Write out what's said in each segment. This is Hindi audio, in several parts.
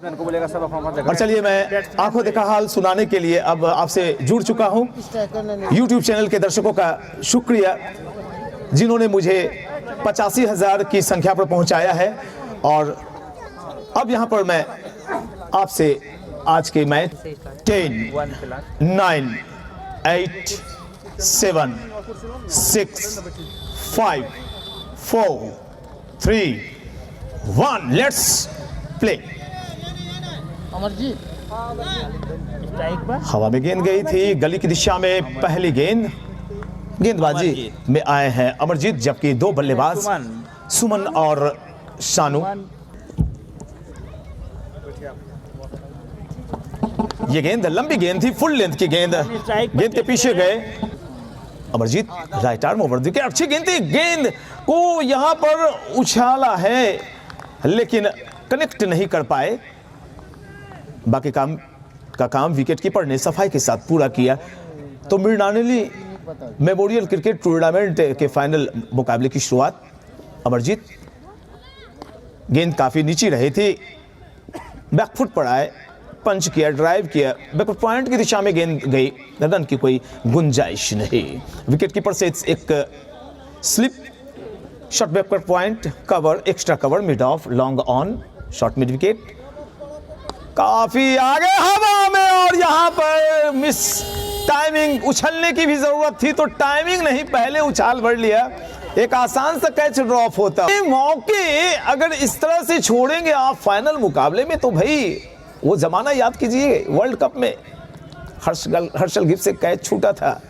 और चलिए मैं आंखों देखा हाल सुनाने के लिए अब आपसे जुड़ चुका हूं। YouTube चैनल के दर्शकों का शुक्रिया जिन्होंने मुझे 85,000 की संख्या पर पहुंचाया है। और अब यहां पर मैं आपसे आज के मैच 10, 9, 8, 7, 6, 5, 4, 3, 1 लेट्स प्ले। हवा में गेंद गई थी गली की दिशा में। पहली गेंदबाजी में आए हैं अमरजीत, जबकि दो बल्लेबाज सुमन और शानू। ये गेंद लंबी गेंद थी, फुल लेंथ की गेंद के पीछे गए Amarjeet. Right arm over wicket, अच्छी गेंद थी। गेंद को यहां पर उछाला है लेकिन कनेक्ट नहीं कर पाए। बाकी काम विकेट कीपर ने सफाई के साथ पूरा किया। तो मृणालिनी मेमोरियल क्रिकेट टूर्नामेंट के फाइनल मुकाबले की शुरुआत अमरजीत। गेंद काफी नीचे रही थी, बैकफुट पर आए, पंच किया, ड्राइव किया, बैकफुट पॉइंट की दिशा में गेंद गई, रन की कोई गुंजाइश नहीं। विकेट कीपर से एक slip shot, backward point, cover, extra cover, mid of, long on, shot mid wicket, काफी आगे हवा में। और यहां पर मिस टाइमिंग, उछलने की भी जरूरत थी तो टाइमिंग नहीं, पहले उछाल भर लिया। एक आसान सा कैच ड्रॉप होता। ये मौके अगर इस तरह से छोड़ेंगे आप फाइनल मुकाबले में तो भाई वो जमाना याद कीजिए, वर्ल्ड कप में हर्षल गिफ्ट से कैच छूटा था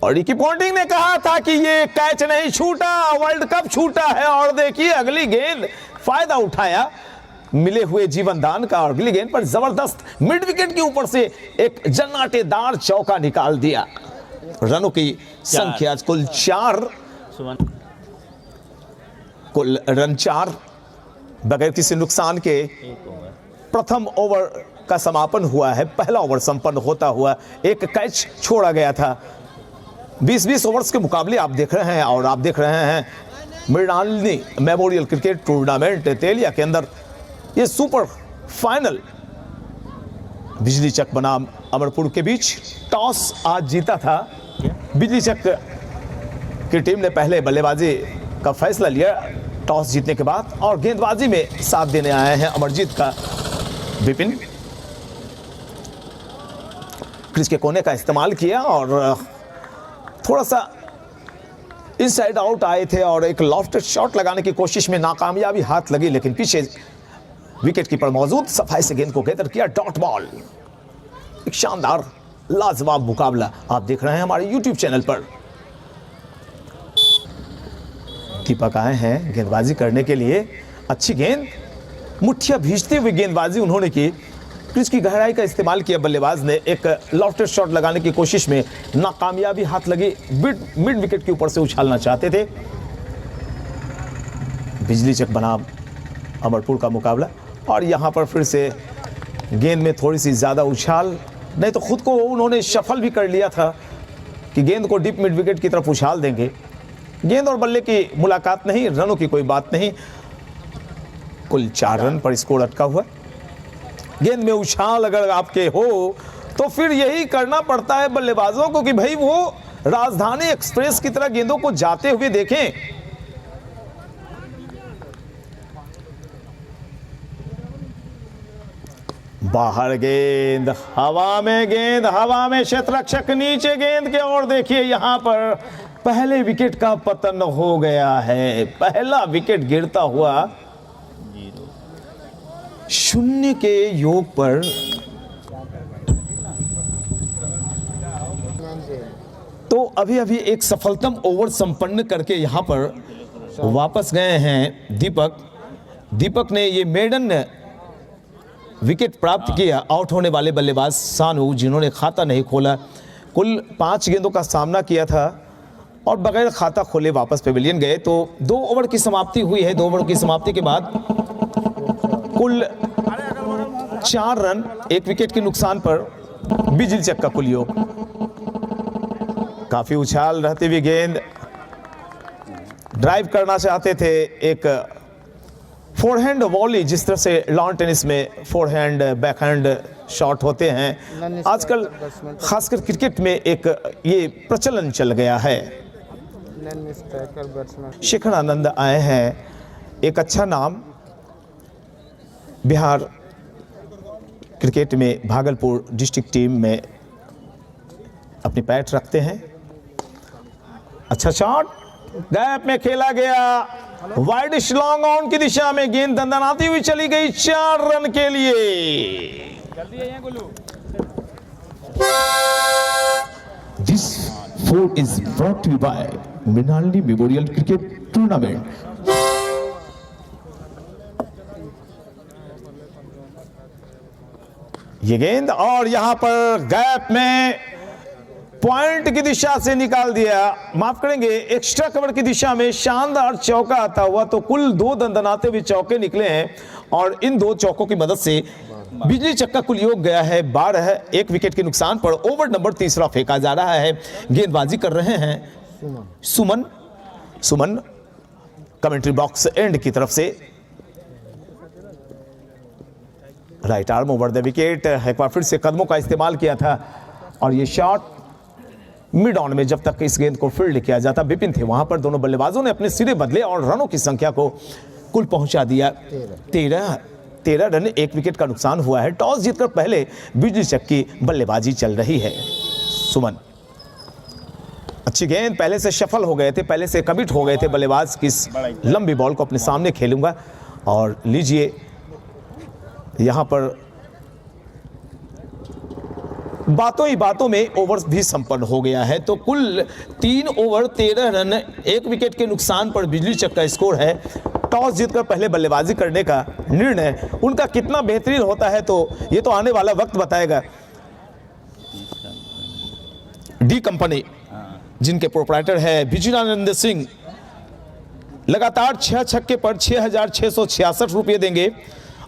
और रिकी पॉन्टिंग ने कहा था कि ये कैच नहीं छूटा, वर्ल्ड कप छूटा है। और देखिए अगली गेंद, फायदा उठाया मिले हुए जीवन दान का और अगली गेंद पर जबरदस्त मिड विकेट के ऊपर से एक जन्नाटेदार चौका निकाल दिया। रनों की संख्या कुल 4, कुल रन 4 बगैर किसी नुकसान के प्रथम ओवर का समापन हुआ है। पहला ओवर संपन्न होता हुआ एक कैच छोड़ा गया था। 20-20 ओवर्स के मुकाबले आप देख रहे हैं और आप देख रहे हैं मृणालिनी मेमोरियल क्रिकेट टूर्नामेंट तेलिया के अंदर ये सुपर फाइनल बिजली चक बनाम अमरपुर के बीच। टॉस आज जीता था बिजली चक की टीम ने, पहले बल्लेबाजी का फैसला लिया टॉस जीतने के बाद और गेंदबाजी में साथ देने आए हैं अमरजीत का विपिन। क्रीज के कोने का इस्तेमाल किया और थोड़ा सा इनसाइड आउट आए थे और एक लॉफ्टेड शॉट लगाने की कोशिश में नाकामयाबी हाथ लगी, लेकिन पीछे विकेट कीपर मौजूद, सफाई से गेंद को गैदर किया, डॉट बॉल। एक शानदार लाजवाब मुकाबला आप देख रहे हैं हमारे YouTube चैनल पर। दीपक आए हैं गेंदबाजी करने के लिए। अच्छी गेंद, मुठ्ठियां भीजती हुई गेंदबाजी उन्होंने की। क्रीज की गहराई का इस्तेमाल किया बल्लेबाज ने, एक लॉफ्टेड शॉट लगाने की कोशिश में नाकामयाबी हाथ लगी। मिड विकेट के ऊपर से उछालना चाहते थे। बिजली चक बनाम अमरपुर का मुकाबला और यहां पर फिर से गेंद में थोड़ी सी ज़्यादा उछाल, नहीं तो खुद को उन्होंने शफल भी कर लिया था कि गेंद को डीप मिड विकेट की तरफ उछाल देंगे। गेंद और बल्ले की मुलाकात नहीं, रनों की कोई बात नहीं। कुल 4 रन पर स्कोर अटका हुआ। गेंद में उछाल अगर आपके हो तो फिर यही करना पड़ता है बल्लेबाजों को कि भाई वो राजधानी एक्सप्रेस की तरह गेंदों को जाते हुए देखें। बाहर गेंद, हवा में क्षेत्ररक्षक नीचे गेंद के और देखिए यहां पर पहले विकेट का पतन हो गया है। पहला विकेट गिरता हुआ 0 के योग पर। तो अभी एक सफलतम ओवर संपन्न करके यहां पर वापस गए हैं दीपक ने ये मेडन विकेट प्राप्त किया। आउट होने वाले बल्लेबाज सानू, जिन्होंने खाता नहीं खोला, कुल 5 गेंदों का सामना किया था और बगैर खाता खोले वापस पेविलियन गए। तो 2 ओवर की समाप्ति हुई है। 2 ओवर की समाप्ति के बाद कुल 4 रन, 1 विकेट के नुकसान पर बिजली चक का कुल योग। काफी उछाल रहते हुए गेंद ड्राइव करना चाहते थे, एक फोरहैंड वॉली, जिस तरह से लॉन टेनिस में फोरहैंड बैकहैंड शॉट होते हैं, आजकल खासकर क्रिकेट में एक ये प्रचलन चल गया है। शिखर आनंद आए हैं, एक अच्छा नाम बिहार क्रिकेट में भागलपुर डिस्ट्रिक्ट टीम में अपनी पैठ रखते हैं। अच्छा शॉट, गैप में खेला गया, वाइडिश लॉन्ग ऑन की दिशा में गेंद दंदनाती हुई चली गई 4 रन के लिए। This food is brought to you by Mrinalini memorial cricket tournament. ये गेंद और यहां पर गैप में पॉइंट की दिशा से निकाल दिया, माफ करेंगे एक्स्ट्रा कवर की दिशा में शानदार चौका आता हुआ। तो कुल 2 दंदनाते हुए चौके निकले हैं और इन 2 चौकों की मदद से बिजली चक्का कुल योग गया है 12। 1 विकेट के नुकसान पर ओवर नंबर 3 फेंका जा रहा है। गेंदबाजी कर रहे हैं सुमन कमेंट्री बॉक्स एंड की तरफ से। Right arm over the wicket, एक बार फिर से कदमों का इस्तेमाल किया था और ये शॉट मिड ऑन में जब तक इस गेंद को फील्ड किया जाता विपिन थे, वहां पर दोनों बल्लेबाजों ने अपने सिरे बदले और रनों की संख्या को कुल पहुंचा दिया 13 रन। 1 विकेट का नुकसान हुआ है। टॉस जीतकर पहले बिजली चक्की बल्लेबाजी चल रही है। सुमन, अच्छी गेंद, पहले से सफल हो गए थे, पहले से कमिट हो गए थे बल्लेबाज की इस लंबी बॉल को अपने सामने खेलूंगा। और लीजिए यहां पर बातों ही बातों में ओवर भी संपन्न हो गया है। तो कुल 3 ओवर 13 रन 1 विकेट के नुकसान पर बिजली चक्का स्कोर है। टॉस जीतकर पहले बल्लेबाजी करने का निर्णय उनका कितना बेहतरीन होता है तो ये तो आने वाला वक्त बताएगा। डी कंपनी जिनके प्रोप्राइटर है विजयानंद सिंह, लगातार 6 छक्के पर 6,666 रुपये देंगे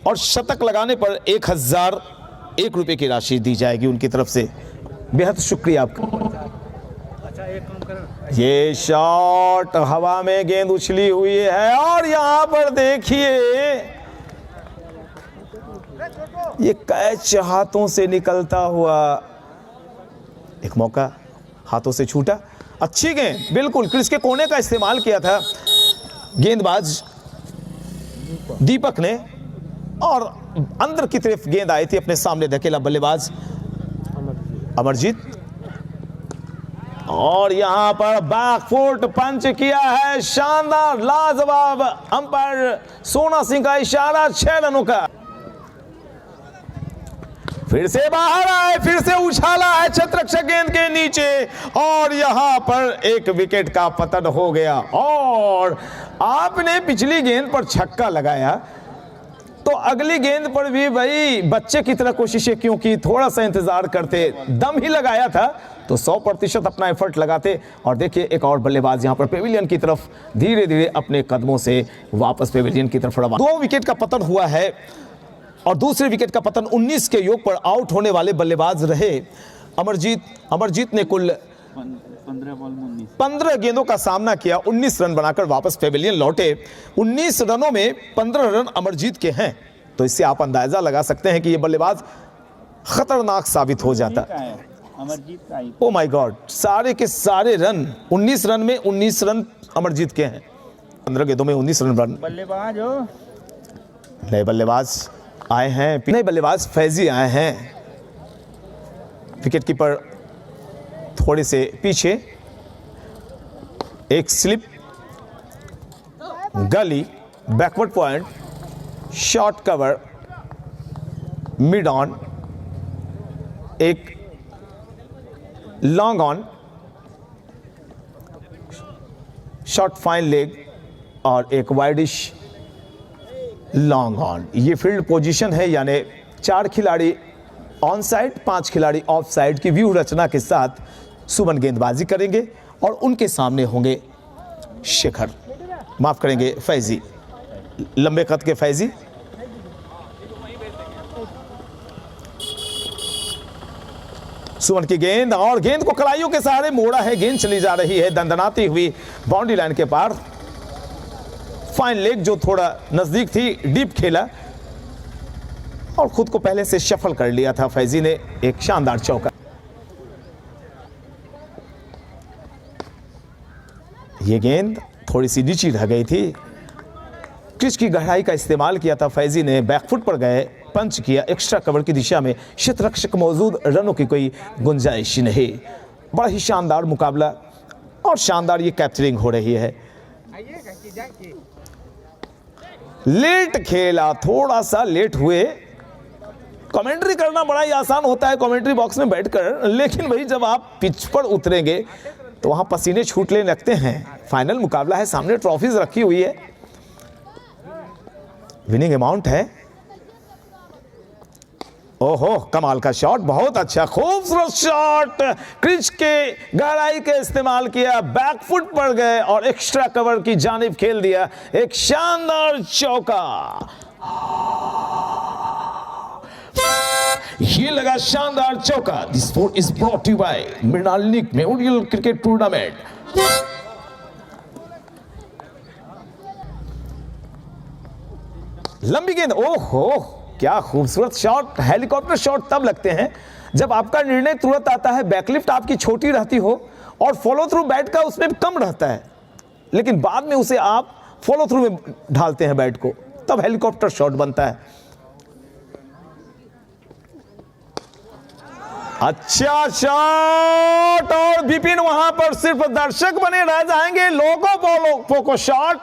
और शतक लगाने पर 1,001 रुपये की राशि दी जाएगी उनकी तरफ से। बेहद शुक्रिया आपका। ये शॉट हवा में गेंद उछली हुई है और यहां पर देखिए ये कैच हाथों से निकलता हुआ, एक मौका हाथों से छूटा। अच्छी गेंद, बिल्कुल क्रीज के कोने का इस्तेमाल किया था गेंदबाज दीपक ने और अंदर की तरफ गेंद आई थी, अपने सामने धकेला बल्लेबाज अमरजीत। और यहां पर बैकफुट पंच किया है, शानदार लाजवाब। अंपायर सोना सिंह का इशारा 6 रनों का। फिर से बाहर आए, फिर से उछाला है छत्रक्षक गेंद के नीचे और यहां पर 1 विकेट का पतन हो गया। और आपने पिछली गेंद पर छक्का लगाया तो अगली गेंद पर भी भाई बच्चे की तरह कोशिशें क्यों की, थोड़ा सा इंतजार करते, दम ही लगाया था तो 100% अपना एफर्ट लगाते। और देखिए एक और बल्लेबाज यहां पर पेविलियन की तरफ धीरे धीरे अपने कदमों से वापस पेविलियन की तरफ रवा। 2 विकेट का पतन हुआ है और दूसरे विकेट का पतन 19 के योग पर आउट होने वाले बल्लेबाज रहे अमरजीत ने कुल 15 गेंदों का सामना किया, 19 रन बनाकर वापस पेविलियन लौटे। 19 रनों में 15 रन अमरजीत के हैं, तो इससे आप अंदाजा लगा सकते हैं कि यह बल्लेबाज खतरनाक साबित हो जाता। ओ माय गॉड, सारे के सारे रन 19 रन में 19 रन अमरजीत के हैं। 15 गेंदों में 19 रन। बल्लेबाज हो, नए बल्लेबाज आए हैं, नए बल्लेबाज फैजी आए हैं। विकेट कीपर थोड़े से पीछे, एक slip, gully, backward point, short cover, mid on, एक long on, short fine leg और एक वाइडिश लॉन्ग ऑन। ये फील्ड पोजीशन है, यानी 4 खिलाड़ी ऑन साइड, 5 खिलाड़ी ऑफ साइड की व्यू रचना के साथ सुमन गेंदबाजी करेंगे और उनके सामने होंगे शिखर, माफ करेंगे फैजी, लंबे कद के फैजी। सुमन की गेंद और गेंद को कलाइयों के सहारे मोड़ा है, गेंद चली जा रही है दंदनाती हुई बाउंड्री लाइन के पार। फाइन लेग जो थोड़ा नजदीक थी, डीप खेला और खुद को पहले से शफल कर लिया था फैजी ने। एक शानदार चौका। ये गेंद थोड़ी सी नीची रह गई थी। क्रिच की गहराई का इस्तेमाल किया था फैजी ने, बैकफुट पर गए, पंच किया एक्स्ट्रा कवर की दिशा में, क्षेत्ररक्षक मौजूद, रनों की कोई गुंजाइश नहीं। बड़ा ही शानदार मुकाबला और शानदार ये कैप्चरिंग हो रही है। लेट खेला, थोड़ा सा लेट हुए। कमेंट्री करना बड़ा ही आसान होता है कमेंट्री बॉक्स में बैठकर, लेकिन भाई जब आप पिच पर उतरेंगे तो वहां पसीने छूटने लगते हैं। फाइनल मुकाबला है, सामने ट्रॉफीज रखी हुई है, विनिंग अमाउंट है। ओहो, कमाल का शॉट, बहुत अच्छा, खूबसूरत शॉट। क्रिच के गहराई के इस्तेमाल किया, बैकफुट पर गए और एक्स्ट्रा कवर की जानिब खेल दिया। एक शानदार चौका। ये लगा शानदार चौका। This sport is brought to you by Mrinalini memorial cricket tournament. लंबी गेंद, ओहो क्या खूबसूरत शॉट। हेलीकॉप्टर शॉट तब लगते हैं जब आपका निर्णय तुरंत आता है, बैकलिफ्ट आपकी छोटी रहती हो और फॉलो थ्रू बैट का उसमें कम रहता है, लेकिन बाद में उसे आप फॉलो थ्रू में ढालते हैं बैट को, तब हेलीकॉप्टर शॉट बनता है। अच्छा शॉट और विपिन वहां पर सिर्फ दर्शक बने रह जाएंगे। लोगो पोको शॉट,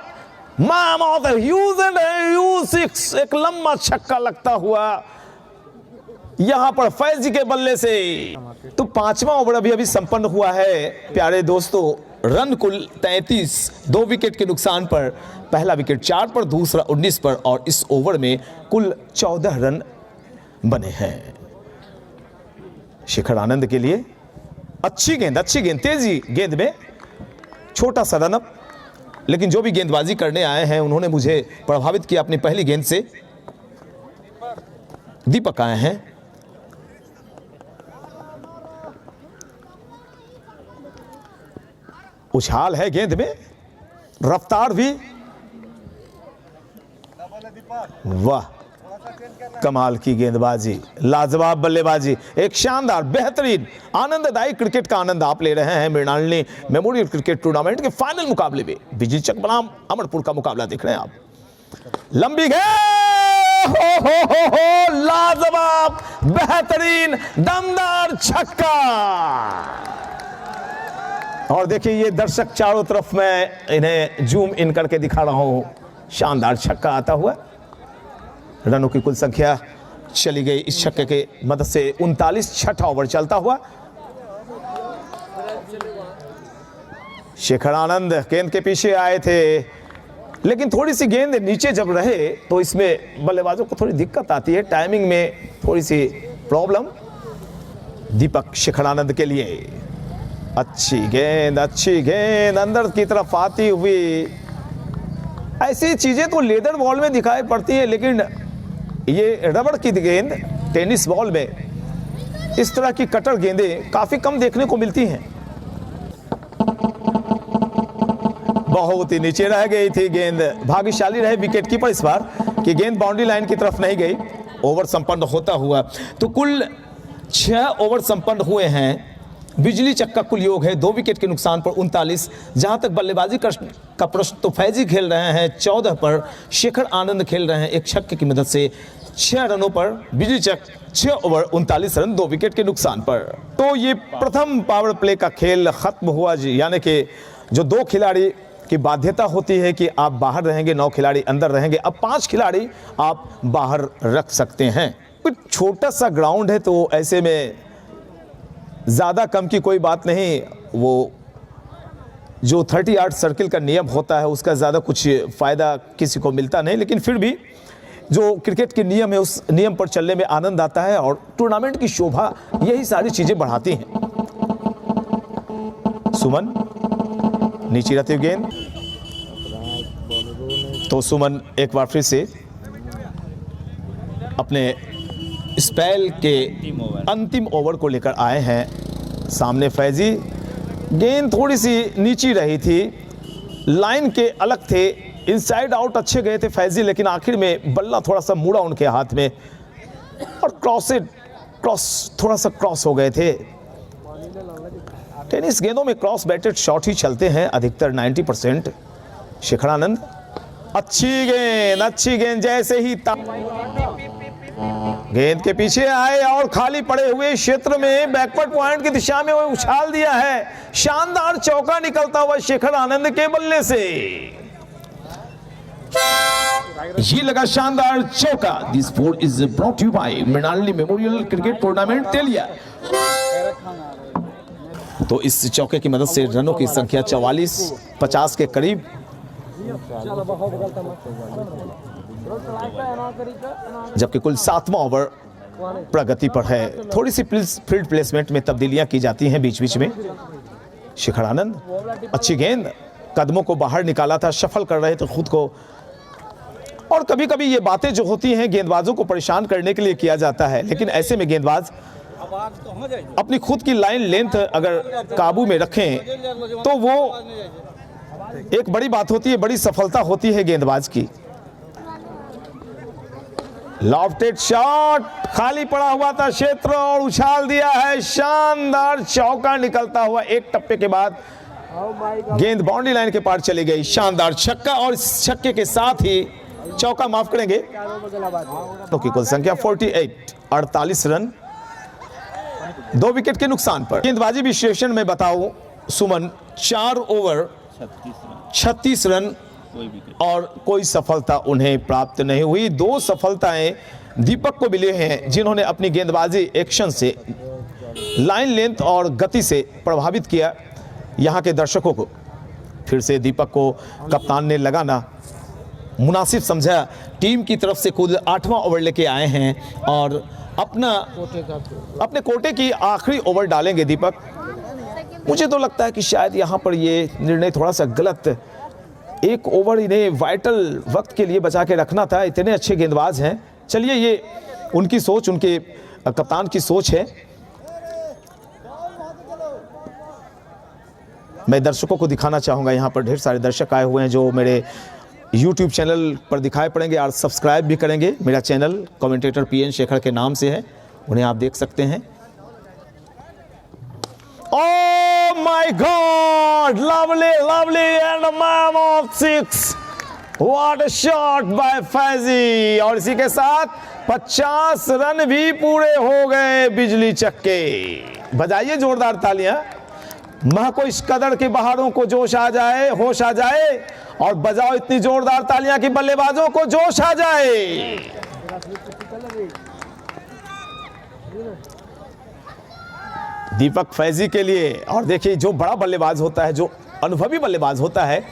U6, एक लंबा छक्का लगता हुआ यहां पर फैजी के बल्ले से। तो पांचवा ओवर अभी संपन्न हुआ है प्यारे दोस्तों। रन कुल 33, 2 विकेट के नुकसान पर। पहला विकेट 4 पर, दूसरा 19 पर और इस ओवर में कुल 14 रन बने हैं शिखर आनंद के लिए। अच्छी गेंद, तेजी गेंद में, छोटा सा रनअप, लेकिन जो भी गेंदबाजी करने आए हैं उन्होंने मुझे प्रभावित किया अपनी पहली गेंद से। दीपक आए हैं, उछाल है गेंद में, रफ्तार भी, वाह कमाल की गेंदबाजी, लाजवाब बल्लेबाजी, एक शानदार बेहतरीन आनंददायी क्रिकेट का आनंद आप ले रहे हैं मृणालिनी मेमोरियल क्रिकेट टूर्नामेंट के फाइनल मुकाबले में। बिजली चक बनाम अमरपुर का मुकाबला देख रहे हैं आप। लंबी गेंद, हो लाजवाब बेहतरीन दमदार छक्का। और देखिए ये दर्शक चारों तरफ, मैं इन्हें जूम इन करके दिखा रहा हूं। शानदार छक्का आता हुआ। रनों की कुल संख्या चली गई इस छक्के के मदद से 39। छठा ओवर चलता हुआ। शेखर आनंद गेंद के पीछे आए थे, लेकिन थोड़ी सी गेंद नीचे जब रहे तो इसमें बल्लेबाजों को थोड़ी दिक्कत आती है, टाइमिंग में थोड़ी सी प्रॉब्लम। दीपक शेखर आनंद के लिए अच्छी गेंद अंदर की तरफ आती हुई। ऐसी चीजें तो लेदर बॉल में दिखाई पड़ती है, लेकिन ये रबड़ की गेंद टेनिस बॉल में इस तरह की कटर गेंदें काफी कम देखने को मिलती हैं। बहुत ही नीचे रह गई थी गेंद। भाग्यशाली रहे विकेट कीपर इस बार कि गेंद बाउंड्री लाइन की तरफ नहीं गई। ओवर संपन्न होता हुआ तो कुल 6 ओवर संपन्न हुए हैं। बिजली चक्का कुल योग है 2 विकेट के नुकसान पर 39। जहां तक बल्लेबाजी का प्रश्न तो फैजी खेल रहे हैं 14 पर, शेखर आनंद खेल रहे हैं एक छक्के की मदद से 6 रनों पर। बिजली चक 6 ओवर 39 रन 2 विकेट के नुकसान पर। तो ये प्रथम पावर प्ले का खेल खत्म हुआ जी, यानी कि जो 2 खिलाड़ी की बाध्यता होती है कि आप बाहर रहेंगे, 9 खिलाड़ी अंदर रहेंगे, अब 5 खिलाड़ी आप बाहर रख सकते हैं। कुछ छोटा सा ग्राउंड है तो ऐसे में ज़्यादा कम की कोई बात नहीं। वो जो 30 यार्ड सर्किल का नियम होता है उसका ज़्यादा कुछ फ़ायदा किसी को मिलता नहीं, लेकिन फिर भी जो क्रिकेट के नियम है उस नियम पर चलने में आनंद आता है और टूर्नामेंट की शोभा यही सारी चीज़ें बढ़ाती हैं। सुमन नीचे रहती हुई गेंद, तो सुमन एक बार फिर से अपने स्पेल के अंतिम ओवर को लेकर आए हैं। सामने फैजी, गेंद थोड़ी सी नीची रही थी, लाइन के अलग थे, इनसाइड आउट अच्छे गए थे फैजी, लेकिन आखिर में बल्ला थोड़ा सा मुड़ा उनके हाथ में और क्रॉस थोड़ा सा क्रॉस हो गए थे। टेनिस गेंदों में क्रॉस बैटेड शॉट ही चलते हैं अधिकतर 90%। शिखर आनंद, अच्छी गेंद जैसे ही गेंद के पीछे आए और खाली पड़े हुए क्षेत्र में बैकवर्ड पॉइंट की दिशा में वो उछाल दिया है। शानदार चौका निकलता हुआ शिखर आनंद के बल्ले से, ये लगा शानदार चौका। This sport is brought you by Mrinalini memorial cricket tournament Telia. तो इस चौके की मदद से रनों की संख्या 44-50 के करीब। जबकि कुल 7वां ओवर प्रगति पर है। थोड़ी सी फील्ड प्लेसमेंट में तब्दीलियां की जाती हैं बीच बीच में। शिखर आनंद, अच्छी गेंद, कदमों को बाहर निकाला था, शफल कर रहे थे खुद को। और कभी कभी ये बातें जो होती हैं गेंदबाजों को परेशान करने के लिए किया जाता है, लेकिन ऐसे में गेंदबाज अपनी खुद की लाइन लेंथ अगर काबू में रखें तो वो एक बड़ी बात होती है, बड़ी सफलता होती है गेंदबाज की। लॉफ्टेड शॉट, खाली पड़ा हुआ था क्षेत्र और उछाल दिया है। शानदार चौका निकलता हुआ एक टप्पे के बाद गेंद बाउंड्री लाइन के पार चली गई। शानदार छक्का और इस छक्के के साथ ही चौका, माफ करेंगे, तो की कुल संख्या 48 रन 2 विकेट के नुकसान पर। गेंदबाजी विश्लेषण में बताऊं सुमन, 4 ओवर 36 रन और कोई सफलता उन्हें प्राप्त नहीं हुई। 2 सफलताएं दीपक को मिले हैं, जिन्होंने अपनी गेंदबाजी एक्शन से, लाइन लेंथ और गति से प्रभावित किया यहां के दर्शकों को। फिर से दीपक को कप्तान ने लगाना मुनासिब समझा। टीम की तरफ से कुल 8वां ओवर लेके आए हैं और अपने कोटे की आखिरी ओवर डालेंगे दीपक। मुझे तो लगता है कि शायद यहाँ पर ये निर्णय थोड़ा सा गलत, 1 ओवर इन्हें वाइटल वक्त के लिए बचा के रखना था। इतने अच्छे गेंदबाज हैं। चलिए, ये उनकी सोच, उनके कप्तान की सोच है। मैं दर्शकों को दिखाना चाहूँगा, यहाँ पर ढेर सारे दर्शक आए हुए हैं जो मेरे YouTube चैनल पर दिखाई पड़ेंगे और सब्सक्राइब भी करेंगे। मेरा चैनल कमेंटेटर PN शेखर के नाम से है, उन्हें आप देख सकते हैं। Oh my God! Lovely and a man of 6. What a shot by Faizi. और इसी के साथ 50 रन भी पूरे हो गए बिजली चक्के। बजाइए जोरदार तालियां। महको इस कदर के बहारों को जोश आ जाए, होश आ जाए, और बजाओ इतनी जोरदार तालियां कि बल्लेबाजों को जोश आ जाए। दीपक फैजी के लिए, और देखिए जो बड़ा बल्लेबाज होता है, जो अनुभवी बल्लेबाज होता है,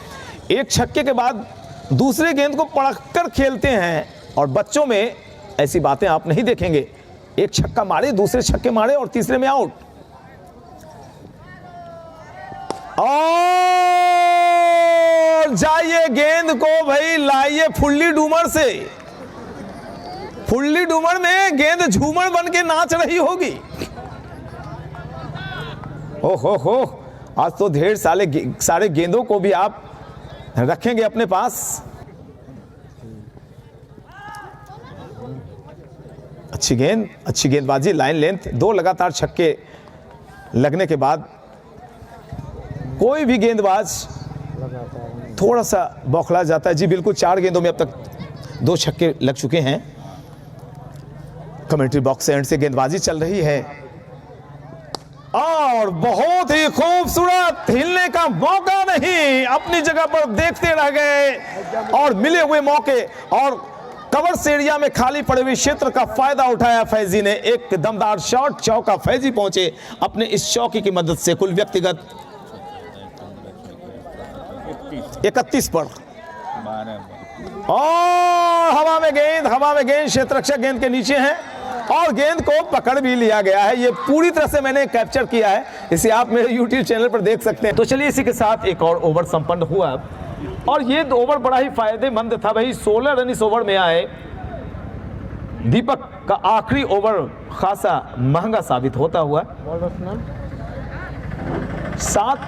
एक छक्के के बाद दूसरे गेंद को पड़ककर खेलते हैं। और बच्चों में ऐसी बातें आप नहीं देखेंगे, एक छक्का मारे, दूसरे छक्के मारे और तीसरे में आउट। और जाइए गेंद को भाई लाइए फुल्ली डूमर से। फुल्ली डूमर में गेंद झूमर बन के नाच रही होगी। हो, आज तो ढेर सारे गेंदों को भी आप रखेंगे अपने पास। अच्छी गेंदबाजी, लाइन लेंथ। 2 लगातार छक्के लगने के बाद कोई भी गेंदबाज थोड़ा सा बौखला जाता है। जी बिल्कुल, 4 गेंदों में अब तक 2 छक्के लग चुके हैं। कमेंट्री बॉक्स एंड से गेंदबाजी चल रही है और बहुत ही खूबसूरत, हिलने का मौका नहीं, अपनी जगह पर देखते रह गए और मिले हुए मौके और कवर्स एरिया में खाली पड़े हुए क्षेत्र का फायदा उठाया फैजी ने। एक दमदार शॉट, चौका। फैजी पहुंचे अपने इस चौके की मदद से कुल व्यक्तिगत 31 पर। और हवा में गेंद क्षेत्र रक्षक गेंद के नीचे है और गेंद को पकड़ भी लिया गया है। ये पूरी तरह से मैंने कैप्चर किया है, इसे आप मेरे YouTube चैनल पर देख सकते हैं। तो चलिए, इसी के साथ एक और ओवर संपन्न हुआ और ये ओवर बड़ा ही फायदेमंद था भाई। 16 रन इस ओवर में आए। दीपक का आखिरी ओवर खासा महंगा साबित होता हुआ। 7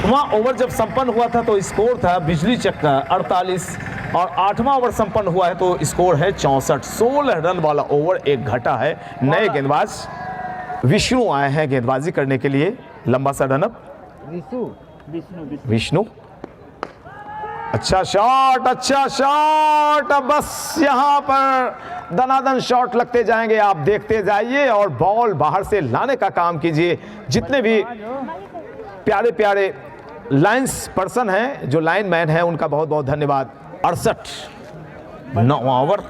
7वां ओवर जब संपन्न हुआ था तो स्कोर था बिजली चक्का 48 और 8वां ओवर संपन्न हुआ है तो स्कोर है 64। 16 रन वाला ओवर एक घटा है। नए गेंदबाज विष्णु आए हैं गेंदबाजी करने के लिए। लंबा सा रनअप विष्णु, अच्छा शॉट, बस यहां पर दनादन शॉट लगते जाएंगे, आप देखते जाइए और बॉल बाहर से लाने का काम कीजिए। जितने भी प्यारे प्यारे लाइन्स पर्सन हैं, जो लाइन मैन हैं, उनका बहुत बहुत धन्यवाद। 68 9वां ओवर,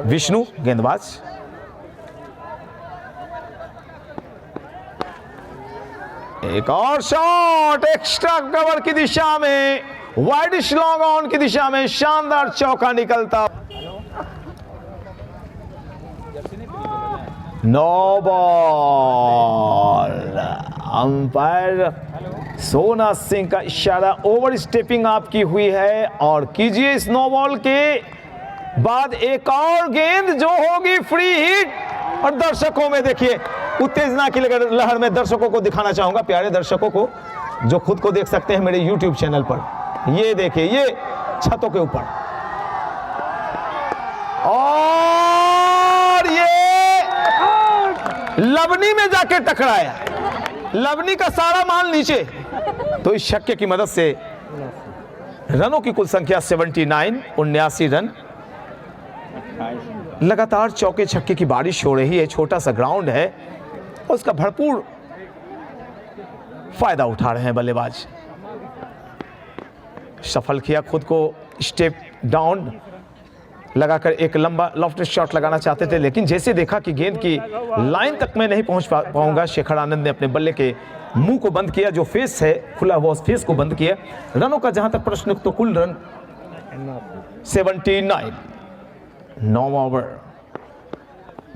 विष्णु गेंदबाज, एक और शॉट एक्स्ट्रा कवर की दिशा में, वाइडिश लॉन्ग ऑन की दिशा में शानदार चौका निकलता। 9 बॉल, अंपायर सोना सिंह का इशारा, ओवर स्टेपिंग आपकी हुई है और कीजिए इस 9 बॉल के बाद एक और गेंद जो होगी फ्री हिट। और दर्शकों में देखिए उत्तेजना की लहर में दर्शकों को दिखाना चाहूंगा, प्यारे दर्शकों को जो खुद को देख सकते हैं मेरे YouTube चैनल पर। ये देखिए, ये छतों के ऊपर और ये लवनी में जाके टकराया, लवनी का सारा माल नीचे। तो इस छक्के की मदद से रनों की कुल संख्या 79, 79 रन। लगातार चौके छक्के की बारिश हो रही है, छोटा सा ग्राउंड है और उसका भरपूर फायदा उठा रहे हैं बल्लेबाज। सफल किया खुद को, स्टेप डाउन लगाकर एक लंबा लॉफ्ट शॉट लगाना चाहते थे, लेकिन जैसे देखा कि गेंद की लाइन तक मैं नहीं पहुंच पाऊंगा, शेखर आनंद ने अपने बल्ले के मुंह को बंद किया, जो फेस है खुला हुआ उस फेस को बंद किया। रनों का जहां तक प्रश्न, तो कुल रन 79। 9वां ओवर,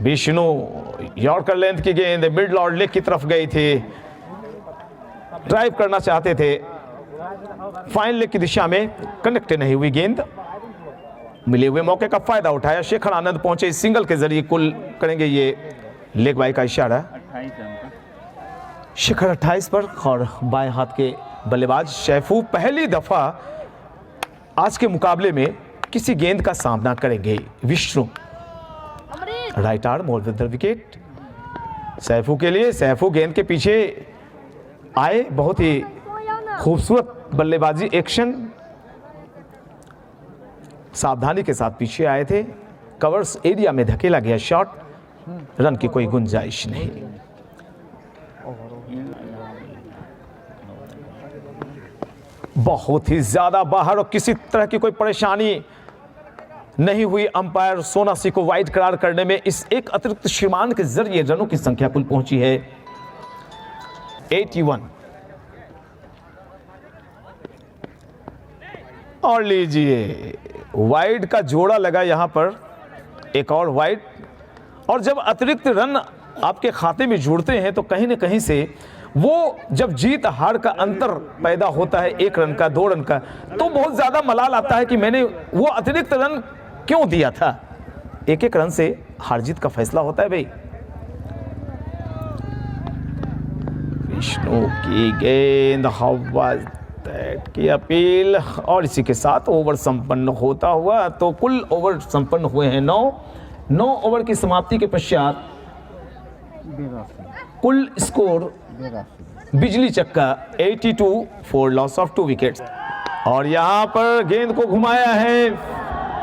विष्णु यॉर्कर लेंथ की गेंद मिड ऑर्डर लेग की तरफ गई थी, ड्राइव करना चाहते थे, फाइन लेग की दिशा में कनेक्ट नहीं हुई गेंद। मिले हुए मौके का फायदा उठाया शेखर आनंद, पहुंचे सिंगल के जरिए, कुल करेंगे ये लेग बाई का इशारा। शेखर 28 पर और बाएं हाथ के बल्लेबाज सैफू पहली दफा आज के मुकाबले में किसी गेंद का सामना करेंगे। विष्णु राइट आर्म और विद द विकेट सैफू के लिए। सैफू गेंद के पीछे आए, बहुत ही खूबसूरत बल्लेबाजी एक्शन, सावधानी के साथ पीछे आए थे, कवर्स एरिया में धकेला गया शॉट, रन की कोई गुंजाइश नहीं। बहुत ही ज्यादा बाहर और किसी तरह की कोई परेशानी नहीं हुई। अंपायर सोना सिंह को वाइड करार करने में इस एक अतिरिक्त श्रीमान के जरिए रनों की संख्या कुल पहुंची है 81। और लीजिए वाइड का जोड़ा लगा यहां पर, एक और वाइड। और जब अतिरिक्त रन आपके खाते में जुड़ते हैं तो कहीं ना कहीं से वो जब जीत हार का अंतर पैदा होता है, 1 रन का 2 रन का, तो बहुत ज्यादा मलाल आता है कि मैंने वो अतिरिक्त रन क्यों दिया था। 1-1 रन से हार जीत का फैसला होता है भाई। विष्णु की गेंद, हवा की अपील और इसी के साथ ओवर संपन्न होता हुआ, तो कुल ओवर संपन्न हुए हैं 9 ओवर की समाप्ति के पश्चात कुल स्कोर बिजली चक्का 82 फॉर लॉस ऑफ 2 विकेट्स। और यहां पर गेंद को घुमाया है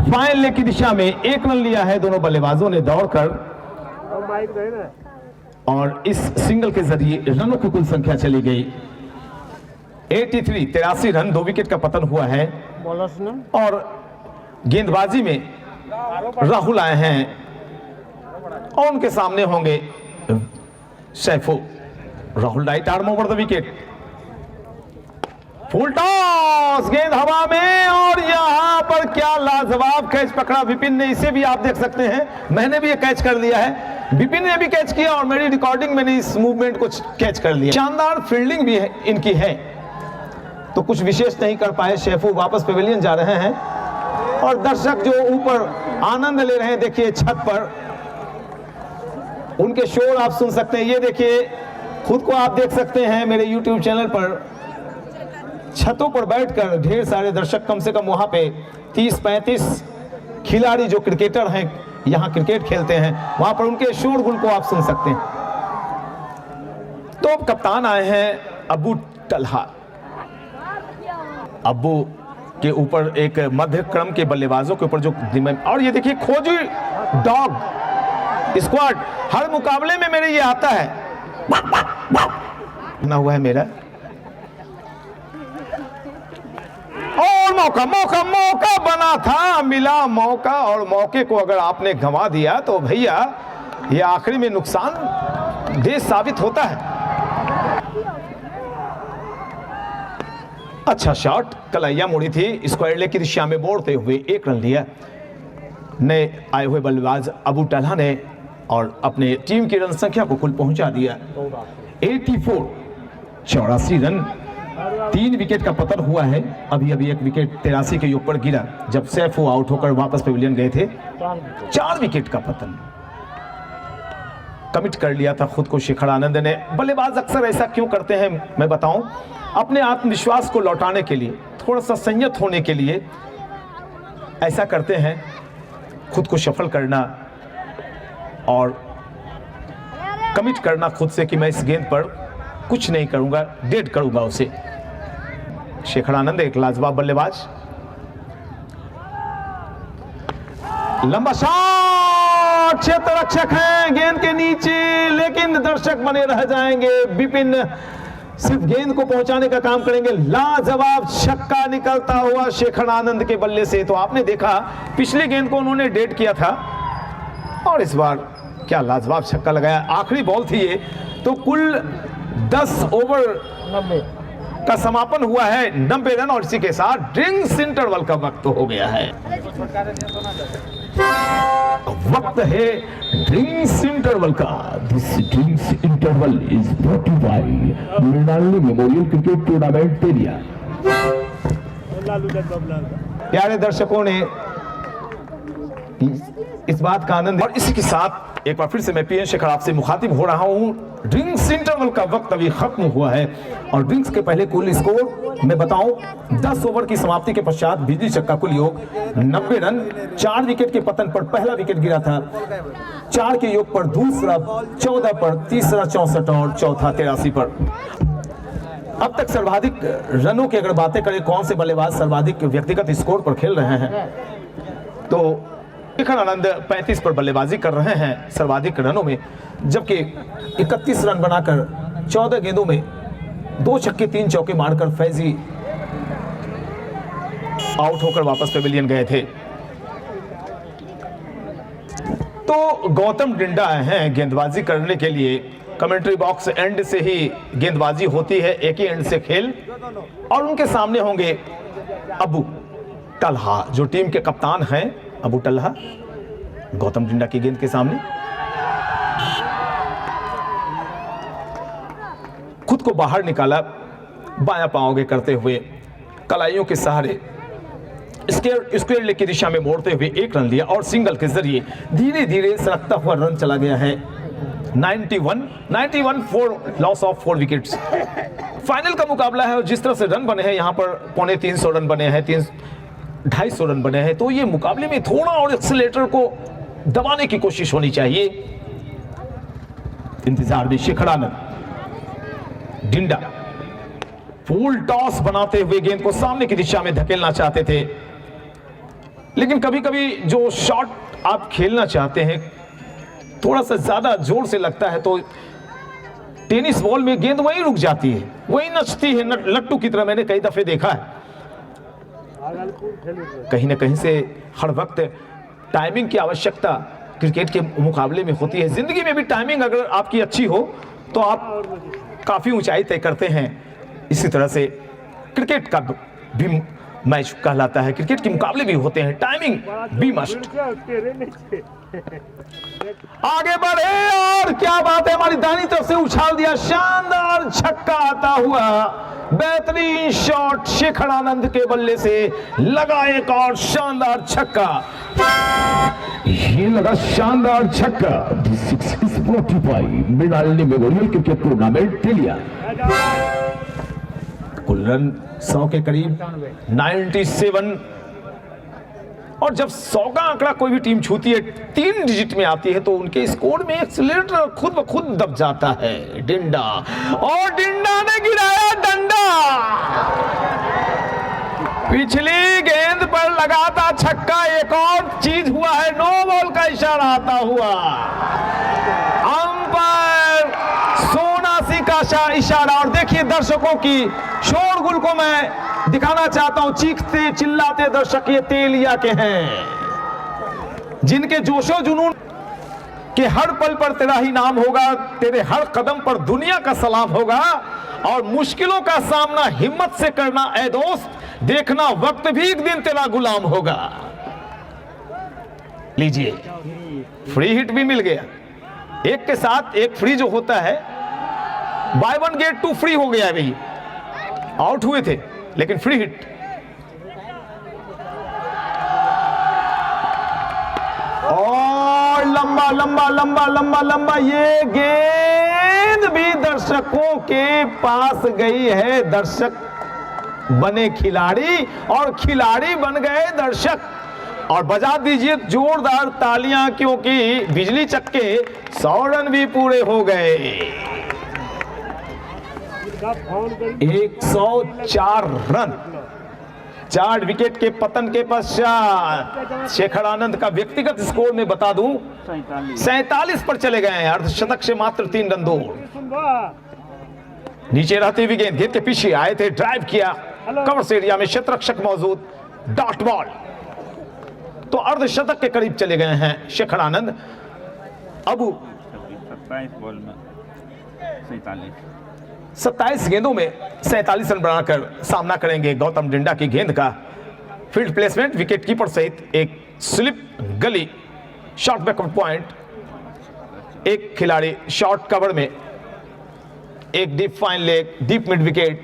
फाइन लेग की दिशा में, 1 रन लिया है दोनों बल्लेबाजों ने दौड़कर, और इस सिंगल के जरिए रनों की कुल संख्या चली गई 83 रन। 2 विकेट का पतन हुआ है और गेंदबाजी में राहुल आए हैं और उनके सामने होंगे Saifu. Rahul right arm over the wicket, full toss, गेंद हवा में और यहां पर क्या लाजवाब कैच पकड़ा विपिन ने, इसे भी आप देख सकते हैं, मैंने भी ये कैच कर लिया है, विपिन ने भी कैच किया और मेरी रिकॉर्डिंग में इस मूवमेंट को कैच कर लिया। शानदार फील्डिंग भी है इनकी है, तो कुछ विशेष नहीं कर पाए। सैफू वापस पेविलियन जा रहे हैं और दर्शक जो ऊपर आनंद ले रहे हैं, देखिए छत पर उनके शोर आप सुन सकते हैं। ये देखिए खुद को आप देख सकते हैं मेरे YouTube चैनल पर, छतों पर बैठकर ढेर सारे दर्शक, कम से कम वहां पे 30-35 खिलाड़ी जो क्रिकेटर हैं, यहाँ क्रिकेट खेलते हैं, वहां पर उनके शोरगुल को आप सुन सकते हैं। तो अब कप्तान आए हैं अबू टल्हा। अबू के ऊपर एक मध्य क्रम के बल्लेबाजों के ऊपर जो, और ये देखिए खोजी डॉग स्क्वाड, हर मुकाबले में मेरे ये आता है ना हुआ है मेरा। और मौका बना था, मिला मौका, और मौके को अगर आपने गंवा दिया तो भैया ये आखिरी में नुकसान देह साबित होता है। अच्छा शॉट, कलैया मुड़ी थी, स्क्वायर लेग की दिशा में बोड़ते हुए 1 रन लिया नए आए हुए बल्लेबाज अबू टल्हा ने, और अपने टीम की रन संख्या को कुल पहुंचा दिया 84, 84 रन। 3 विकेट का पतन हुआ है, अभी 1 विकेट 83 के योग पर गिरा जब सैफू आउट होकर वापस पेविलियन गए थे। 4 विकेट का पतन कमिट कर लिया था खुद को शेखर आनंद ने। बल्लेबाज अक्सर ऐसा क्यों करते हैं मैं बताऊं, अपने आत्मविश्वास को लौटाने के लिए, थोड़ा सा संयत होने के लिए ऐसा करते हैं, खुद को सफल करना और कमिट करना खुद से कि मैं इस गेंद पर कुछ नहीं करूंगा, डेड करूंगा उसे। शेखर आनंद एक लाजवाब बल्लेबाज, लंबा शॉट, क्षेत्र रक्षक हैं गेंद के नीचे, लेकिन दर्शक बने रह जाएंगे। विपिन सिर्फ गेंद को पहुंचाने का काम करेंगे। लाजवाब छक्का निकलता हुआ शेखर आनंद के बल्ले से। तो आपने देखा पिछली गेंद को उन्होंने डेड किया था और इस बार क्या लाजवाब छक्का लगाया। आखिरी बॉल थी ये। तो कुल 10 ओवर का समापन हुआ है 90 रन, और इसी के साथ ड्रिंक्स इंटरवल का वक्त हो गया है। वक्त है ड्रिंक्स इंटरवल का। This drinks interval is brought to you by Mrinalini memorial cricket tournament पेरिया। प्यारे दर्शकों ने इस बात का आनंद, और इसी के साथ एक बार फिर से मैं पीएन शेखर आपसे मुखातिब हो रहा हूं। ड्रिंक्स इंटरवल का वक्त अभी खत्म हुआ है और ड्रिंक्स के पहले कुल स्कोर मैं बताऊं, 10 ओवर की समाप्ति के पश्चात बिजली चक्का कुल योग 90 रन, 4 विकेट के पतन पर पहला विकेट गिरा था, 4 के योग पर दूसरा 14 पर, तीसरा 64 और चौथा 83 पर। अब तक सर्वाधिक रनों की अगर बातें करें, कौन से बल्लेबाज सर्वाधिक व्यक्तिगत स्कोर पर खेल रहे हैं, तो शेखर आनंद 35 पर बल्लेबाजी कर रहे हैं सर्वाधिक रनों में, जबकि 31 रन बनाकर 14 गेंदों में 2 छक्के 3 चौके मारकर फैजी आउट होकर वापस पेविलियन गए थे। तो गौतम डिंडा आए हैं गेंदबाजी करने के लिए। कमेंट्री बॉक्स एंड से ही गेंदबाजी होती है, एक ही एंड से खेल, और उनके सामने होंगे अबू टल्हा जो टीम के कप्तान हैं। अबू टल्हा गौतम डिंडा की गेंद के सामने खुद को बाहर निकाला, बायां पांव करते हुए कलाइयों के सहारे स्क्वायर लेग की दिशा में मोड़ते हुए 1 रन लिया और सिंगल के जरिए धीरे धीरे सरकता हुआ रन चला गया है 91 for loss of 4 wickets. Final का मुकाबला है और जिस तरह से रन बने हैं यहाँ पर 350 रन बने हैं, 250 रन बने हैं, तो ये मुकाबले में थोड़ा और एक्सीलरेटर को दबाने की कोशिश होनी चाहिए। इंतजार में शेखर आनंद, डिंडा फुल टॉस बनाते हुए गेंद को सामने की दिशा में धकेलना चाहते थे, लेकिन कभी कभी जो शॉट आप खेलना चाहते हैं थोड़ा सा ज्यादा जोर से लगता है तो टेनिस बॉल में गेंद वहीं रुक जाती है, वहीं नचती है लट्टू की तरह। मैंने कई दफे देखा है। कहीं ना कहीं से हर वक्त टाइमिंग की आवश्यकता क्रिकेट के मुकाबले में होती है। जिंदगी में भी टाइमिंग अगर आपकी अच्छी हो तो आप काफी ऊंचाई तय करते हैं। इसी तरह से क्रिकेट का भी मैच कहलाता है। क्रिकेट के मुकाबले भी होते हैं, टाइमिंग बी मस्ट। आगे बढ़े और क्या बात है, हमारी दाहिनी तरफ से उछाल दिया, शानदार छक्का आता हुआ, बेहतरीन शॉट शेखर आनंद के बल्ले से लगा एक और शानदार छक्का। ये लगा शानदार छक्का। This six is brought to you by Mrinalini memorial cricket tournament Telia. कुल रन 100 के करीब 97, और जब 100 का आंकड़ा कोई भी टीम छूती है, 3 डिजिट में आती है, तो उनके स्कोर में एक्सीलरेटर खुद ब खुद दब जाता है। डिंडा, और डिंडा ने गिराया डंडा, पिछली गेंद पर लगा था छक्का। एक और चीज हुआ है, नो बॉल का इशारा आता हुआ, अंपायर सोनासी का इशारा। और देखिए दर्शकों की शोरगुल को मैं दिखाना चाहता हूं। चीखते चिल्लाते दर्शक ये तेलिया के हैं, जिनके जोशो जुनून के हर पल पर तेरा ही नाम होगा, तेरे हर कदम पर दुनिया का सलाम होगा, और मुश्किलों का सामना हिम्मत से करना ऐ दोस्त, देखना वक्त भी एक दिन तेरा गुलाम होगा। लीजिए, फ्री हिट भी मिल गया। एक के साथ एक फ्री जो होता है, बाय 1 गेट 2 फ्री हो गया भाई। आउट हुए थे लेकिन फ्री हिट। और लंबा लंबा लंबा लंबा लंबा, ये गेंद भी दर्शकों के पास गई है। दर्शक बने खिलाड़ी और खिलाड़ी बन गए दर्शक। और बजा दीजिए जोरदार तालियां, क्योंकि बिजली चक्के 100 रन भी पूरे हो गए। 104 रन, 4 विकेट के पतन के पश्चात शेखर आनंद का व्यक्तिगत स्कोर में बता दूं 47 पर चले गए हैं। अर्धशतक से मात्र 3 रन दूर। नीचे रहती हुई गेंद के पीछे आए थे, ड्राइव किया, कवर से एरिया में क्षेत्ररक्षक मौजूद, डॉट बॉल, तो अर्धशतक के करीब चले गए हैं शेखर आनंद। अब 27 बॉल में 27 गेंदों में 47 रन बनाकर सामना करेंगे गौतम डिंडा की गेंद का। फील्ड प्लेसमेंट विकेट कीपर सहित एक स्लिप गली, शॉर्ट बैकवर्ड पॉइंट, एक खिलाड़ी शॉर्ट कवर में, एक deep fine leg, deep mid wicket,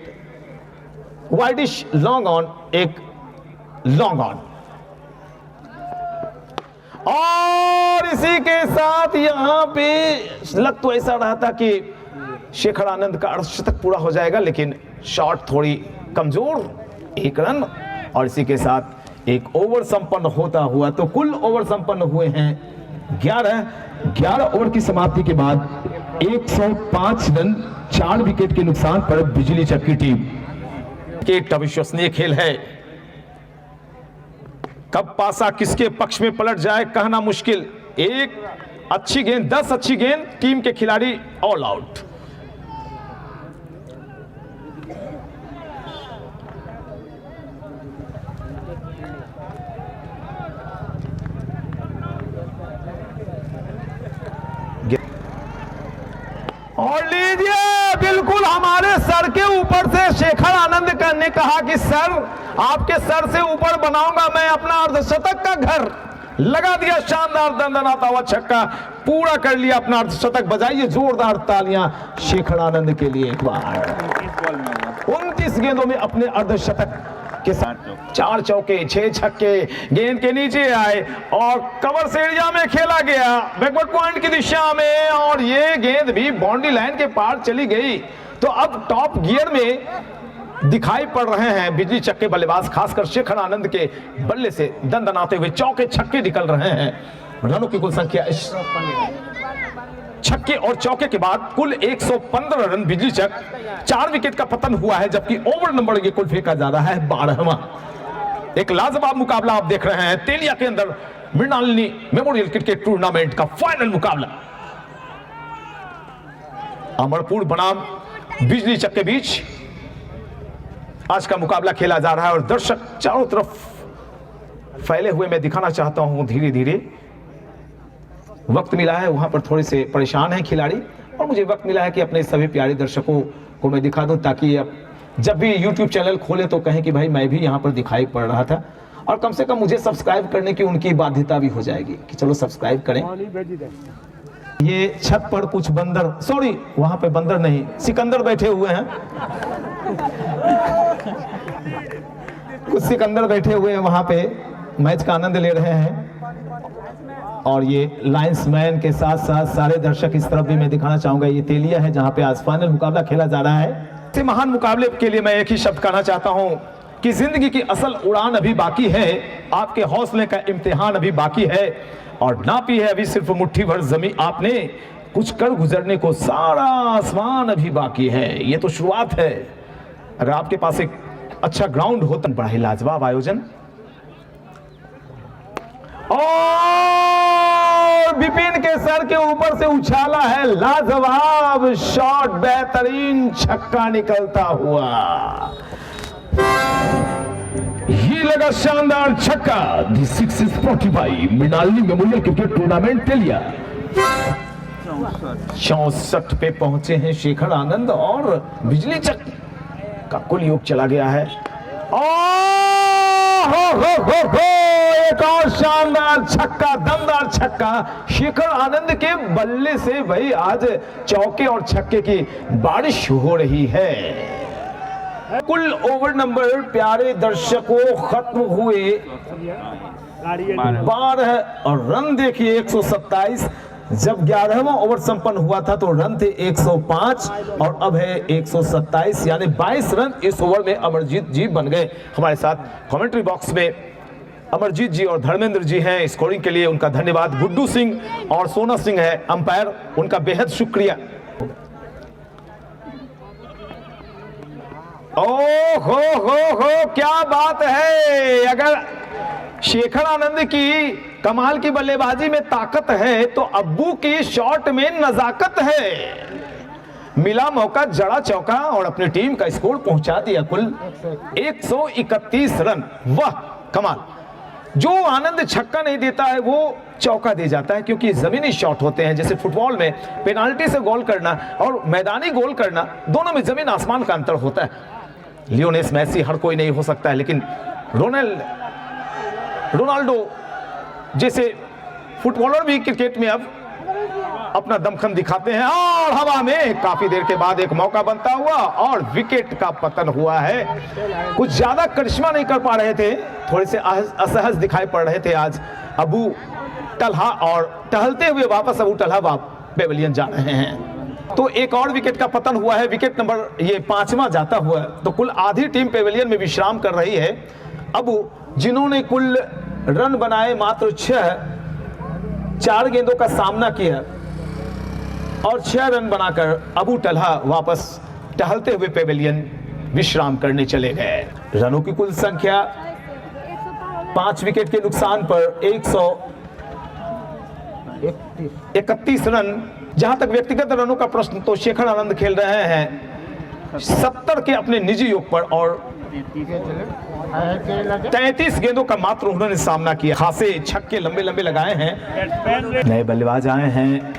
widish long on, एक लॉन्ग ऑन। और इसी के साथ यहां पे लग तो ऐसा रहा था कि शेखर आनंद का अर्धशतक पूरा हो जाएगा, लेकिन शॉट थोड़ी कमजोर, 1 रन। और इसी के साथ एक ओवर संपन्न होता हुआ, तो कुल ओवर संपन्न हुए हैं 11 ओवर की समाप्ति के बाद 105 रन, 4 विकेट के नुकसान पर बिजली चक्की टीम के अविश्वसनीय खेल है। कब पासा किसके पक्ष में पलट जाए कहना मुश्किल। एक अच्छी गेंद, 10 अच्छी गेंद, टीम के खिलाड़ी ऑल आउट। और लीजिए, बिल्कुल हमारे सर के ऊपर से शेखर आनंद ने कहा कि सर, आपके सर से ऊपर बनाऊंगा मैं अपना अर्धशतक का घर। लगा दिया शानदार दंदनाता हुआ छक्का, पूरा कर लिया अपना अर्धशतक। बजाइए जोरदार तालियां शेखर आनंद के लिए एक बार। 29 गेंदों में अपने अर्धशतक के साथ 4 चौके, 6 छक्के गेंद के नीचे आए और कवर से एरिया में खेला गया बैकवर्ड पॉइंट की दिशा में, और ये गेंद भी बाउंड्री लाइन के पार चली गई। तो अब टॉप गियर में दिखाई पड़ रहे हैं बिजली चक्के बल्लेबाज, खासकर शेखर आनंद के बल्ले से दंदनाते हुए चौके छक्के निकल रहे हैं। रनों की कुल संख्या छक्के और चौके के बाद कुल 115 रन बिजली चक, 4 विकेट का पतन हुआ है, जबकि ओवर नंबर ये कुल फेंका जा रहा है 12वां। एक लाजवाब मुकाबला आप देख रहे हैं तेलिया के अंदर मृणालिनी मेमोरियल क्रिकेट टूर्नामेंट का फाइनल मुकाबला अमरपुर बनाम बिजली चक के बीच आज का मुकाबला खेला जा रहा है। और दर्शक चारों तरफ फैले हुए मैं दिखाना चाहता हूं धीरे धीरे। वक्त मिला है, वहां पर थोड़े से परेशान हैं खिलाड़ी, और मुझे वक्त मिला है कि अपने सभी प्यारे दर्शकों को मैं दिखा दूं, ताकि अब जब भी YouTube चैनल खोले तो कहें कि भाई मैं भी यहाँ पर दिखाई पड़ रहा था, और कम से कम मुझे सब्सक्राइब करने की उनकी बाध्यता भी हो जाएगी कि चलो सब्सक्राइब करें। ये छत पर कुछ बंदर, सॉरी वहां पे बंदर नहीं, सिकंदर बैठे हुए हैं, कुछ सिकंदर बैठे हुए हैं वहां पे, मैच का आनंद ले रहे हैं। और ये लाइंसमैन के साथ साथ सारे दर्शक इस तरफ भी मैं दिखाना चाहूंगा, ये तेलिया है जहां पे आज फाइनल मुकाबला खेला जा रहा है। इस महान मुकाबले के लिए मैं एक ही शब्द कहना चाहता हूं कि जिंदगी की असल उड़ान अभी बाकी है, आपके हौसले का इम्तिहान अभी बाकी है, और नापी है अभी सिर्फ मुट्ठी भर जमीन आपने, कुछ कर गुजरने को सारा आसमान अभी बाकी है। ये तो शुरुआत है। अगर आपके पास एक अच्छा ग्राउंड हो तो बड़ा ही लाजवाब आयोजन। और विपिन के सर के ऊपर से उछाला है लाजवाब शॉट, बेहतरीन छक्का निकलता हुआ, ये लगा शानदार छक्का। दी 645 मृणालिनी मेमोरियल क्रिकेट टूर्नामेंट तेलिया। 64 पे पहुंचे हैं शेखर आनंद, और बिजली चक का कुल योग चला गया है। एक और शानदार छक्का, दमदार छक्का शेखर आनंद के बल्ले से। भाई आज चौके और छक्के की बारिश हो रही है। कुल ओवर नंबर प्यारे दर्शकों खत्म हुए 12 और रन देखिए 127। जब 11वां ओवर संपन्न हुआ था तो रन थे 105 और अब है 127, यानी 22 रन इस ओवर में अमरजीत जी बन गए। हमारे साथ कमेंट्री बॉक्स में अमरजीत जी और धर्मेंद्र जी हैं स्कोरिंग के लिए, उनका धन्यवाद। गुड्डू सिंह और सोना सिंह है अंपायर, उनका बेहद शुक्रिया। हो क्या बात है। अगर शेखर आनंद की कमाल की बल्लेबाजी में ताकत है तो अब्बू की शॉट में नजाकत है। मिला मौका, जड़ा चौका और अपनी टीम का स्कोर पहुंचा दिया कुल 131 रन। वाह कमाल। जो आनंद छक्का नहीं देता है वो चौका दे जाता है, क्योंकि जमीनी शॉट होते हैं। जैसे फुटबॉल में पेनाल्टी से गोल करना और मैदानी गोल करना, दोनों में जमीन आसमान का अंतर होता है। लियोनेल मेसी हर कोई नहीं हो सकता है, लेकिन रोनाल्डो जैसे फुटबॉलर भी क्रिकेट में अब अपना दमखम दिखाते हैं। और हवा में काफी देर के बाद एक मौका बनता हुआ और विकेट का पतन हुआ है। कुछ ज्यादा करिश्मा नहीं कर पा रहे थे, थोड़े से असहज दिखाई पड़ रहे थे आज अबू टल्हा, और टहलते हुए वापस अबू टल्हा पेवेलियन जा रहे हैं। तो एक और विकेट का पतन हुआ है, विकेट नंबर ये 5वां जाता हुआ। तो कुल आधी टीम पेवेलियन में विश्राम कर रही है। अबू जिन्होंने कुल रन बनाए मात्र 6, 4 गेंदों का सामना किया और 6 रन बनाकर अबू टल्हा वापस टहलते हुए पेवेलियन विश्राम करने चले गए। रनों की कुल संख्या 5 विकेट के नुकसान पर 131 रन। जहां तक व्यक्तिगत रनों का प्रश्न, तो शेखर आनंद खेल रहे हैं 70 के अपने निजी योग पर और 33 गेंदों का मात्र उन्होंने सामना किया। खासे छक्के लंबे लंबे लगाए हैं। नए बल्लेबाज आए हैं,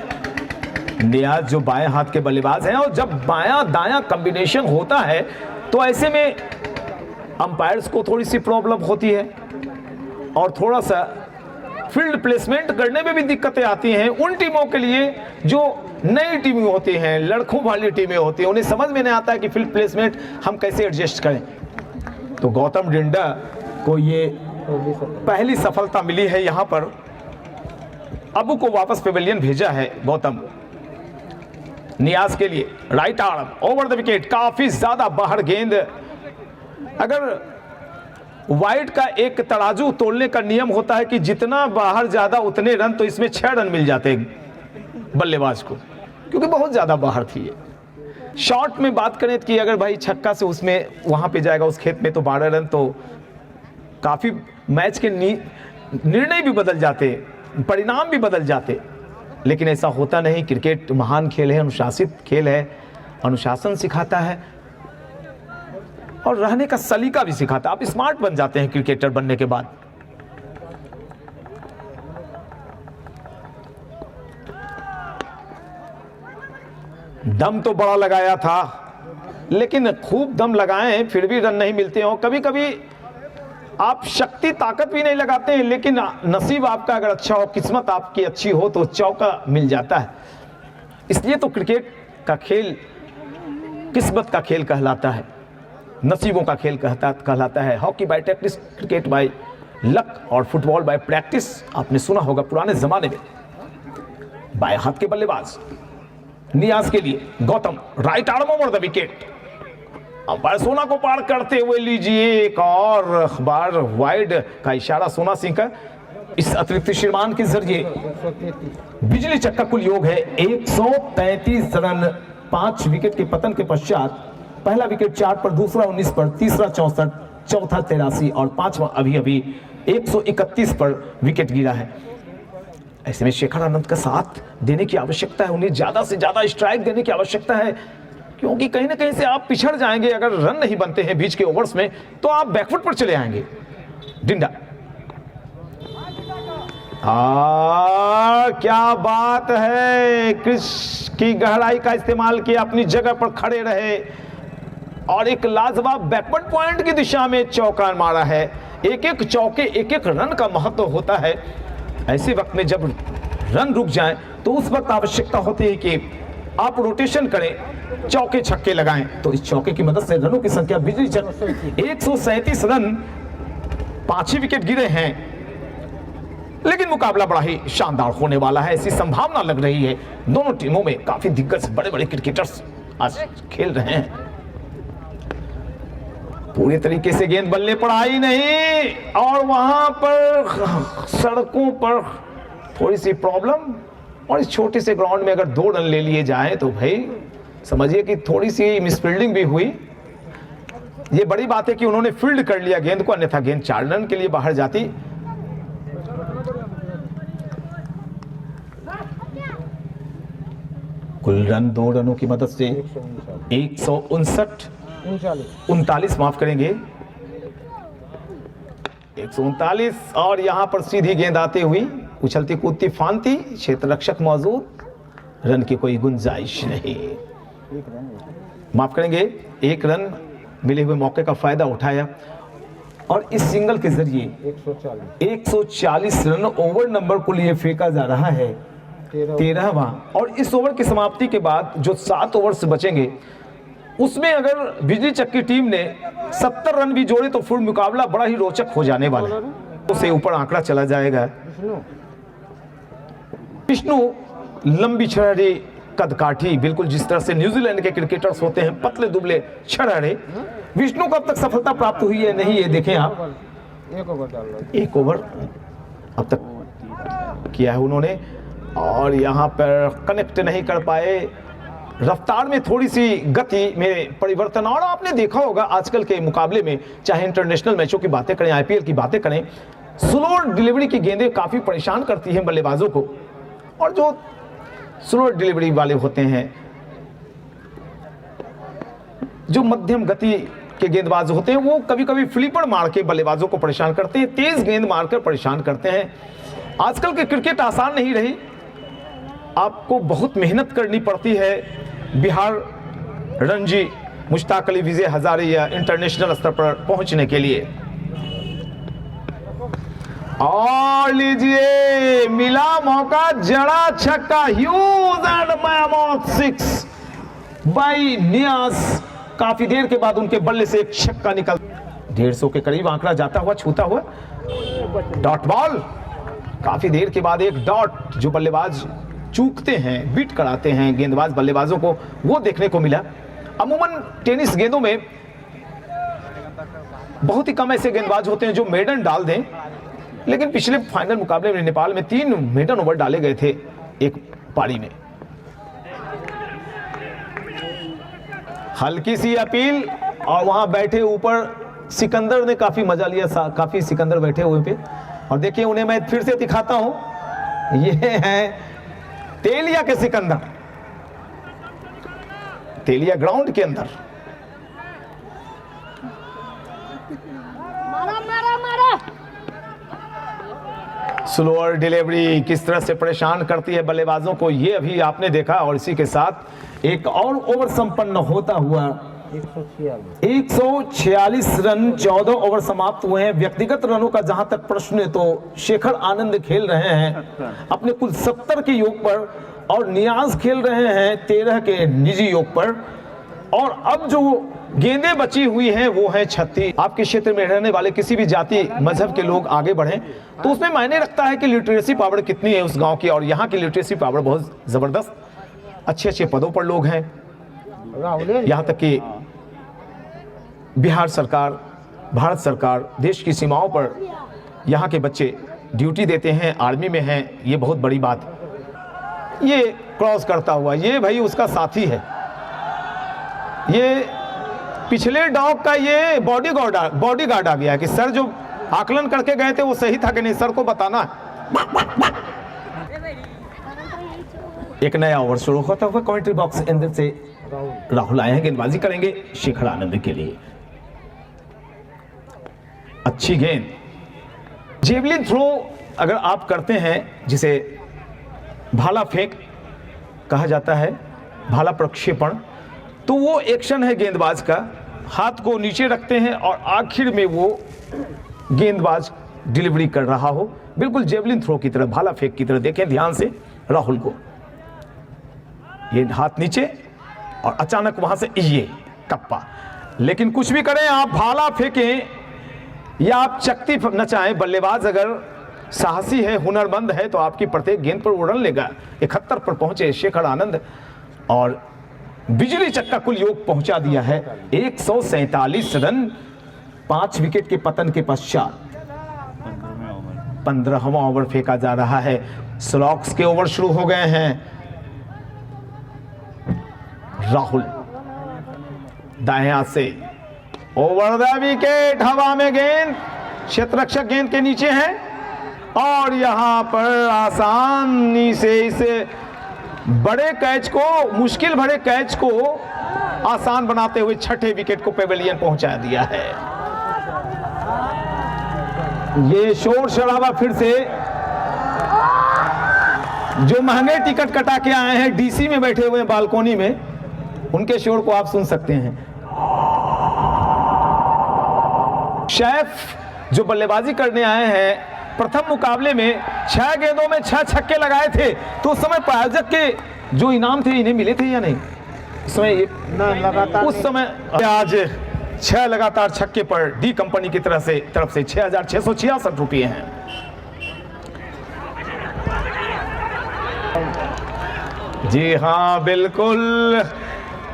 नियाज जो बाएं हाथ के बल्लेबाज हैं, और जब बायां दायां कॉम्बिनेशन होता है तो ऐसे में अंपायर्स को थोड़ी सी प्रॉब्लम होती है और थोड़ा सा फील्ड प्लेसमेंट करने में भी दिक्कतें आती हैं उन टीमों के लिए जो नई टीमें होती हैं, लड़कों वाली टीमें होती हैं। उन्हें समझ में नहीं आता है कि फील्ड प्लेसमेंट हम कैसे एडजस्ट करें। तो गौतम डिंडा को ये पहली सफलता मिली है। यहां पर अबू को वापस पेवेलियन भेजा है गौतम नियाज के लिए। Right arm over the wicket, काफी ज्यादा बाहर गेंद। अगर वाइड का एक तराजू तोड़ने का नियम होता है कि जितना बाहर ज्यादा उतने रन, तो इसमें 6 रन मिल जाते बल्लेबाज को, क्योंकि बहुत ज्यादा बाहर थी ये। शॉट में बात करें कि अगर भाई छक्का से उसमें वहां पे जाएगा उस खेत में तो 12 रन, तो काफी मैच के निर्णय भी बदल जाते, परिणाम भी बदल जाते। लेकिन ऐसा होता नहीं। क्रिकेट महान खेल है, अनुशासित खेल है, अनुशासन सिखाता है और रहने का सलीका भी सिखाता है। आप स्मार्ट बन जाते हैं क्रिकेटर बनने के बाद। दम तो बड़ा लगाया था लेकिन खूब दम लगाएं फिर भी रन नहीं मिलते हो। कभी कभी आप शक्ति ताकत भी नहीं लगाते हैं, लेकिन नसीब आपका अगर अच्छा हो, किस्मत आपकी अच्छी हो तो चौका मिल जाता है। इसलिए तो क्रिकेट का खेल किस्मत का खेल कहलाता है, नसीबों का खेल कहलाता है। Hockey by tactics, cricket by luck और फुटबॉल बाय प्रैक्टिस। आपने सुना होगा पुराने जमाने में। बाएं हाथ के बल्लेबाज नियाज के लिए Gautam, right arm over the wicket. Umpire सोना को पार करते हुए लीजिए एक और बार वाइड का इशारा सोना सिंह का। इस अतिरिक्त श्रीमान के जरिए बिजली चक्का कुल योग है 133 रन। 5 विकेट के पतन के पश्चात पहला विकेट 4 पर, दूसरा 19 पर, तीसरा 64, चौथा 83 और पांचवा अभी 131 पर विकेट गिरा है। ऐसे में शेखर आनंद का साथ देने की आवश्यकता है, उन्हें ज्यादा से ज्यादा स्ट्राइक देने की आवश्यकता है, क्योंकि कहीं ना कहीं से आप पिछड़ जाएंगे। अगर रन नहीं बनते हैं बीच के ओवर्स में तो आप बैकफुट पर चले आएंगे। डिंडा, क्या बात है, क्रिश की गहराई का इस्तेमाल किया, अपनी जगह पर खड़े रहे और एक लाजवाब बैकवर्ड पॉइंट की दिशा में चौका मारा है। एक एक चौके, एक एक रन का महत्व होता है। ऐसे वक्त में जब रन रुक जाएं तो उस वक्त आवश्यकता होती है कि आप रोटेशन करें, चौके छक्के लगाएं। तो इस चौके की मदद से रनों की संख्या बिजली चक्का 137 रन, 5 ही विकेट गिरे हैं, लेकिन मुकाबला बड़ा ही शानदार होने वाला है, ऐसी संभावना लग रही है। दोनों टीमों में काफी दिग्गज बड़े बड़े क्रिकेटर्स आज खेल रहे हैं। पूरे तरीके से गेंद बल्ले पर आई नहीं और वहां पर सड़कों पर थोड़ी सी प्रॉब्लम, और इस छोटे से ग्राउंड में अगर 2 रन ले लिए जाएं तो भाई समझिए कि थोड़ी सी मिसफील्डिंग भी हुई। ये बड़ी बात है कि उन्होंने फील्ड कर लिया गेंद को, अन्यथा गेंद 4 रन के लिए बाहर जाती। कुल रन 2 रनों की मदद से 139 माफ करेंगे, 139। और यहां पर सीधी गेंद आते हुई उछलती कूदती फांती, क्षेत्र रक्षक मौजूद, रन की कोई गुंजाइश नहीं। माफ करेंगे, 1 रन मिले हुए मौके का फायदा उठाया और इस सिंगल के जरिए 140 रन ओवर नंबर को लिए फेंका जा रहा है, 13वां। और इस ओवर की समाप्ति के बाद जो 7 ओवर से बचेंगे उसमें अगर बिजली चक्की टीम ने 70 रन भी जोड़े तो फिर मुकाबला बड़ा ही रोचक हो जाने वाला है। उससे ऊपर आंकड़ा चला जाएगा। विष्णु लंबी छड़हरे कदकाठी, बिल्कुल जिस तरह से न्यूजीलैंड के क्रिकेटर्स होते हैं, पतले दुबले छड़हरे। विष्णु को अब तक सफलता प्राप्त हुई है नहीं, ये देखें आप, 1 ओवर अब तक किया है उन्होंने और यहां पर कनेक्ट नहीं कर पाए। रफ्तार में थोड़ी सी गति में परिवर्तन, और आपने देखा होगा आजकल के मुकाबले में, चाहे इंटरनेशनल मैचों की बातें करें, आईपीएल की बातें करें, स्लो डिलीवरी की गेंदें काफी परेशान करती हैं बल्लेबाजों को। और जो स्लो डिलीवरी वाले होते हैं, जो मध्यम गति के गेंदबाज होते हैं, वो कभी कभी फ्लिपर मार के बल्लेबाजों को परेशान करते हैं, तेज गेंद मारकर परेशान करते हैं। आजकल की क्रिकेट आसान नहीं रही, आपको बहुत मेहनत करनी पड़ती है बिहार रणजी, मुश्ताक अली, विजय हजारे या इंटरनेशनल स्तर पर पहुंचने के लिए। और लीजिए, मिला मौका, जड़ा छक्का, ह्यूज एंड मैमोथ 6 बाई नियाज। काफी देर के बाद उनके बल्ले से एक छक्का निकल, 150 के करीब आंकड़ा जाता हुआ, छूता हुआ डॉट बॉल। काफी देर के बाद एक डॉट जो बल्लेबाज चूकते हैं, बीट कराते हैं गेंदबाज बल्लेबाजों को, वो देखने को मिला। अमूमन टेनिस गेंदों में बहुत ही कम ऐसे गेंदबाज होते हैं जो मेडन डाल दें, लेकिन पिछले फाइनल मुकाबले में नेपाल में 3 मेडन ओवर डाले गए थे एक पारी में। हल्की सी अपील और वहां बैठे ऊपर सिकंदर ने काफी मजा लिया, काफी सिकंदर बैठे हुए पे। और देखिए, उन्हें मैं फिर से दिखाता हूं, ये हैं तेलिया के सिकंदर, तेलिया ग्राउंड के अंदर। स्लोअर डिलीवरी किस तरह से परेशान करती है बल्लेबाजों को, ये अभी आपने देखा। और इसी के साथ एक और ओवर संपन्न होता हुआ 146 रन 14 ओवर समाप्त हुए हैं। व्यक्तिगत रनों का जहां तक प्रश्न है तो शेखर आनंद खेल रहे हैं अपने कुल 70 के योग पर और नियाज खेल रहे हैं 13 के निजी योग पर। और अब जो गेंदें बची हुई हैं वो है 36। आपके क्षेत्र में रहने वाले किसी भी जाति मजहब के लोग आगे बढ़ें तो उसमें मायने रखता है कि लिटरेसी पावर कितनी है उस गांव की, और यहाँ की लिटरेसी पावर बहुत जबरदस्त, अच्छे अच्छे पदों पर लोग हैं। यहाँ तक कि बिहार सरकार, भारत सरकार देश की सीमाओं पर यहाँ के बच्चे ड्यूटी देते हैं, आर्मी में हैं, ये बहुत बड़ी बात है। ये क्रॉस करता हुआ ये भाई उसका साथी है, ये पिछले डॉग का ये बॉडीगार्ड आ गया कि सर जो आकलन करके गए थे वो सही था कि नहीं, सर को बताना। एक नया ओवर शुरू होता हुआ कमेंट्री बॉक्स अंदर से राहुल आए हैं, गेंदबाजी करेंगे शेखर आनंद के लिए। अच्छी गेंद, जेवलिन थ्रो अगर आप करते हैं जिसे भाला फेंक कहा जाता है, भाला प्रक्षेपण, तो वो एक्शन है गेंदबाज का, हाथ को नीचे रखते हैं और आखिर में वो गेंदबाज डिलीवरी कर रहा हो, बिल्कुल जेवलिन थ्रो की तरह, भाला फेंक की तरह। देखें ध्यान से राहुल को, ये हाथ नीचे और अचानक वहां से ये कप्पा। लेकिन कुछ भी करें आप, भाला फेंकें या आप चकती नचाएं, बल्लेबाज अगर साहसी है, हुनरमंद है तो आपकी प्रत्येक गेंद पर उड़न लेगा। 71 पर पहुंचे शेखर आनंद और बिजली चक्का कुल योग पहुंचा दिया है 147 रन 5 विकेट के पतन के पश्चात। 15वां ओवर फेंका जा रहा है, स्लॉक्स के ओवर शुरू हो गए हैं। राहुल दाएं हाथ से ओवर द विकेट, हवा में गेंद, क्षेत्ररक्षक गेंद के नीचे है और यहां पर आसानी से इसे बड़े कैच को, मुश्किल भरे कैच को आसान बनाते हुए छठे विकेट को पेवेलियन पहुंचा दिया है। ये शोर शराबा फिर से, जो महंगे टिकट कटा के आए हैं डीसी में बैठे हुए हैं बालकोनी में, उनके शोर को आप सुन सकते हैं। शेफ जो बल्लेबाजी करने आए हैं, प्रथम मुकाबले में 6 गेंदों में 6 छक्के लगाए थे, तो उस समय प्रायोजक के जो इनाम थे इन्हें मिले थे या नहीं? उस समय आज 6 लगातार छक्के पर डी कंपनी की तरफ से 6,666 रुपये हैं। जी हाँ, बिल्कुल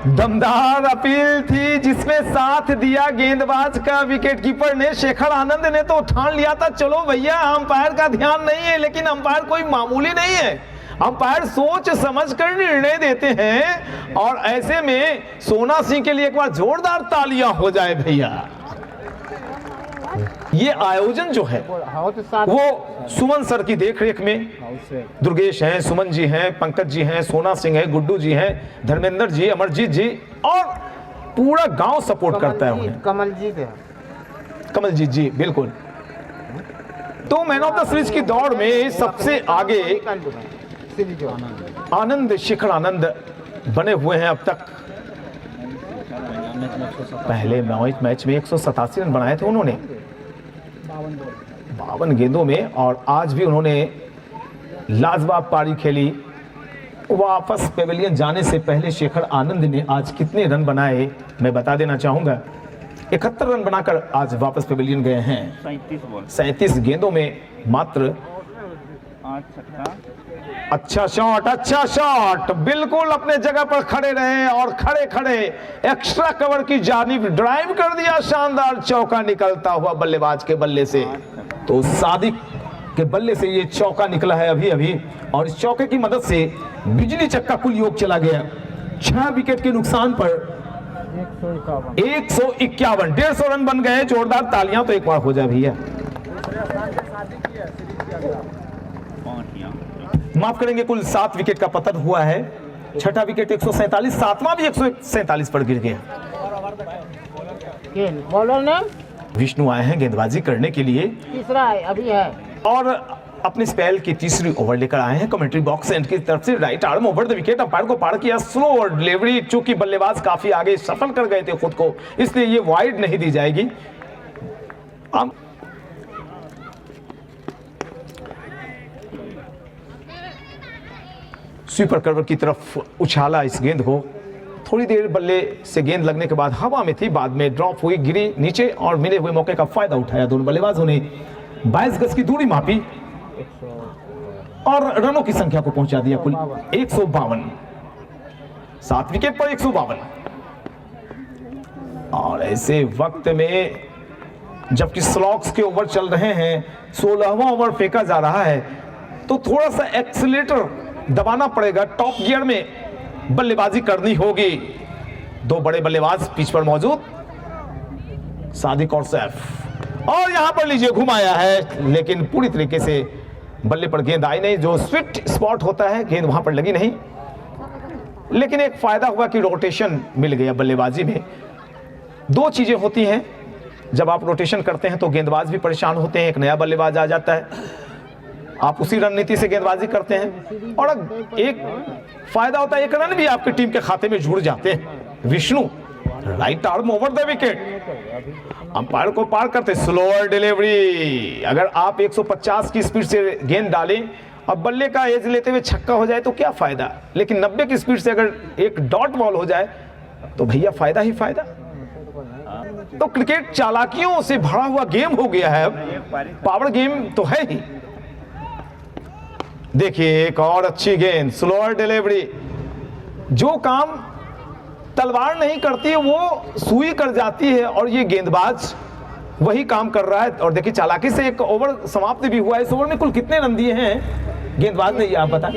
दमदार अपील थी जिसमें साथ दिया गेंदबाज का। विकेट कीपर ने, शेखर आनंद ने तो ठान लिया था चलो भैया अंपायर का ध्यान नहीं है, लेकिन अंपायर कोई मामूली नहीं है, अंपायर सोच समझकर निर्णय देते हैं। और ऐसे में सोना सिंह के लिए एक बार जोरदार तालियां हो जाए भैया। ये आयोजन जो है वो सुमन सर की देखरेख में, दुर्गेश हैं, सुमन जी हैं, पंकज जी हैं, सोना सिंह है, गुड्डू जी हैं, धर्मेंद्र जी, अमरजीत जी और पूरा गांव सपोर्ट करता है उन्हें। कमलजीत जी बिल्कुल। तो मैन ऑफ द सीरीज की दौड़ में सबसे आगे आनंद, शेखर आनंद बने हुए हैं अब तक। पहले मैच में 187 रन बनाए थे उन्होंने 52 गेंदों में, और आज भी उन्होंने लाजवाब पारी खेली। वापस पेवेलियन जाने से पहले शेखर आनंद ने आज कितने रन बनाए मैं बता देना चाहूंगा। 71 रन बनाकर आज वापस पेवेलियन गए हैं। 37 गेंदों में मात्र 8 छक्का। अच्छा शॉट, बिल्कुल अपने जगह पर खड़े रहे और खड़े खड़े एक्स्ट्रा कवर की जानिब ड्राइव कर दिया। शानदार चौका निकलता हुआ बल्लेबाज के बल्ले से। तो सादिक के बल्ले से ये चौका निकला है अभी अभी, और इस चौके की मदद से बिजली चक्का कुल योग चला गया। 6 विकेट के नुकसान पर 151, 150 रन बन गए। जोरदार तालियां तो एक बार हो जाए भैया। माफ करेंगे, कुल 7 विकेट का पतन हुआ है। छठा विकेट 147, 7वां भी 147 पर गिर गया। बॉलर ने विष्णु आए हैं गेंदबाजी करने के लिए, तीसरा है अभी है। और अपने स्पेल की तीसरी ओवर लेकर आए हैं। कमेंट्री बॉक्स एंड की तरफ से right arm over the wicket, umpire को पार किया, स्लो और डिलीवरी, चूंकि बल्लेबाज काफी आगे सफल कर गए थे खुद को, इसलिए ये वाइड नहीं दी जाएगी। स्वीपर कवर की तरफ उछाला इस गेंद को, थोड़ी देर बल्ले से गेंद लगने के बाद हवा में थी, बाद में ड्रॉप हुई, गिरी नीचे और मिले हुए मौके का फायदा उठाया दोनों बल्लेबाजों ने। 22 गज की दूरी मापी और रनों की संख्या को पहुंचा दिया कुल 152, 7 विकेट पर 152। और ऐसे वक्त में जबकि स्लॉग्स के ओवर चल रहे हैं, 16वां ओवर फेंका जा रहा है, तो थोड़ा सा एक्सीलेटर दबाना पड़ेगा, टॉप गियर में बल्लेबाजी करनी होगी। दो बड़े बल्लेबाज पिच पर मौजूद, सादिक और सैफ, और यहां पर लीजिए घुमाया है, लेकिन पूरी तरीके से बल्ले पर गेंद आई नहीं। जो स्वीट स्पॉट होता है गेंद वहां पर लगी नहीं, लेकिन एक फायदा हुआ कि रोटेशन मिल गया बल्लेबाजी में। दो चीजें होती हैं जब आप रोटेशन करते हैं तो गेंदबाज भी परेशान होते हैं, एक नया बल्लेबाज आ जाता है, आप उसी रणनीति से गेंदबाजी करते हैं, और एक फायदा होता है एक रन भी आपकी टीम के खाते में जुड़ जाते हैं। Vishnu right arm over the wicket, umpire को पार करते, स्लोअर डिलीवरी। अगर आप 150 की स्पीड से गेंद डालें और बल्ले का एज लेते हुए छक्का हो जाए तो क्या फायदा, लेकिन 90 की स्पीड से अगर एक डॉट बॉल हो जाए तो भैया फायदा ही फायदा। तो क्रिकेट चालाकियों से भरा हुआ गेम हो गया है, पावर गेम तो है ही। देखिए एक और अच्छी गेंद, स्लोअर डिलीवरी। जो काम तलवार नहीं करती है वो सुई कर जाती है, और ये गेंदबाज वही काम कर रहा है। और देखिए चालाकी से एक ओवर समाप्त भी हुआ है। इस ओवर में कुल कितने रन दिए हैं गेंदबाज ने, ये आप बता।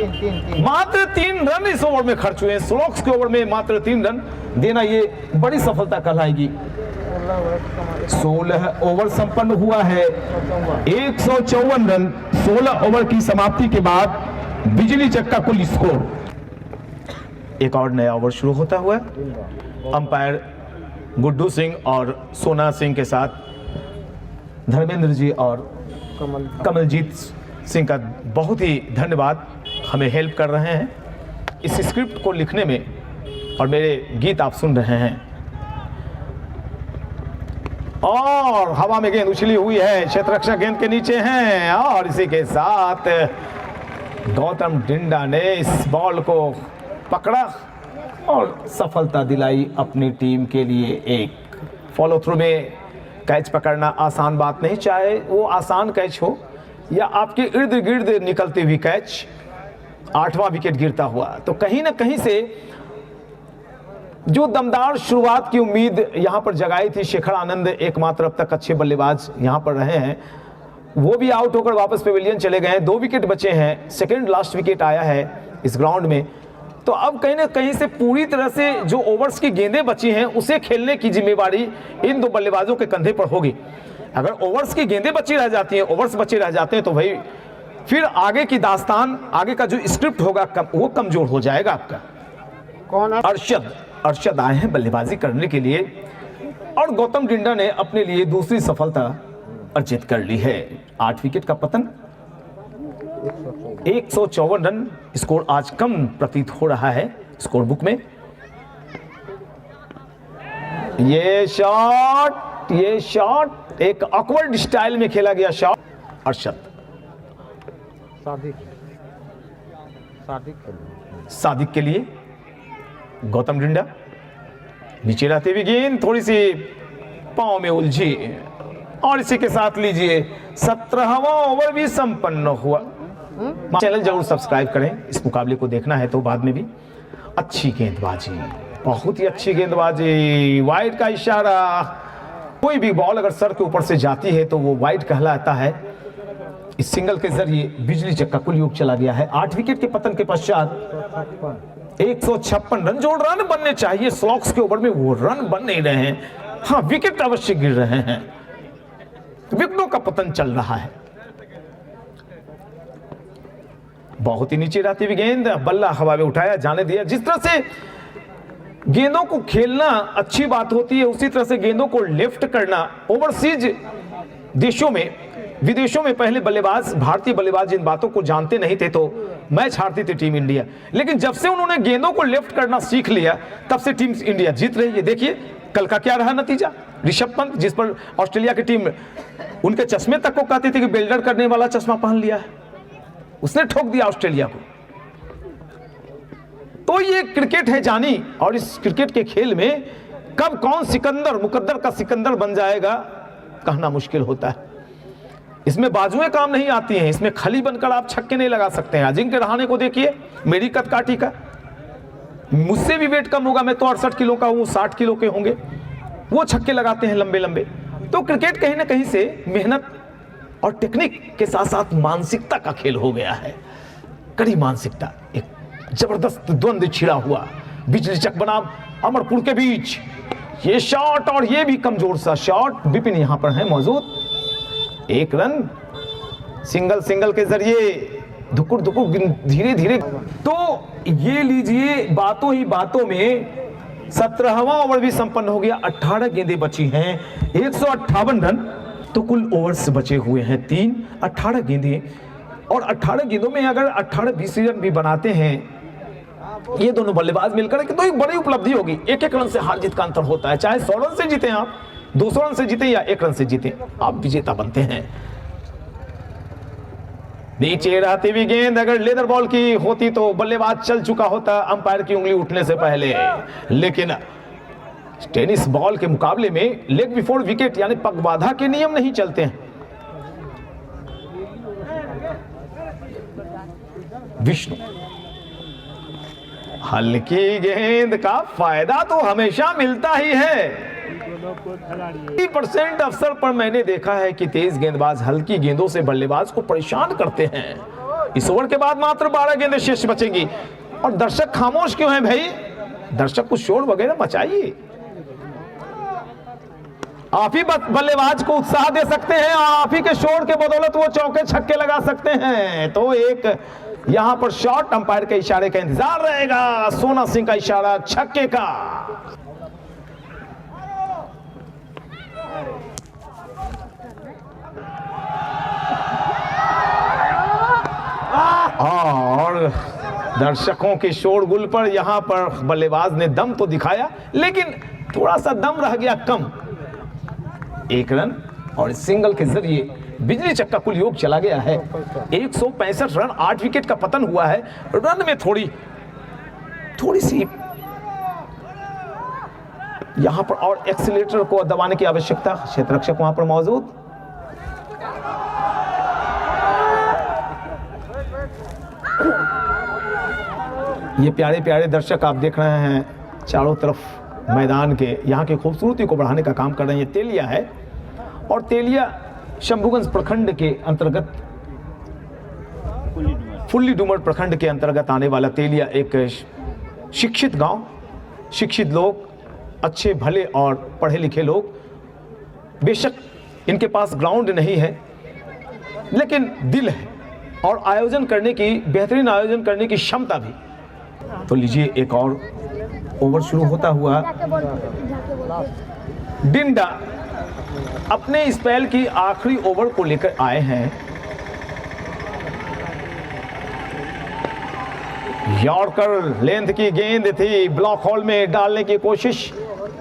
मात्र 3 रन इस ओवर में खर्च हुए हैं। स्लॉग्स के ओवर में मात्र 3 रन देना ये बड़ी सफलता कहलाएगी। 16 ओवर संपन्न हुआ है, 154 रन 16 ओवर की समाप्ति के बाद बिजली चक्का कुल स्कोर। एक और नया ओवर शुरू होता हुआ, अंपायर गुड्डू सिंह और सोना सिंह के साथ धर्मेंद्र जी और कमलजीत सिंह का बहुत ही धन्यवाद, हमें हेल्प कर रहे हैं इस स्क्रिप्ट को लिखने में, और मेरे गीत आप सुन रहे हैं। और हवा में गेंद उछली हुई है, क्षेत्ररक्षक गेंद के नीचे हैं, और इसी के साथ गौतम डिंडा ने इस बॉल को पकड़ा और सफलता दिलाई अपनी टीम के लिए। एक फॉलो थ्रू में कैच पकड़ना आसान बात नहीं, चाहे वो आसान कैच हो या आपके इर्द गिर्द निकलती हुई कैच। 8वां विकेट गिरता हुआ, तो कहीं ना कहीं से जो दमदार शुरुआत की उम्मीद यहां पर जगाई थी शेखर आनंद, एकमात्र अब तक अच्छे बल्लेबाज यहां पर रहे हैं, वो भी आउट होकर वापस पेविलियन चले गए हैं। 2 विकेट बचे हैं, सेकंड लास्ट विकेट आया है इस ग्राउंड में। तो अब कहीं ना कहीं से पूरी तरह से जो ओवर्स की गेंदें बची हैं उसे खेलने की जिम्मेवारी इन 2 बल्लेबाजों के कंधे पर होगी। अगर ओवर्स की गेंदें बची रह जाती हैं, ओवर्स बचे रह जाते हैं, तो भाई फिर आगे की दास्तान, आगे का जो स्क्रिप्ट होगा वो कमजोर हो जाएगा आपका। कौन? अरशद आए हैं बल्लेबाजी करने के लिए, और गौतम डिंडा ने अपने लिए दूसरी सफलता अर्जित कर ली है। 8 विकेट का पतन, 154 रन स्कोर आज कम प्रतीत हो रहा है स्कोर बुक में। ये शॉट एक ऑकवर्ड स्टाइल में खेला गया शॉट। अरशद सादिक के लिए गौतम डिंडा, नीचे रहती हुई गेंद थोड़ी सी पांव में उलझी, और इसी के साथ लीजिए 17वां ओवर भी संपन्न हुआ। चैनल जरूर सब्सक्राइब करें, इस मुकाबले को देखना है तो बाद में भी। अच्छी गेंदबाजी, बहुत ही अच्छी गेंदबाजी, वाइड का इशारा। कोई भी बॉल अगर सर के ऊपर से जाती है तो वो वाइड कहलाता है। इस सिंगल के जरिए बिजली चक्का कुल योग चला गया है। 8 विकेट के पतन के पश्चात 156 रन, जो रन बनने चाहिए स्लॉग्स के ओवर में वो रन बन नहीं रहे हैं। हाँ, विकेट अवश्य गिर रहे हैं, विकेटों का पतन चल रहा है। बहुत ही नीचे रहती हुई गेंद, बल्ला हवा में उठाया, जाने दिया। जिस तरह से गेंदों को खेलना अच्छी बात होती है, उसी तरह से गेंदों को लिफ्ट करना ओवरसीज देशों में विदेशों में पहले बल्लेबाज, भारतीय बल्लेबाज इन बातों को जानते नहीं थे तो मैच हारती थी टीम इंडिया। लेकिन जब से उन्होंने गेंदों को लेफ्ट करना सीख लिया तब से टीम इंडिया जीत रही है। देखिए कल का क्या रहा नतीजा। ऋषभ पंत, जिस पर ऑस्ट्रेलिया की टीम उनके चश्मे तक को कहती थी कि बिल्डर करने वाला चश्मा पहन लिया है, उसने ठोक दिया ऑस्ट्रेलिया को। तो ये क्रिकेट है जानी, और इस क्रिकेट के खेल में कब कौन सिकंदर, मुकद्दर का सिकंदर बन जाएगा कहना मुश्किल होता है। इसमें बाजुएं काम नहीं आती हैं, इसमें खली बनकर आप छक्के नहीं लगा सकते हैं। अजिंक्य रहाणे को देखिए, मेरी कद काठी का, मुझसे भी वेट कम होगा, मैं तो 68 किलो का हूं, 60 किलो के होंगे, वो छक्के लगाते हैं लंबे लंबे। तो क्रिकेट कहीं ना कहीं से मेहनत और टेक्निक के साथ साथ मानसिकता का खेल हो गया है। कड़ी मानसिकता, एक जबरदस्त द्वंद्व छिड़ा हुआ, बिजली चक बनाम अमरपुर के बीच ये शॉट, और ये भी कमजोर सा शॉट। विपिन यहां पर है मौजूद, एक रन सिंगल के जरिए धुकुर धीरे धीरे। तो ये लीजिए, बातों ही बातों में 17वां ओवर भी संपन्न हो गया। 18 गेंदें बची हैं, 158 रन। तो कुल ओवर्स बचे हुए हैं 3, 18 गेंदें, और 18 गेंदों में अगर 18-20 रन भी बनाते हैं ये दोनों बल्लेबाज मिलकर तो एक बड़ी उपलब्धि होगी। एक रन से हार जीत का अंतर होता है, चाहे 100 रन से जीते आप, 200 रन से जीते या 1 रन से जीते, आप विजेता बनते हैं। नीचे रहती हुई गेंद अगर लेदर बॉल की होती तो बल्लेबाज चल चुका होता अंपायर की उंगली उठने से पहले। लेकिन टेनिस बॉल के मुकाबले में लेग बिफोर विकेट यानी पगबाधा के नियम नहीं चलते हैं। विष्णु, हल्की गेंद का फायदा तो हमेशा मिलता ही है। 30% अवसर पर मैंने देखा है कि तेज गेंदबाज हल्की गेंदों से बल्लेबाज को परेशान करते हैं। इस ओवर के बाद मात्र 12 गेंदें शेष बचेंगी। और दर्शक खामोश क्यों हैं भाई? दर्शक को शोर वगैरह मचाइए, आप ही बल्लेबाज को उत्साह दे सकते हैं, आप ही के शोर के बदौलत वो चौके छक्के लगा सकते हैं। तो एक यहां पर शॉट, अंपायर के इशारे का इंतजार रहेगा। सोना सिंह का इशारा छक्के का। और दर्शकों के शोरगुल पर यहां पर बल्लेबाज ने दम तो दिखाया, लेकिन थोड़ा सा दम रह गया कम। 1 रन और सिंगल के जरिए बिजली चक्का कुल योग चला गया है। 165 रन, 8 विकेट का पतन हुआ है। रन में थोड़ी सी यहां पर और एक्सीलेटर को दबाने की आवश्यकता। क्षेत्ररक्षक वहां पर मौजूद। ये प्यारे प्यारे दर्शक आप देख रहे हैं चारों तरफ मैदान के, यहाँ की खूबसूरती को बढ़ाने का काम कर रहे हैं। ये तेलिया है, और तेलिया शंभुगंज प्रखंड के अंतर्गत, फुल्ली डूमर प्रखंड के अंतर्गत आने वाला तेलिया एक शिक्षित गांव, शिक्षित लोग, अच्छे भले और पढ़े लिखे लोग। बेशक इनके पास ग्राउंड नहीं है, लेकिन दिल है और आयोजन करने की, बेहतरीन आयोजन करने की क्षमता भी। तो लीजिए एक और ओवर शुरू होता हुआ। डिंडा अपने स्पेल की आखिरी ओवर को लेकर आए हैं। यॉर्कर लेंथ की गेंद थी, ब्लॉक होल में डालने की कोशिश,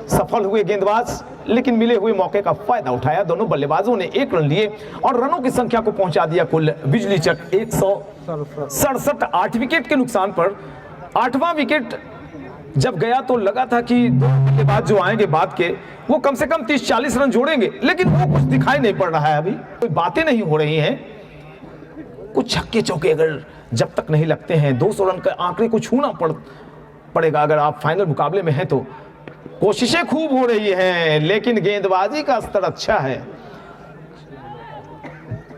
सफल हुए गेंदबाज, लेकिन मिले हुए मौके का फायदा उठाया। दोनों बल्लेबाजों ने 1 रन लिए और रनों की संख्या को पहुंचा दिया कुल बिजली चक 167। 8 विकेट के नुकसान पर 8वां विकेट जब गया तो लगा था कि दो बल्लेबाज जो आएंगे बाद के, वो कम से कम 30-40 रन जोड़ेंगे, लेकिन वो कुछ दिखाई नहीं पड़ रहा है। अभी कोई बातें नहीं हो रही हैं। कुछ छक्के चौके अगर जब तक नहीं लगते हैं, 200 रन का आंकड़े को छूना पड़ेगा अगर आप फाइनल मुकाबले में हैं। तो कोशिशें खूब हो रही हैं, लेकिन गेंदबाजी का स्तर अच्छा है।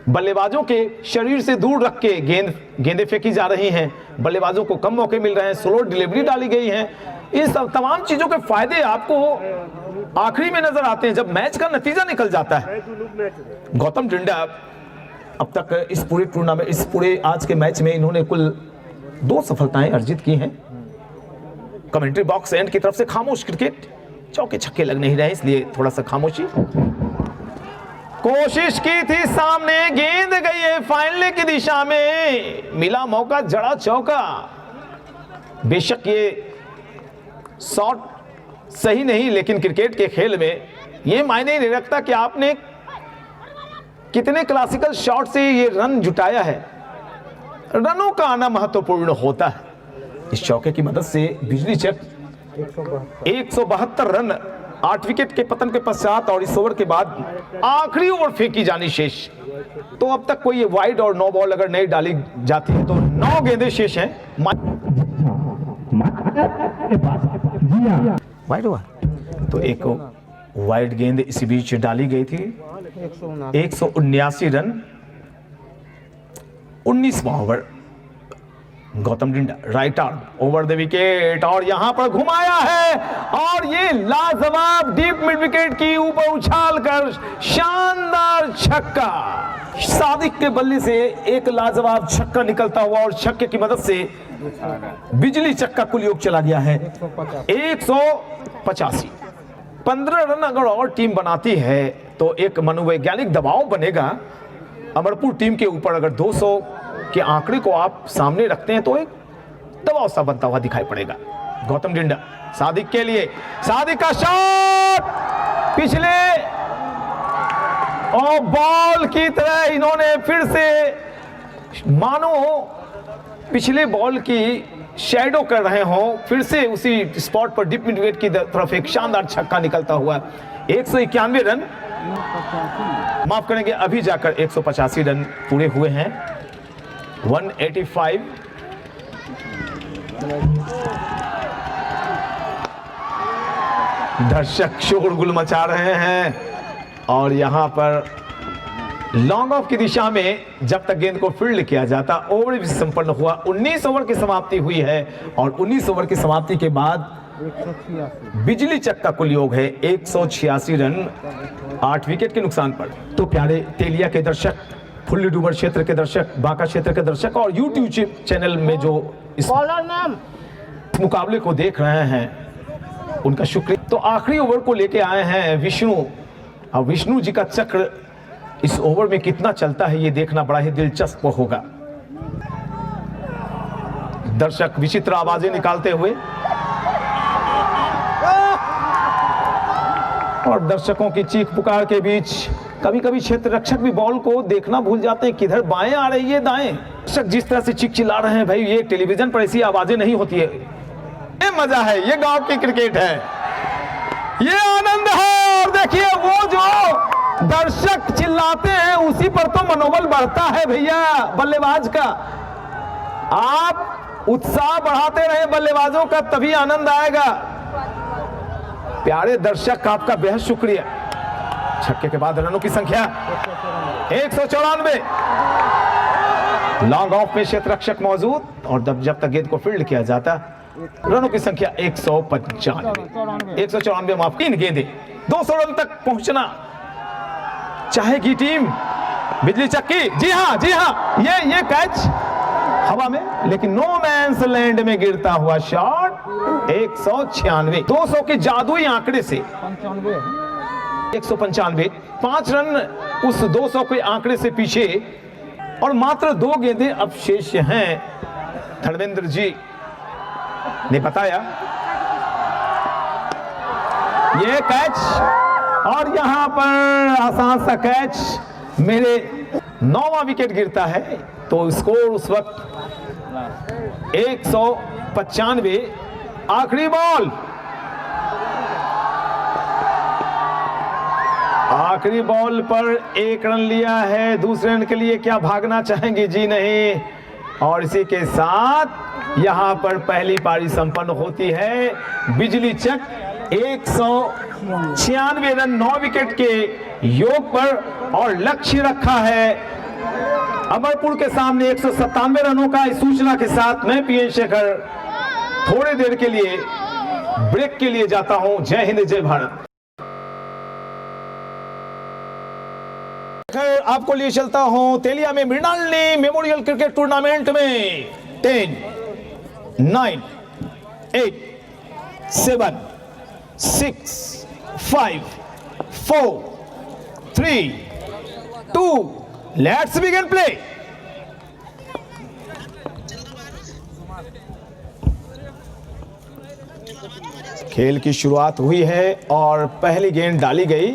बल्लेबाजों के शरीर से दूर रख के गेंदें फेंकी जा रही हैं, बल्लेबाजों को कम मौके मिल रहे हैं, स्लो डिलीवरी डाली गई है। इन सब तमाम चीजों के फायदे आपको आखिरी में नजर आते हैं जब मैच का नतीजा निकल जाता है। गौतम डिंडा अब तक इस पूरे टूर्नामेंट, इस पूरे आज के मैच में इन्होंने कुल 2 सफलताएं अर्जित की हैं। कमेंट्री बॉक्स एंड की तरफ से खामोश क्रिकेट, चौके छक्के लग नहीं रहे, इसलिए थोड़ा सा खामोशी। कोशिश की थी, सामने गेंद गई है फाइनल की दिशा में, मिला मौका, जड़ा चौका। बेशक ये शॉट सही नहीं, लेकिन क्रिकेट के खेल में ये मायने नहीं रखता कि आपने कितने क्लासिकल शॉट से ये रन जुटाया है, रनों का आना महत्वपूर्ण होता है। इस चौके की मदद से बिजली चक 172 रन 8 विकेट के पतन के पश्चात और इस ओवर के बाद आखिरी ओवर फेंकी जानी शेष। तो अब तक कोई वाइड और 9 बॉल अगर नहीं डाली जाती है तो 9 गेंदें शेष हैं। वाइड हुआ तो एक वाइड गेंद इसी बीच डाली गई थी। 179 रन 19वां over. Gautam Dinda right arm over the wicket और यहां पर घुमाया है और ये लाजवाब डीप मिड विकेट की ऊपर उछाल कर शानदार छक्का। सादिक के बल्ले से एक लाजवाब छक्का निकलता हुआ और छक्के की मदद से बिजली चक्का कुल योग चला गया है 185। 15 रन अगर और टीम बनाती है तो एक मनोवैज्ञानिक दबाव बनेगा अमरपुर टीम के ऊपर। अगर 200 के आंकड़े को आप सामने रखते हैं तो एक दबाव सा बनता हुआ दिखाई पड़ेगा। गौतम डिंडा सादिक के लिए, सादिक का शॉट पिछले और बॉल की तरह इन्होंने फिर से मानो पिछले बॉल की शैडो कर रहे हो, फिर से उसी स्पॉट पर डिप मिड विकेट की तरफ एक शानदार छक्का निकलता हुआ। 191 रन माफ करेंगे, अभी जाकर 185 रन पूरे हुए हैं। 185 दर्शक शोरगुल मचा रहे हैं और यहां पर लॉन्ग ऑफ की दिशा में जब तक गेंद को फील्ड किया जाता ओवर भी संपन्न हुआ। 19 ओवर की समाप्ति हुई है और 19 ओवर की समाप्ति के बाद बिजली चक्का कुल योग है 186 रन 8 विकेट के नुकसान पर। तो प्यारे तेलिया के दर्शक, फुल्ली डूबर क्षेत्र के दर्शक, बांका क्षेत्र के दर्शक और यूट्यूब चैनल में जो इस मुकाबले को देख रहे हैं उनका शुक्रिया। तो आखिरी ओवर को लेके आए हैं विष्णु, और विष्णु जी का चक्र इस ओवर में कितना चलता है ये देखना बड़ा ही दिलचस्प होगा। दर्शक विचित्र आवाजें निकालते हुए और दर्शकों की चीख पुकार के बीच कभी कभी क्षेत्र रक्षक भी बॉल को देखना भूल जाते हैं, किधर बाएं आ रही है दाएं। दर्शक जिस तरह से चीख चिल्ला रहे हैं, भाई ये टेलीविजन पर ऐसी आवाजें नहीं होती है। ये मजा है, ये गांव की क्रिकेट है, ये आनंद है। और देखिए वो जो दर्शक चिल्लाते हैं उसी पर तो मनोबल बढ़ता है भैया बल्लेबाज का। आप उत्साह बढ़ाते रहे बल्लेबाजों का, तभी आनंद आएगा। प्यारे दर्शक आपका बेहद शुक्रिया। छक्के के बाद रनों की संख्या 194। लॉन्ग ऑफ में क्षेत्र रक्षक मौजूद और जब तक गेंद को फील्ड किया जाता रनों की संख्या 194 माफ, 3 गेंदें 200 रन तक पहुंचना चाहेगी टीम बिजली चक्की। जी हाँ ये कैच हवा में, लेकिन नो मैंस लैंड में गिरता हुआ शॉट 196। 200 के जादुई आंकड़े से 195, 5 रन उस 200 के आंकड़े से पीछे और मात्र 2 गेंदें अब शेष हैं। धर्मेंद्र जी ने बताया ये कैच और यहां पर आसान सा कैच, मेरे 9वां विकेट गिरता है तो स्कोर उस वक्त 195। आखिरी बॉल, आखिरी बॉल पर 1 रन लिया है, दूसरे रन के लिए क्या भागना चाहेंगे? जी नहीं। और इसी के साथ यहां पर पहली पारी संपन्न होती है। बिजली चक 196 रन 9 विकेट के योग पर और लक्ष्य रखा है अमरपुर के सामने 197 रनों का। इस सूचना के साथ मैं पीएन शेखर थोड़ी देर के लिए ब्रेक के लिए जाता हूं। जय हिंद, जय भारत। आपको लिए चलता हूं तेलिया में मृणालिनी मेमोरियल क्रिकेट टूर्नामेंट में 10, 9, 8, 7, 6, 5, 4, 3, 2. Let's begin play. खेल की शुरुआत हुई है और पहली गेंद डाली गई।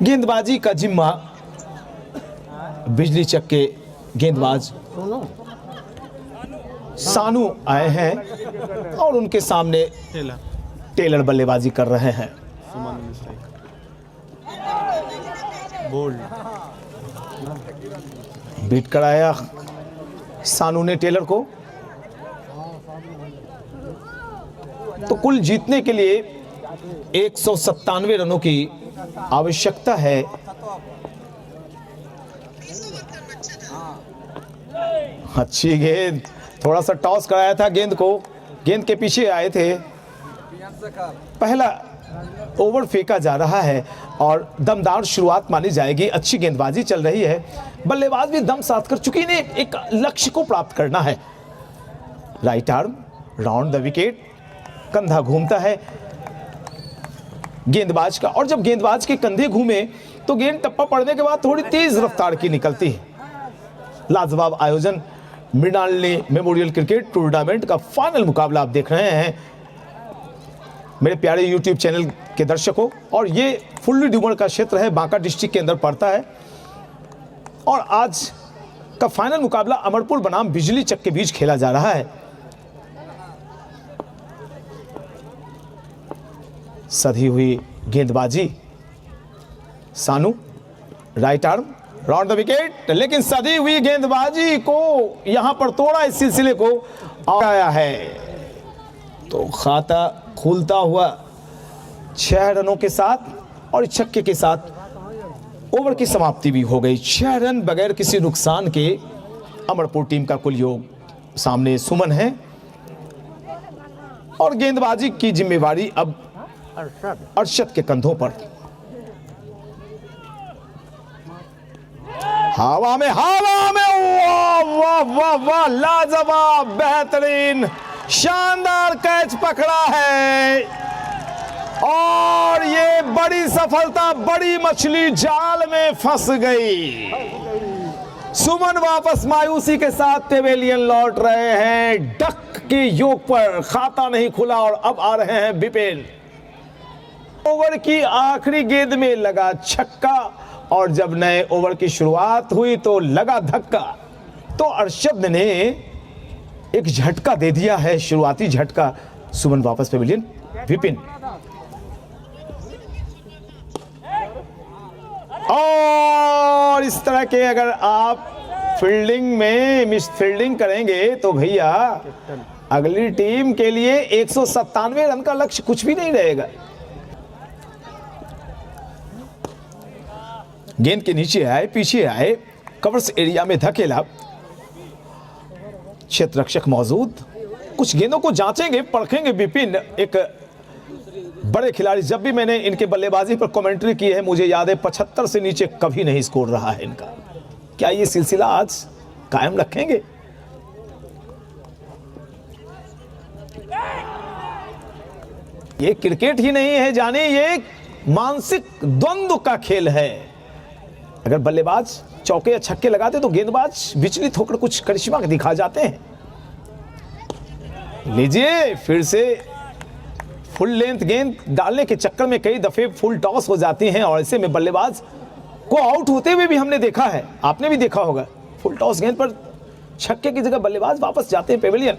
गेंदबाजी का जिम्मा बिजली चक के गेंदबाज सानू आए हैं और उनके सामने टेलर बल्लेबाजी कर रहे हैं। बीट कराया सानू ने टेलर को। तो कुल जीतने के लिए 197 रनों की आवश्यकता है। अच्छी गेंद, थोड़ा सा टॉस कराया था गेंद को, गेंद के पीछे आए थे। पहला ओवर फेंका जा रहा है और दमदार शुरुआत मानी जाएगी। अच्छी गेंदबाजी चल रही है, बल्लेबाज भी दम साध कर चुकी है। एक लक्ष्य को प्राप्त करना है। Right arm round the wicket, कंधा घूमता है गेंदबाज का, और जब गेंदबाज के कंधे घूमे तो गेंद टप्पा पड़ने के बाद थोड़ी तेज रफ्तार की निकलती है। लाजवाब आयोजन, मृणालिनी मेमोरियल क्रिकेट टूर्नामेंट का फाइनल मुकाबला आप देख रहे हैं मेरे प्यारे यूट्यूब चैनल के दर्शकों। और ये फुल्ली डूमर का क्षेत्र है, बांका डिस्ट्रिक्ट के अंदर पड़ता है। और आज का फाइनल मुकाबला अमरपुर बनाम बिजली चक के बीच खेला जा रहा है। सधी हुई गेंदबाजी, सानू right arm round the wicket, लेकिन सधी हुई गेंदबाजी को यहां पर तोड़ा, इस सिलसिले को आया है। तो खाता खुलता हुआ 6 रनों के साथ और छक्के के साथ ओवर की समाप्ति भी हो गई। 6 रन बगैर किसी नुकसान के अमरपुर टीम का कुल योग। सामने सुमन है और गेंदबाजी की जिम्मेवारी अब अरशद के कंधों पर। हवा में वाह वाह वाह वाह, लाजवाब, बेहतरीन, शानदार कैच पकड़ा है और ये बड़ी सफलता, बड़ी मछली जाल में फंस गई। सुमन वापस मायूसी के साथ पेवेलियन लौट रहे हैं। डक के योग पर खाता नहीं खुला और अब आ रहे हैं विपिन। ओवर की आखिरी गेंद में लगा छक्का और जब नए ओवर की शुरुआत हुई तो लगा धक्का। तो अरशद ने एक झटका दे दिया है, शुरुआती झटका। सुमन वापस पेवेलियन, विपिन और इस तरह के अगर आप फील्डिंग में मिस फील्डिंग करेंगे तो भैया अगली टीम के लिए 197 रन का लक्ष्य कुछ भी नहीं रहेगा। गेंद के नीचे आए, पीछे आए, कवर्स एरिया में धकेला, क्षेत्र रक्षक मौजूद। कुछ गेंदों को जांचेंगे, परखेंगे विपिन। एक बड़े खिलाड़ी, जब भी मैंने इनके बल्लेबाजी पर कमेंट्री की है मुझे याद है 75 से नीचे कभी नहीं स्कोर रहा है इनका। क्या ये सिलसिला आज कायम रखेंगे? ये क्रिकेट ही नहीं है जाने, ये मानसिक द्वंद्व का खेल है। अगर बल्लेबाज चौके या छक्के लगाते तो गेंदबाज विचलित होकर कुछ करिश्मा दिखा जाते हैं। लीजिए फिर से फुल लेंथ गेंद डालने के चक्कर में कई दफे फुल टॉस हो जाती हैं और ऐसे में बल्लेबाज को आउट होते हुए भी हमने देखा है, आपने भी देखा होगा। फुल टॉस गेंद पर छक्के की जगह बल्लेबाज वापस जाते हैं पेवेलियन।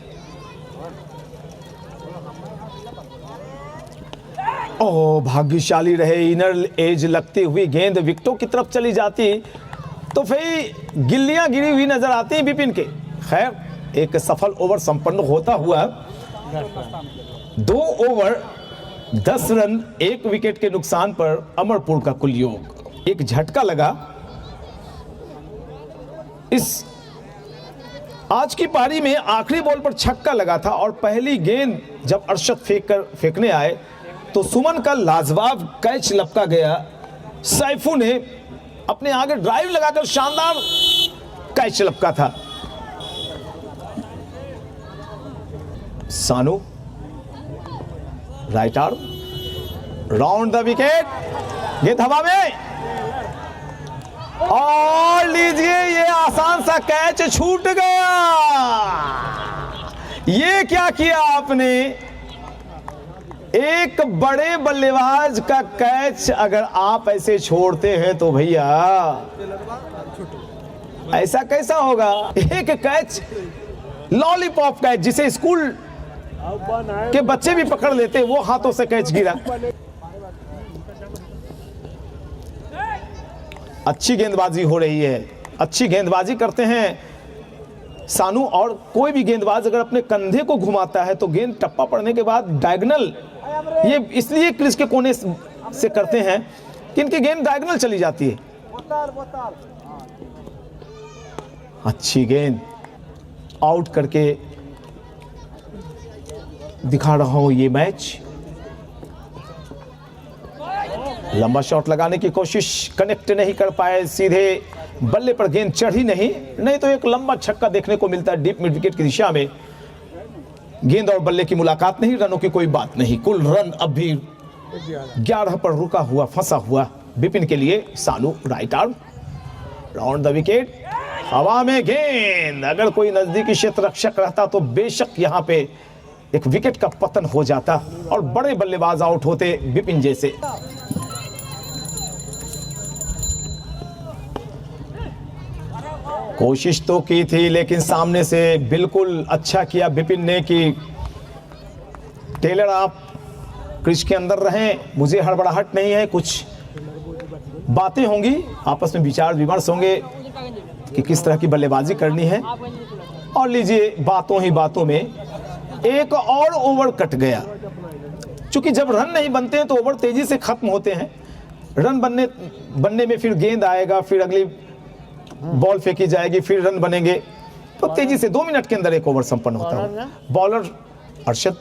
ओह, भाग्यशाली रहे, इनर एज लगती हुई गेंद विकेटों की तरफ चली जाती तो फिर गिल्लियां गिरी हुई नजर आती हैं विपिन के। खैर, एक सफल ओवर संपन्न होता हुआ 2 ओवर 10 रन 1 विकेट के नुकसान पर अमरपुर का कुल योग। एक झटका लगा। इस आज की पारी में आखिरी बॉल पर छक्का लगा था और पहली गेंद जब अरशद फेंकने आए तो सुमन का लाजवाब कैच लपका गया। सैफू ने अपने आगे ड्राइव लगाकर शानदार कैच लपका था। सानू right arm round the wicket, गेंद हवा में और लीजिए ये आसान सा कैच छूट गया। ये क्या किया आपने? एक बड़े बल्लेबाज का कैच अगर आप ऐसे छोड़ते हैं तो भैया ऐसा कैसा होगा? एक कैच लॉलीपॉप कैच जिसे स्कूल के बच्चे भी पकड़ लेते, वो हाथों से कैच गिरा। अच्छी गेंदबाजी हो रही है, अच्छी गेंदबाजी करते हैं सानू। और कोई भी गेंदबाज अगर अपने कंधे को घुमाता है तो गेंद टप्पा पड़ने के बाद डायगोनल, ये इसलिए क्रीज के कोने से करते हैं कि इनकी गेंद डायगोनल चली जाती है। अच्छी गेंद आउट करके दिखा रहा हूं ये मैच। लंबा शॉट लगाने की कोशिश, कनेक्ट नहीं कर पाए, सीधे बल्ले पर गेंद चढ़ी नहीं तो एक लंबा छक्का देखने को मिलता है डीप मिड विकेट की दिशा में। गेंद और बल्ले की मुलाकात नहीं, रनों की कोई बात नहीं। कुल रन अब भी 11 पर रुका हुआ, फंसा हुआ विपिन के लिए। सानू right arm round the wicket, हवा में गेंद। अगर कोई नजदीकी क्षेत्र रक्षक रहता तो बेशक यहां पे एक विकेट का पतन हो जाता और बड़े बल्लेबाज आउट होते विपिन जैसे। कोशिश तो की थी लेकिन सामने से बिल्कुल अच्छा किया विपिन ने कि टेलर आप क्रीज के अंदर रहें, मुझे हड़बड़ाहट नहीं है। कुछ बातें होंगी, आपस में विचार विमर्श होंगे कि किस तरह की बल्लेबाजी करनी है। और लीजिए बातों ही बातों में एक और ओवर कट गया। क्योंकि जब रन नहीं बनते हैं तो ओवर तेजी से खत्म होते हैं। रन बनने में फिर गेंद आएगा, फिर अगली बॉल फेंकी जाएगी, फिर रन बनेंगे, तो तेजी से 2 मिनट के अंदर एक ओवर संपन्न होता है। बॉलर अरशद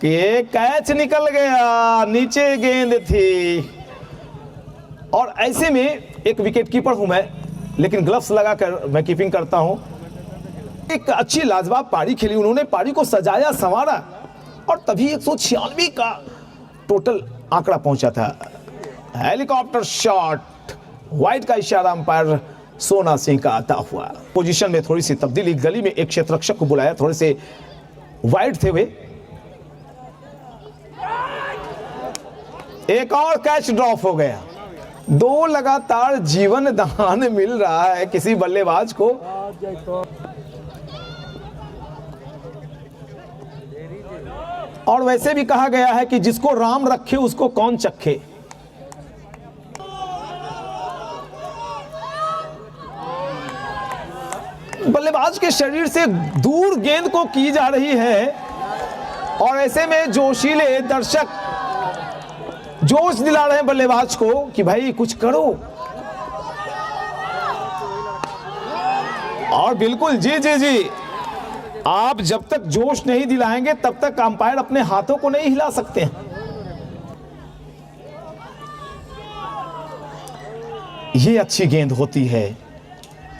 के कैच निकल गया, नीचे गेंद थी। और ऐसे में एक विकेट कीपर हूं मैं, लेकिन ग्लव्स लगाकर मैं कीपिंग करता हूं। एक अच्छी लाजवाब पारी खेली उन्होंने, पारी को सजाया संवारा और तभी 196 का टोटल आंकड़ा पहुंचा था। हेलीकॉप्टर शॉट, वाइड का इशारा अंपायर सोना सिंह का आता हुआ। पोजीशन में थोड़ी सी तब्दीली, गली में एक क्षेत्र रक्षक को बुलाया, थोड़े से वाइड थे वे। एक और कैच ड्रॉप हो गया। 2 लगातार जीवन दान मिल रहा है किसी बल्लेबाज को। और वैसे भी कहा गया है कि जिसको राम रखे उसको कौन चखे। बल्लेबाज के शरीर से दूर गेंद को की जा रही है और ऐसे में जोशीले दर्शक जोश दिला रहे हैं बल्लेबाज को कि भाई कुछ करो। और बिल्कुल जी जी जी, आप जब तक जोश नहीं दिलाएंगे तब तक अंपायर अपने हाथों को नहीं हिला सकते हैं। ये अच्छी गेंद होती है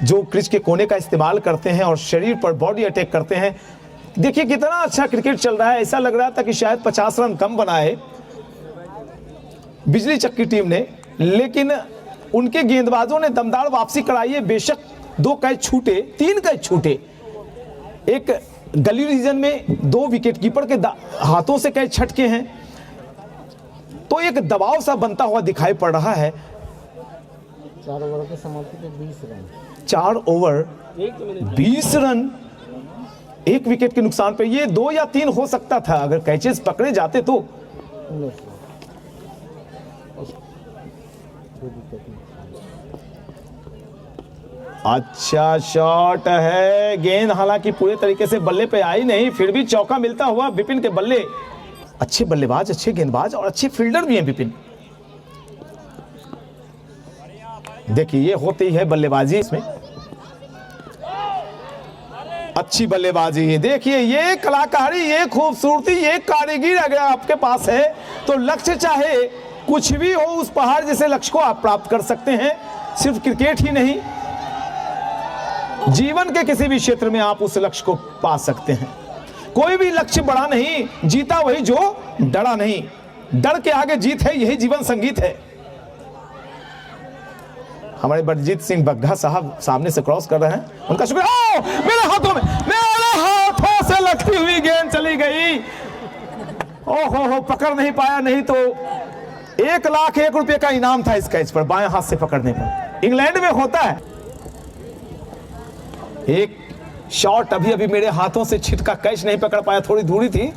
जो क्रीज के कोने का इस्तेमाल करते हैं और शरीर पर बॉडी अटैक करते हैं। देखिए कितना अच्छा क्रिकेट चल रहा है। ऐसा लग रहा था कि शायद 50 रन कम बनाए बिजली चक्की टीम ने, लेकिन उनके गेंदबाजों ने दमदार वापसी कराई है। बेशक 2 कैच छूटे, 3 कैच छूटे। एक गली रीजन में 2 विकेट कीपर के हाथों से कैच छटके हैं, तो एक दबाव सा बनता हुआ दिखाई पड़ रहा है। 4 ओवर के समाप्ति पे 20 रन, 4 ओवर 20 रन, 1 विकेट के नुकसान पे। ये 2 या 3 हो सकता था अगर कैचेस पकड़े जाते तो। अच्छा शॉट है, गेंद हालांकि पूरे तरीके से बल्ले पे आई नहीं, फिर भी चौका मिलता हुआ विपिन के बल्ले। अच्छे बल्लेबाज, अच्छे गेंदबाज और अच्छे फील्डर भी हैं विपिन। देखिए ये होती है बल्लेबाजी, इसमें अच्छी बल्लेबाजी। देखिए ये कलाकारी, ये खूबसूरती, ये कारीगिरी अगर आपके पास है तो लक्ष्य चाहे कुछ भी हो, उस पहाड़ जैसे लक्ष्य को आप प्राप्त कर सकते हैं। सिर्फ क्रिकेट ही नहीं, जीवन के किसी भी क्षेत्र में आप उस लक्ष्य को पा सकते हैं। कोई भी लक्ष्य बड़ा नहीं, जीता वही जो डरा नहीं। डर के आगे जीत है, यही जीवन संगीत है। हमारे बलजीत सिंह बग्घा साहब सामने से क्रॉस कर रहे हैं, उनका शुक्रिया। मेरे हाथों से लगती हुई गेंद चली गई। ओहो, पकड़ नहीं पाया, नहीं तो 1,01,000 रुपए का इनाम था इस कैच पर, बाएं हाथ से पकड़ने पर। इंग्लैंड में होता है। एक शॉट अभी अभी मेरे हाथों से छिटका, कैच नहीं पकड़ पाया, थोड़ी दूरी थी।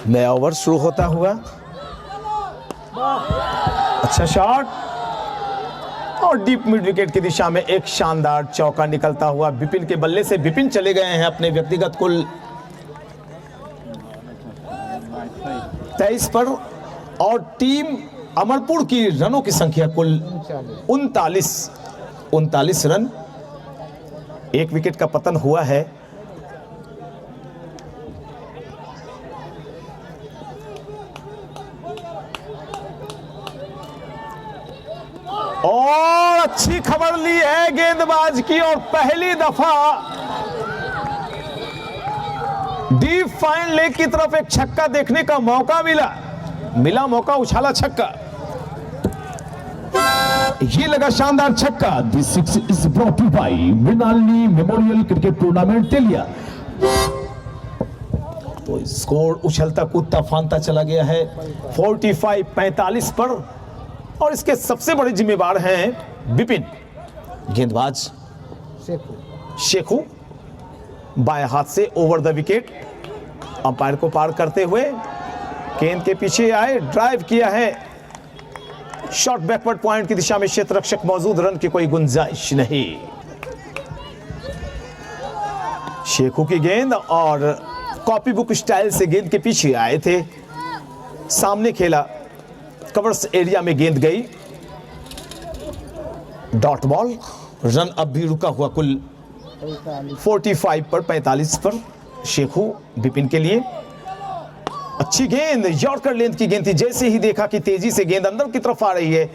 नया ओवर शुरू होता हुआ, अच्छा शॉट और डीप मिड विकेट की दिशा में एक शानदार चौका निकलता हुआ विपिन के बल्ले से। विपिन चले गए हैं अपने व्यक्तिगत कुल 23 पर और टीम अमरपुर की रनों की संख्या कुल 39 रन। एक विकेट का पतन हुआ है। और अच्छी खबर ली है गेंदबाज की और पहली दफा डीप फाइन लेग की तरफ एक छक्का देखने का मौका मिला मौका, उछाला छक्का, ये लगा शानदार छक्का। This six is brought to by Mrinalini memorial cricket tournament Telia. तो स्कोर उछलता कूदता फांता चला गया है 45-45 पर और इसके सबसे बड़े जिम्मेवार हैं विपिन। गेंदबाज शेखू बाएं हाथ से ओवर द विकेट अंपायर को पार करते हुए गेंद के पीछे आए, ड्राइव किया है, शॉट बैकवर्ड पॉइंट की दिशा में, क्षेत्र रक्षक मौजूद, रन की कोई गुंजाइश नहीं। शेखू की गेंद और कॉपी बुक स्टाइल से गेंद के पीछे आए थे, सामने खेला, कवर्स एरिया में गेंद गई, डॉट बॉल। रन अब भी रुका हुआ कुल 45 पर 45 पर शेखू विपिन के लिए। अच्छी गेंद, यॉर्कर लेंथ की गेंद थी। जैसे ही देखा कि तेजी से गेंद अंदर की तरफ आ रही है,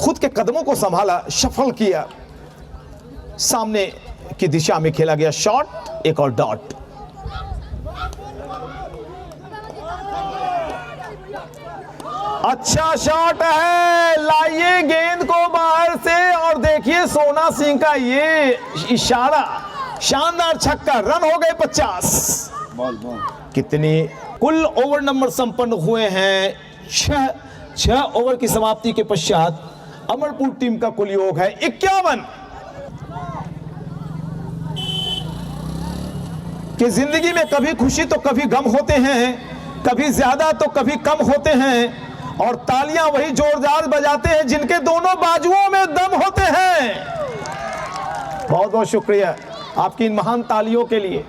खुद के कदमों को संभाला, शफल किया, सामने की दिशा में खेला गया शॉट, एक और डॉट। अच्छा शॉट है, लाइए गेंद को बाहर से और देखिए सोना सिंह का ये इशारा, शानदार छक्का, रन हो गए 50। कितनी कुल ओवर नंबर संपन्न हुए हैं 6 ओवर की समाप्ति के पश्चात अमरपुर टीम का कुल योग है 51। कि जिंदगी में कभी खुशी तो कभी गम होते हैं, कभी ज्यादा तो कभी कम होते हैं, और तालियां वही जोरदार बजाते हैं जिनके दोनों बाजुओं में दम होते हैं। बहुत बहुत शुक्रिया आपकी इन महान तालियों के लिए।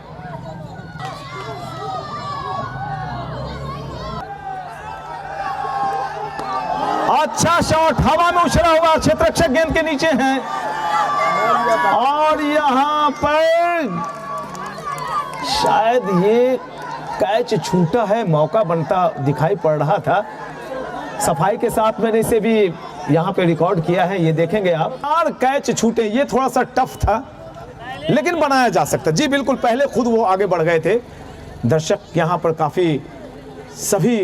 अच्छा शॉट, हवा में उछला हुआ, क्षेत्ररक्षक गेंद के नीचे हैं और यहां पर शायद ये कैच छूटा है, मौका बनता दिखाई पड़ रहा था। सफाई के साथ मैंने इसे भी यहाँ पे रिकॉर्ड किया है, ये देखेंगे आप। 4 कैच छूटे, ये थोड़ा सा टफ था लेकिन बनाया जा सकता। जी बिल्कुल, पहले खुद वो आगे बढ़ गए थे। दर्शक यहाँ पर काफी सभी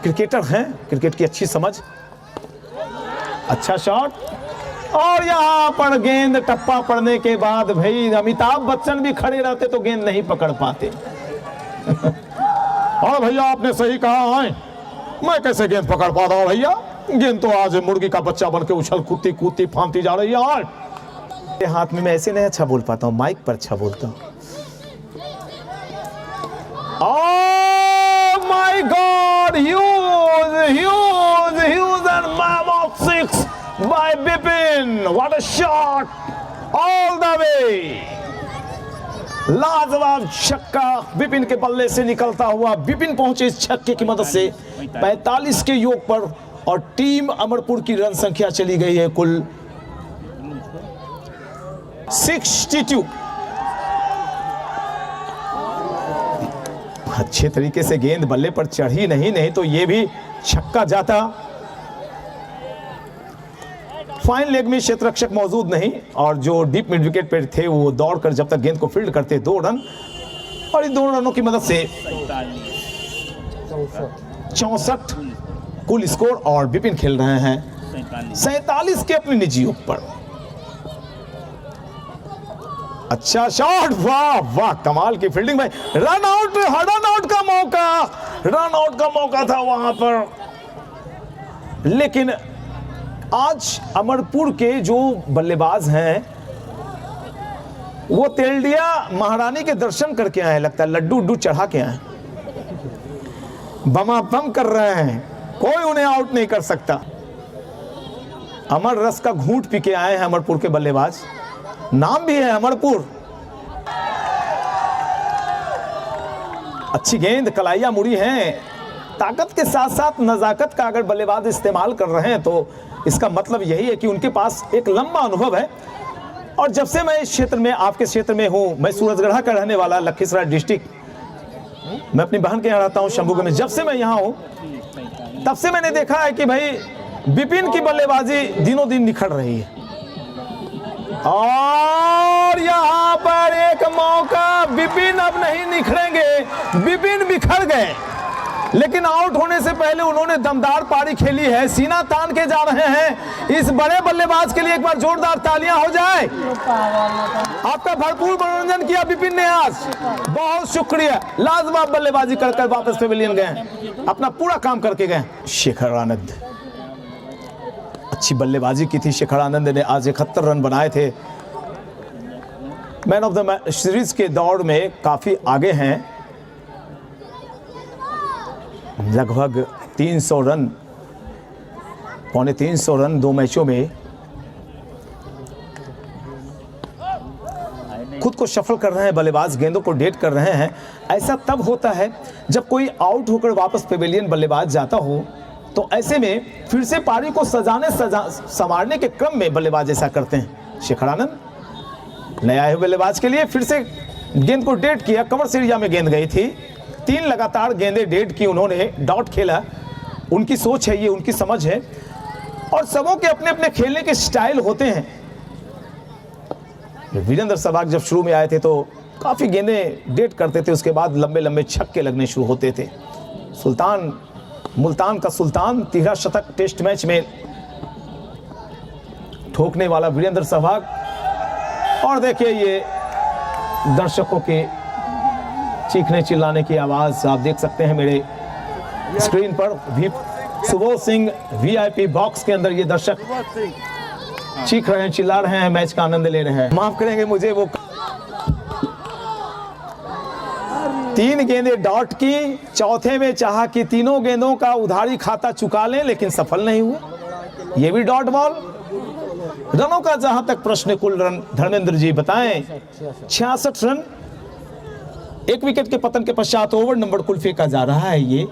क्रिकेटर हैं, क्रिकेट की अच्छी समझ। अच्छा शॉट और यहाँ पर गेंद टप्पा पड़ने के बाद भाई अमिताभ बच्चन भी खड़े रहते तो गेंद नहीं पकड़ पाते। और भैया आपने सही कहा है, मैं कैसे गेंद पकड़ पाता हूं भैया, गेंद तो आज मुर्गी का बच्चा बन के उछल कूदती कूदती फांती जा रही है। हाथ में मैं ऐसे नहीं अच्छा बोल पाता हूं, माइक पर अच्छा बोलता हूं। Oh my God, huge and mammoth 6 by Bipin. What a shot all the way. लाजवाब छक्का विपिन के बल्ले से निकलता हुआ। विपिन पहुंचे इस छक्के की मदद से 45 के योग पर और टीम अमरपुर की रन संख्या चली गई है कुल 62। अच्छे तरीके से गेंद बल्ले पर चढ़ी नहीं तो ये भी छक्का जाता। फाइन लेग में क्षेत्ररक्षक मौजूद नहीं और जो डीप मिड विकेट पर थे वो दौड़कर जब तक गेंद को फील्ड करते 2 रन, और इन 2 रनों की मदद से 64 कुल स्कोर। और विपिन खेल रहे हैं 47 के अपनी निजी पर। अच्छा शॉट, वाह वाह, कमाल की फील्डिंग भाई। रन आउट का मौका था वहां पर, लेकिन आज अमरपुर के जो बल्लेबाज हैं वो तेलडिया महारानी के दर्शन करके आए, लगता है लड्डू उड्डू चढ़ा के आए, बमाबम कर रहे हैं, कोई उन्हें आउट नहीं कर सकता। अमर रस का घूंट पी के आए हैं अमरपुर के बल्लेबाज, नाम भी है अमरपुर। अच्छी गेंद, कलाइया मुड़ी हैं, ताकत के साथ साथ नजाकत का अगर बल्लेबाज इस्तेमाल कर रहे हैं तो इसका मतलब यही है कि उनके पास एक लंबा अनुभव है। और जब से मैं इस क्षेत्र में, आपके क्षेत्र में हूं, मैं सूरजगढ़ा का रहने वाला, लखीसराय डिस्ट्रिक्ट, मैं अपनी बहन के यहाँ रहता हूं शंभूगढ़ में। जब से मैं यहाँ हूं तब से मैंने देखा है कि भाई विपिन की बल्लेबाजी दिनों दिन निखर रही है। और यहाँ पर एक मौका, विपिन अब नहीं निखरेंगे, विपिन बिखर गए, लेकिन आउट होने से पहले उन्होंने दमदार पारी खेली है, सीना तान के जा रहे हैं। इस बड़े बल्लेबाज के लिए एक बार जोरदार तालियां हो जाए। आपका भरपूर मनोरंजन किया विपिन ने आज, बहुत शुक्रिया। लाजवाब बल्लेबाजी कर वापस पेविलियन गए, अपना पूरा काम करके गए। शेखर आनंद, अच्छी बल्लेबाजी की थी शेखर आनंद ने, आज 71 रन बनाए थे। Man of the match series के दौड़ में काफी आगे हैं, लगभग 300 रन, पौने 300 रन 2 मैचों में। खुद को सफल कर रहे हैं बल्लेबाज, गेंदों को डेट कर रहे हैं। ऐसा तब होता है जब कोई आउट होकर वापस पेविलियन बल्लेबाज जाता हो, तो ऐसे में फिर से पारी को संवारने के क्रम में बल्लेबाज ऐसा करते हैं। शेखर आनंद नए आए हुए बल्लेबाज के लिए फिर से गेंद को डेट किया, कवर्स एरिया में गेंद गई थी, 3 लगातार गेंदें डेट की उन्होंने, डॉट खेला। उनकी सोच है ये, उनकी समझ है, और सबों के अपने अपने खेलने के स्टाइल होते हैं। वीरेंद्र सहवाग जब शुरू में आए थे तो काफी गेंदें डेट करते थे, उसके बाद लंबे लंबे छक्के लगने शुरू होते थे। सुल्तान, मुल्तान का सुल्तान, 13 शतक टेस्ट मैच में ठोकने वाला वीरेंद्र सहवाग। और देखिए ये दर्शकों के चीखने चिल्लाने की आवाज आप देख सकते हैं मेरे स्क्रीन पर। सुबोध सिंह वीआईपी बॉक्स के अंदर ये दर्शक चीख रहे हैं, चिल्ला रहे हैं, मैच का आनंद ले रहे हैं। माफ करेंगे मुझे, वो 3 गेंदें डॉट की, चौथे में चाहा कि तीनों गेंदों का उधारी खाता चुका लें, लेकिन सफल नहीं हुआ। ये भी डॉट बॉल। रनों का जहां तक प्रश्न, कुल रन धर्मेंद्र जी बताएं 66 रन। 1 विकेट के पतन के पश्चात ओवर नंबर कुल फेंका जा रहा है, ये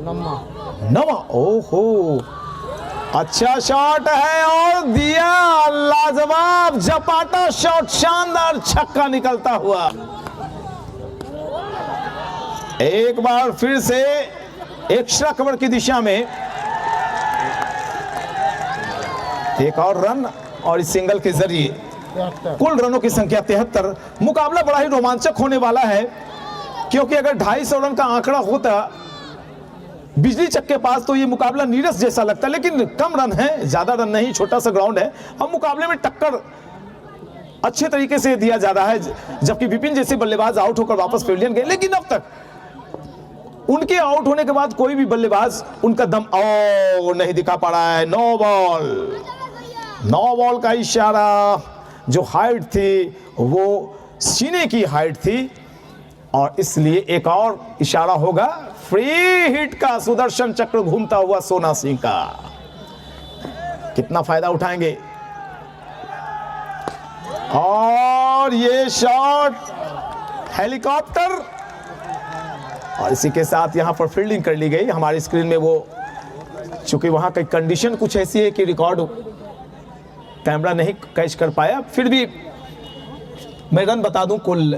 9वां। ओहो, अच्छा शॉट है और दिया, लाजवाब झपाटा शॉट, शानदार छक्का निकलता हुआ। एक बार फिर से एक्स्ट्रा कवर की दिशा में एक और रन, और इस सिंगल के जरिए कुल रनों की संख्या 73। मुकाबला बड़ा ही रोमांचक होने वाला है, क्योंकि अगर 250 रन का आंकड़ा होता बिजली चक के पास तो ये मुकाबला नीरस जैसा लगता, लेकिन कम रन है, ज्यादा रन नहीं, छोटा सा ग्राउंड है। अब मुकाबले में टक्कर अच्छे तरीके से दिया जा रहा है, जबकि विपिन जैसे बल्लेबाज आउट होकर वापस पेविलियन गए, लेकिन अब तक उनके आउट होने के बाद कोई भी बल्लेबाज उनका दम नहीं दिखा पा रहा है। नो बॉल का इशारा। जो हाइट थी वो सीने की हाइट थी, और इसलिए एक और इशारा होगा फ्री हिट का, सुदर्शन चक्र घूमता हुआ सोना सिंह का। कितना फायदा उठाएंगे। और ये शॉट हेलीकॉप्टर, और इसी के साथ यहां पर फील्डिंग कर ली गई। हमारी स्क्रीन में वो, चूंकि वहां की कंडीशन कुछ ऐसी है कि रिकॉर्ड कैमरा नहीं कैच कर पाया, फिर भी मैं रन बता दूं, कुल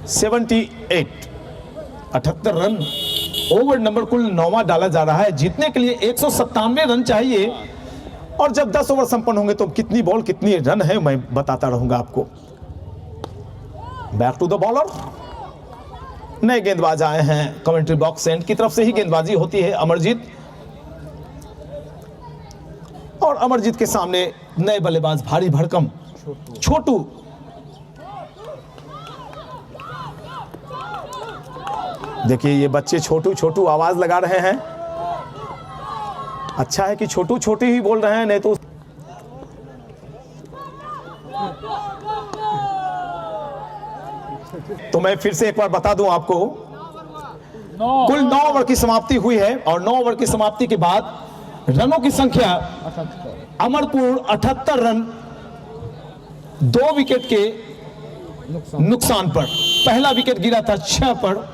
78 78 रन, ओवर नंबर कुल 9वां डाला जा रहा है। जीतने के लिए 197 रन चाहिए और जब 10 ओवर संपन्न होंगे तो कितनी बॉल कितनी रन है मैं बताता रहूंगा आपको। बैक टू द बॉलर, नए गेंदबाज आए हैं कमेंट्री बॉक्स एंड की तरफ से ही गेंदबाजी होती है अमरजीत, और अमरजीत के सामने नए बल्लेबाज भारी भड़कम छोटू। देखिए ये बच्चे छोटू छोटू आवाज लगा रहे हैं। अच्छा है कि छोटू छोटू ही बोल रहे हैं, नहीं तो मैं फिर से एक बार बता दूं आपको, कुल 9 ओवर की समाप्ति हुई है और 9 ओवर की समाप्ति के बाद रनों की संख्या अमरपुर 78 रन 2 विकेट के नुकसान पर। पहला विकेट गिरा था 6 पर,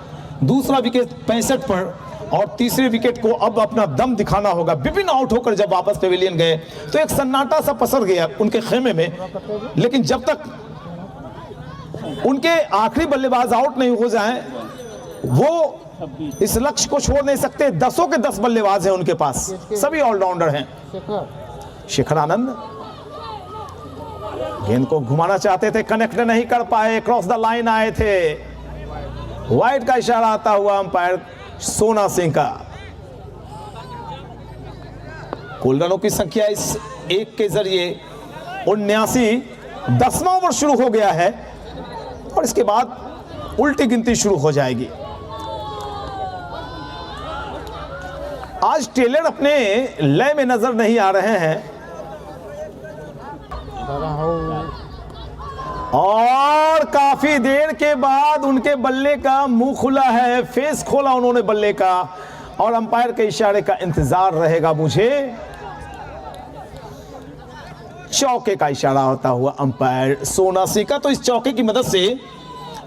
दूसरा विकेट 65 पर और तीसरे विकेट को अब अपना दम दिखाना होगा। विपिन आउट होकर जब वापस पेविलियन गए तो एक सन्नाटा सा पसर गया उनके खेमे में, लेकिन जब तक उनके आखिरी बल्लेबाज आउट नहीं हो जाएं वो इस लक्ष्य को छोड़ नहीं सकते। 10 के 10 बल्लेबाज हैं उनके पास, सभी ऑलराउंडर हैं। शेखर आनंद गेंद को घुमाना चाहते थे, कनेक्ट नहीं कर पाए, क्रॉस द लाइन आए थे। वाइड का इशारा आता हुआ अंपायर सोना सिंह का। कुल रनों की संख्या इस एक के जरिए 79, 10वां ओवर शुरू हो गया है और इसके बाद उल्टी गिनती शुरू हो जाएगी। आज टेलर अपने लय में नजर नहीं आ रहे हैं और काफी देर के बाद उनके बल्ले का मुंह खुला है, फेस खोला उन्होंने बल्ले का और अंपायर के इशारे का इंतजार रहेगा मुझे। चौके का इशारा होता हुआ अंपायर सोना सिंह का। तो इस चौके की मदद से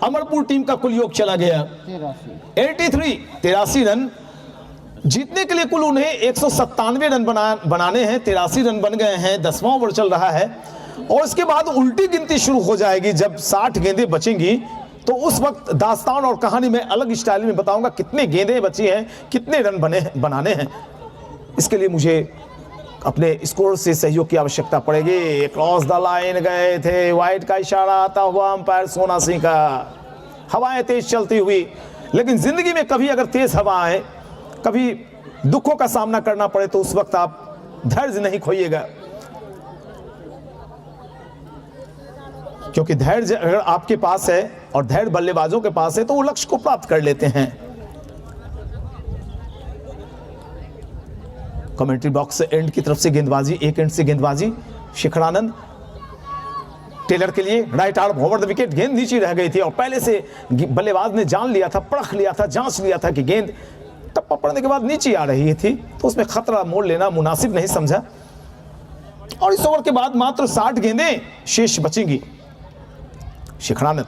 अमरपुर टीम का कुल योग चला गया 83 रन। जीतने के लिए कुल उन्हें 197 रन बनाने हैं। 83 रन बन गए हैं, 10वां ओवर चल रहा है और इसके बाद उल्टी गिनती शुरू हो जाएगी। जब 60 गेंदें बचेंगी तो उस वक्त दास्तान और कहानी में अलग स्टाइल में बताऊंगा कितने गेंदें बची हैं, कितने रन बनाने हैं। इसके लिए मुझे अपने स्कोर से सहयोग की आवश्यकता पड़ेगी। क्रॉस द लाइन गए थे, वाइड का इशारा आता हुआ अंपायर सोना सिंह का। हवाएं तेज चलती हुई, लेकिन जिंदगी में कभी अगर तेज हवा आए, कभी दुखों का सामना करना पड़े तो उस वक्त आप धैर्य नहीं खोइएगा, क्योंकि धैर्य अगर आपके पास है और धैर्य बल्लेबाजों के पास है तो वो लक्ष्य को प्राप्त कर लेते हैं। कमेंट्री बॉक्स से एंड की तरफ से गेंदबाजी, एक एंड से गेंदबाजी शेखर आनंद। टेलर के लिए right arm over the wicket, गेंद नीचे रह गई थी और पहले से बल्लेबाज ने जान लिया था, परख लिया था, जांच लिया था कि गेंद टप्पा पड़ने के बाद नीचे आ रही थी, तो उसमें खतरा मोड़ लेना मुनासिब नहीं समझा। और इस ओवर के बाद मात्र 60 गेंदें शेष बचेंगी। शेखर आनंद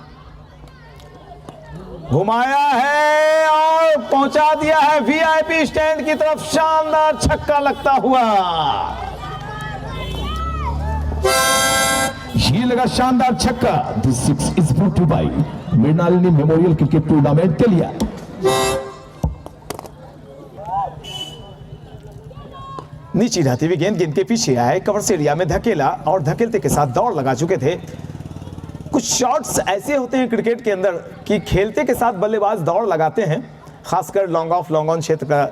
घुमाया है और पहुंचा दिया है वीआईपी स्टैंड की तरफ, शानदार छक्का लगता हुआ। ये लगा शानदार छक्का। This six is brought to by Mrinalini memorial cricket tournament के लिए। नीचे रहती हुई गेंद के पीछे आए, कवर से एरिया में धकेला और धकेलते के साथ दौड़ लगा चुके थे। कुछ शॉट्स ऐसे होते हैं क्रिकेट के अंदर कि खेलते के साथ बल्लेबाज दौड़ लगाते हैं, खासकर लॉन्ग ऑफ लॉन्ग ऑन क्षेत्र का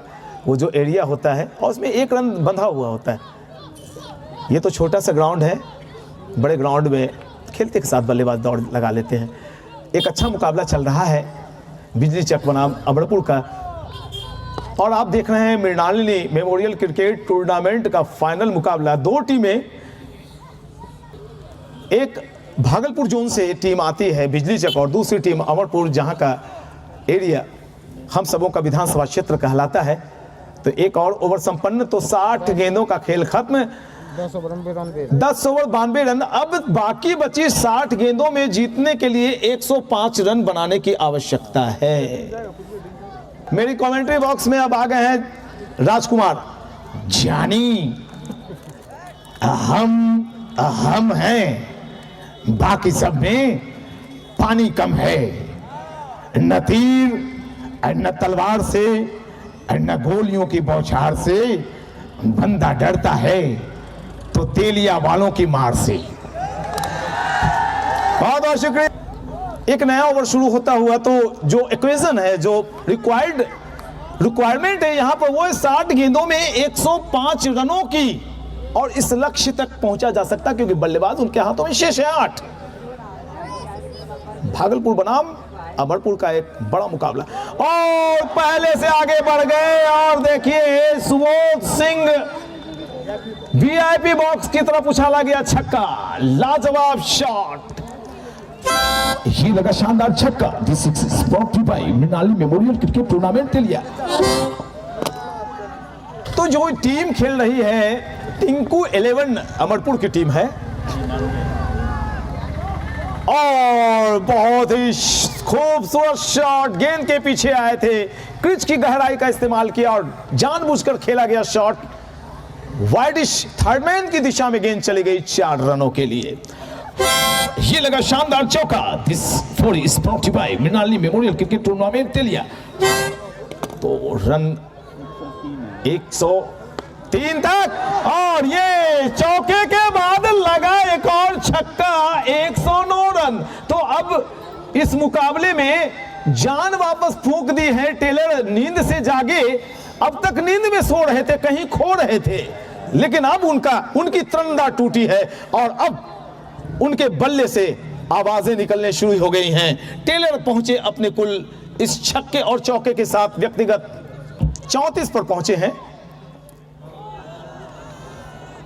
वो जो एरिया होता है और उसमें 1 रन बंधा हुआ होता है। ये तो छोटा सा ग्राउंड है, बड़े ग्राउंड में खेलते के साथ बल्लेबाज दौड़ लगा लेते हैं। एक अच्छा मुकाबला चल रहा है बिजली चक बनाम अमरपुर का और आप देख रहे हैं मृणालिनी मेमोरियल क्रिकेट टूर्नामेंट का फाइनल मुकाबला। 2 टीमें, एक भागलपुर जोन से टीम आती है बिजली चक और दूसरी टीम अमरपुर, जहां का एरिया हम सबों का विधानसभा क्षेत्र कहलाता है। तो एक और ओवर संपन्न, तो 60 गेंदों का खेल खत्म। 10 ओवर 92 रन। अब बाकी बची 60 गेंदों में जीतने के लिए 105 रन बनाने की आवश्यकता है। मेरी कमेंट्री बॉक्स में अब आ गए हैं राजकुमार। जानी अहम हैं, बाकी सब में पानी कम है। नतीर और न तलवार से और न गोलियों की बौछार से, बंदा डरता है तो तेलिया वालों की मार से। बहुत बहुत शुक्रिया। एक नया ओवर शुरू होता हुआ तो जो इक्वेशन है, जो रिक्वायरमेंट है यहां पर, वो है 60 गेंदों में 105 रनों की, और इस लक्ष्य तक पहुंचा जा सकता क्योंकि बल्लेबाज उनके हाथों में शेष है 8। भागलपुर बनाम अमरपुर का एक बड़ा मुकाबला, और पहले से आगे बढ़ गए, और देखिए सुबोध सिंह वीआईपी बॉक्स की तरफ उछाला गया छक्का, लाजवाब शॉट। ये लगा शानदार छक्का। This is brought to by Mrinali memorial cricket tournament Telia. तो जो टीम खेल रही है टिंकू 11 अमरपुर की टीम है, और बहुत ही खूबसूरत शॉट, गेंद के पीछे आए थे, क्रिच की गहराई का इस्तेमाल किया और जानबूझकर खेला गया शॉट। वाइडिश थर्डमैन की दिशा में गेंद चली गई 4 रनों के लिए। ये लगा शानदार चौका। This four is brought to by Mrinali memorial cricket tournament Telia. तो रन 103 तक, और ये चौके के बाद लगा एक और छक्का, 109 रन। तो अब इस मुकाबले में जान वापस फूंक दी है। टेलर नींद से जागे, अब तक नींद में सो रहे थे, कहीं खो रहे थे, लेकिन अब उनकी त्रंदा टूटी है, और अब उनके बल्ले से आवाजें निकलने शुरू हो गई हैं। टेलर पहुंचे अपने कुल इस छक्के और चौके के साथ व्यक्तिगत 34 पर पहुंचे हैं।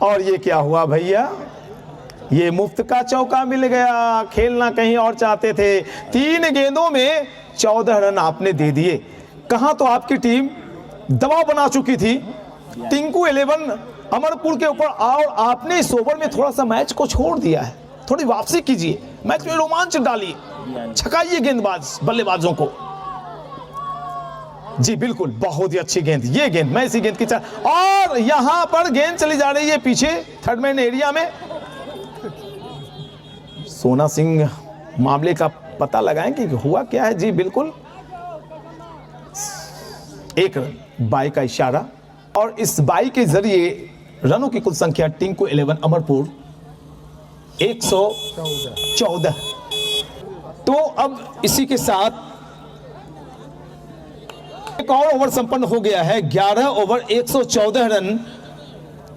और ये क्या हुआ भैया, ये मुफ्त का चौका मिल गया। खेलना कहीं और चाहते थे। 3 गेंदों में 14 रन आपने दे दिए। कहां तो आपकी टीम दबाव बना चुकी थी टिंकू 11 अमरपुर के ऊपर, और आपने इस ओवर में थोड़ा सा मैच को छोड़ दिया है। थोड़ी वापसी कीजिए, मैच में रोमांच डालिए, छकाइए गेंदबाज बल्लेबाजों को। जी बिल्कुल, बहुत ही अच्छी गेंद। ये गेंद, मैं इसी गेंद की और यहां पर गेंद चली जा रही है पीछे थर्डमैन एरिया में। सोना सिंह मामले का पता लगाएं कि हुआ क्या है। जी बिल्कुल, 1 रन बाई का इशारा, और इस बाई के जरिए रनों की कुल संख्या टिंकू 11 अमरपुर 114। तो अब इसी के साथ एक और ओवर संपन्न हो गया है। 11 ओवर 114 रन।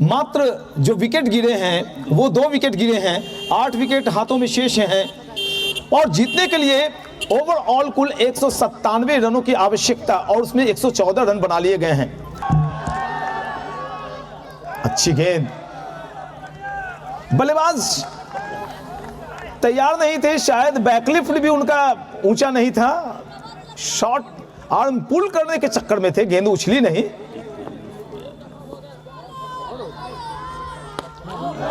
मात्र जो विकेट गिरे हैं वो 2 विकेट गिरे हैं, 8 विकेट हाथों में शेष हैं, और जीतने के लिए ओवरऑल कुल 197 रनों की आवश्यकता, और उसमें 114 रन बना लिए गए हैं। अच्छी गेंद, बल्लेबाज तैयार नहीं थे, शायद बैकलिफ्ट भी उनका ऊंचा नहीं था, शॉट आर्म पुल करने के चक्कर में थे, गेंद उछली नहीं।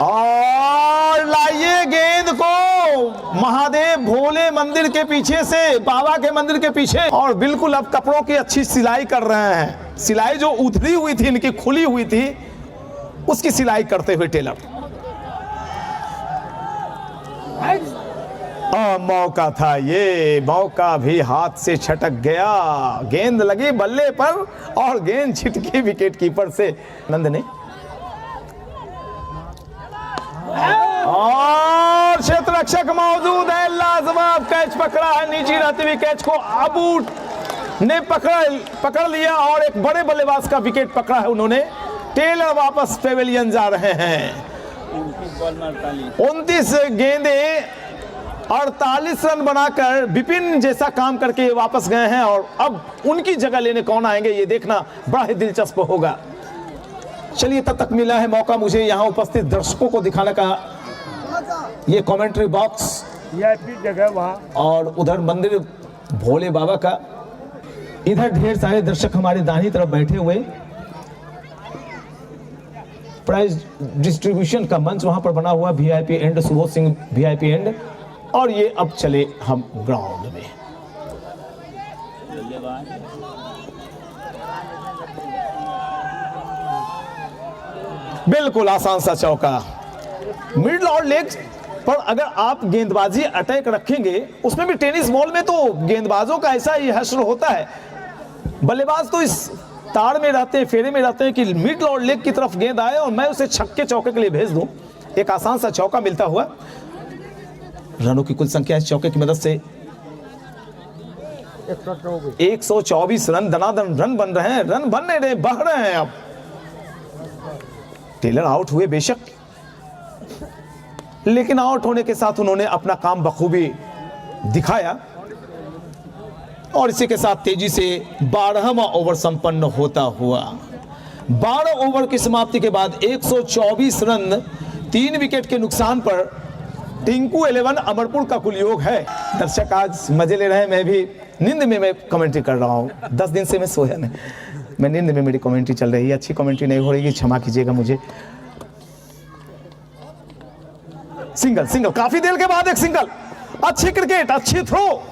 और लाइए गेंद को महादेव भोले मंदिर के पीछे से, बाबा के मंदिर के पीछे, और बिल्कुल अब कपड़ों की अच्छी सिलाई कर रहे हैं। सिलाई जो उधरी हुई थी, इनकी खुली हुई थी, उसकी सिलाई करते हुए टेलर। मौका था, ये मौका भी हाथ से छटक गया। गेंद लगी बल्ले पर और गेंद छिटकी विकेट कीपर से। नंद ने और क्षेत्र रक्षक मौजूद है, लाजवाब कैच पकड़ा है। नीचे रहते हुए कैच को अबू ने पकड़ लिया और एक बड़े बल्लेबाज का विकेट पकड़ा है उन्होंने। टेलर वापस पेविलियन जा रहे हैं। 29 गेंदे 48 रन बनाकर विपिन जैसा काम करके वापस गए हैं, और अब उनकी जगह लेने कौन आएंगे ये देखना बड़ा ही दिलचस्प होगा। चलिए, तब तक मिला है मौका मुझे यहाँ उपस्थित दर्शकों को दिखाने का। ये कमेंट्री बॉक्स जगह वहाँ, और उधर मंदिर भोले बाबा का, इधर ढेर सारे दर्शक हमारे दाहिनी तरफ बैठे हुए। प्राइज डिस्ट्रीब्यूशन का मंच वहां पर बना हुआ, VIP and, Subodh Singh VIP and. और ये अब चले हम ग्राउंड में। बिल्कुल आसान सा चौका, मिडल और लेग पर अगर आप गेंदबाजी अटैक रखेंगे, उसमें भी टेनिस बॉल में तो गेंदबाजों का ऐसा ही हश्र होता है बल्लेबाज तो इस ताड़ में रहते हैं, फेरे में रहते हैं कि मिडल और लेग की तरफ गेंद आए और मैं उसे छक्के चौके के लिए भेज दूं। एक आसान सा चौका मिलता हुआ। रनों की कुल संख्या इस चौके की मदद से 124 रन, दनादन रन बन रहे हैं, रन बनने रहे, बह रहे हैं। अब टेलर आउट हुए बेशक, लेकिन आउट होने के साथ उन्होंने अपना काम बखूबी दिखाया और इसी के साथ तेजी से 12वां ओवर संपन्न होता हुआ। 12 ओवर की समाप्ति के बाद 124 रन 3 विकेट के नुकसान पर टिंकू 11 अमरपुर का कुल योग है। दर्शक आज मजे ले रहे हैं, मैं भी नींद में मैं कमेंट्री कर रहा हूँ। 10 दिन से मैं सोया नहीं, मैं नींद में मेरी कमेंट्री चल रही है। अच्छी कमेंट्री नहीं हो रही है, क्षमा कीजिएगा मुझे। सिंगल सिंगल, काफी देर के बाद एक सिंगल। अच्छी क्रिकेट, अच्छी थ्रो,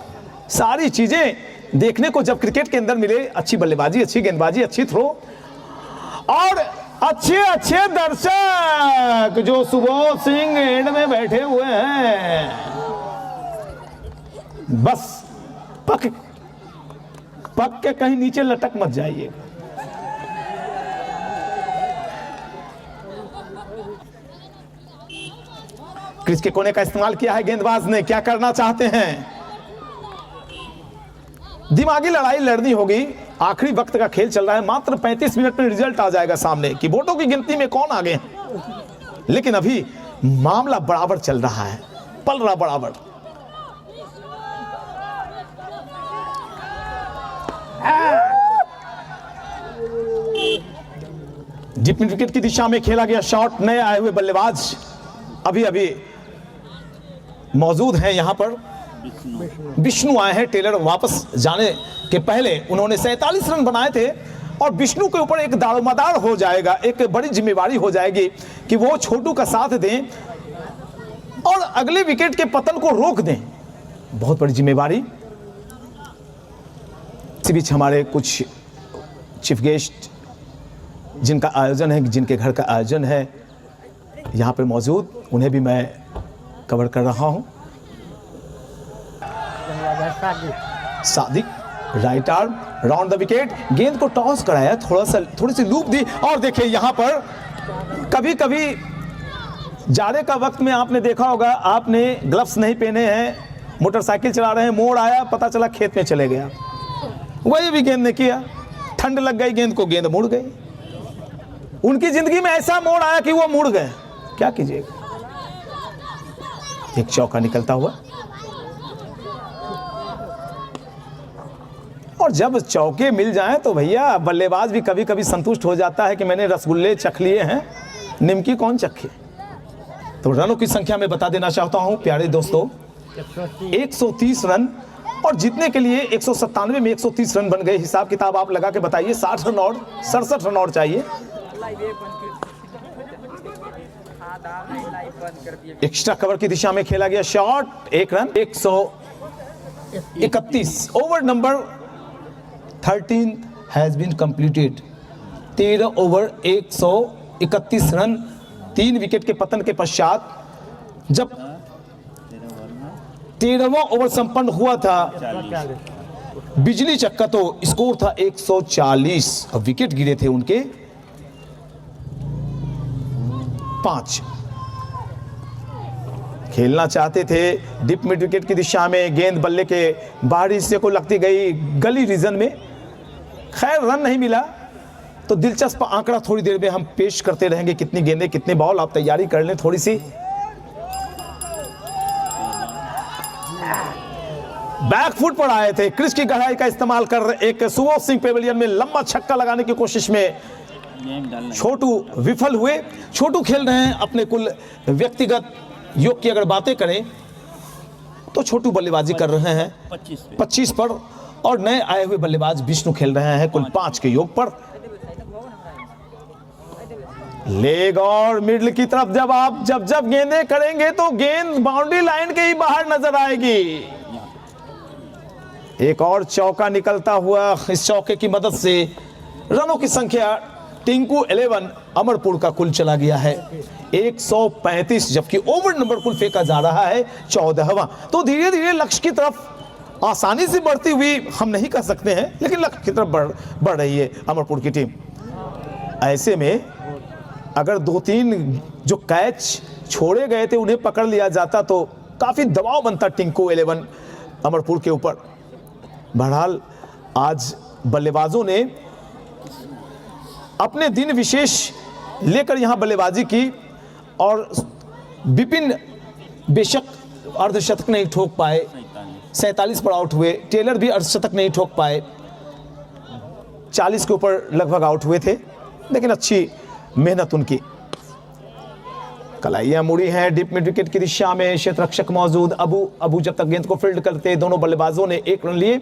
सारी चीजें देखने को जब क्रिकेट के अंदर मिले, अच्छी बल्लेबाजी, अच्छी गेंदबाजी, अच्छी थ्रो और अच्छे अच्छे दर्शक जो सुबोध सिंह एंड में बैठे हुए हैं। बस पक के कहीं नीचे लटक मत जाइए। क्रिज के कोने का इस्तेमाल किया है गेंदबाज ने, क्या करना चाहते हैं? दिमागी लड़ाई लड़नी होगी। आखिरी वक्त का खेल चल रहा है, मात्र 35 मिनट में रिजल्ट आ जाएगा सामने कि वोटों की गिनती में कौन आगे है। लेकिन अभी मामला बराबर चल रहा है, पल रहा बराबर। डीप मिड विकेट की दिशा में खेला गया शॉट। नए आए हुए बल्लेबाज अभी अभी मौजूद हैं यहां पर। विष्णु आए हैं। टेलर वापस जाने के पहले उन्होंने 47 रन बनाए थे और विष्णु के ऊपर एक दारोमदार हो जाएगा, एक बड़ी जिम्मेवारी हो जाएगी कि वो छोटू का साथ दें और अगले विकेट के पतन को रोक दें। बहुत बड़ी जिम्मेवारी। इसी बीच हमारे कुछ चीफ गेस्ट जिनका आयोजन है, जिनके घर का आयोजन है, यहाँ पर मौजूद, उन्हें भी मैं कवर कर रहा हूँ। Sadiq right arm round the wicket, गेंद को टॉस कराया, थोड़ी सी लूप दी और देखिए यहाँ पर कभी कभी जाने का वक्त में आपने देखा होगा, आपने ग्लव्स नहीं पहने हैं, मोटरसाइकिल चला रहे हैं, मोड़ आया, पता चला खेत में चले गया। वही भी गेंद ने किया, ठंड लग गई गेंद को, गेंद मुड़ गई। उनकी जिंदगी में ऐसा मोड़ आया कि वो मुड़ गए। क्या कीजिएगा। एक चौका निकलता हुआ और जब चौके मिल जाएं तो भैया बल्लेबाज भी कभी कभी संतुष्ट हो जाता है कि मैंने रसगुल्ले चख लिए हैं, निमकी कौन चखे। तो रनों की संख्या में बता देना चाहता हूं प्यारे दोस्तों, 130 रन और जीतने के लिए 197 में 130 रन बन गए। हिसाब किताब आप लगा के बताइए, 60 रन और 67 रन और चाहिए। एक्स्ट्रा कवर की दिशा में खेला गया shot, 1 run, 131। Over number 13 has been completed. 13 over 131 run 3 wicket के पतन के पश्चात जब 13वां ओवर संपन्न हुआ था बिजली चक्का, तो स्कोर था 140 और विकेट गिरे थे उनके 5। खेलना चाहते थे डिप मिड विकेट की दिशा में, गेंद बल्ले के बाहरी हिस्से को लगती गई गली रीजन में, खैर रन नहीं मिला। तो दिलचस्प आंकड़ा थोड़ी देर में हम पेश करते रहेंगे, कितनी गेंदें कितने बॉल, आप तैयारी कर लें थोड़ी सी। बैकफुट पर आए थे, क्रिज की गहराई का इस्तेमाल कर एक सुबोध सिंह पेविलियन में लंबा छक्का लगाने की कोशिश में छोटू विफल हुए। छोटू खेल रहे हैं अपने कुल व्यक्तिगत योग की अगर बातें करें तो छोटू बल्लेबाजी कर रहे हैं 25 पर और नए आए हुए बल्लेबाज विष्णु खेल रहे हैं कुल 5 के योग पर। लेग और मिडल की तरफ जब आप जब गेंदें करेंगे तो गेंद बाउंड्री लाइन के ही बाहर नजर आएगी। एक और चौका निकलता हुआ, इस चौके की मदद से रनों की संख्या टिंकू 11 अमरपुर का कुल चला गया है 135, जबकि ओवर नंबर कुल फेंका जा रहा है 14वां। तो धीरे धीरे लक्ष्य की तरफ आसानी से बढ़ती हुई हम नहीं कह सकते हैं, लेकिन लक्ष्य की तरफ बढ़ रही है अमरपुर की टीम। ऐसे में अगर 2-3 जो कैच छोड़े गए थे उन्हें पकड़ लिया जाता तो काफ़ी दबाव बनता टिंकू 11 अमरपुर के ऊपर। बहरहाल आज बल्लेबाजों ने अपने दिन विशेष लेकर यहां बल्लेबाजी की और विपिन बेशक अर्धशतक नहीं ठोक पाए, 47 पर आउट हुए। टेलर भी अर्धशतक नहीं ठोक पाए, 40 के ऊपर लगभग आउट हुए थे, लेकिन अच्छी मेहनत उनकी। कलाइयां मुड़ी हैं डीप मिड विकेट की दिशा में, क्षेत्र रक्षक मौजूद। अबू जब तक गेंद को फील्ड करते दोनों बल्लेबाजों ने 1 रन लिए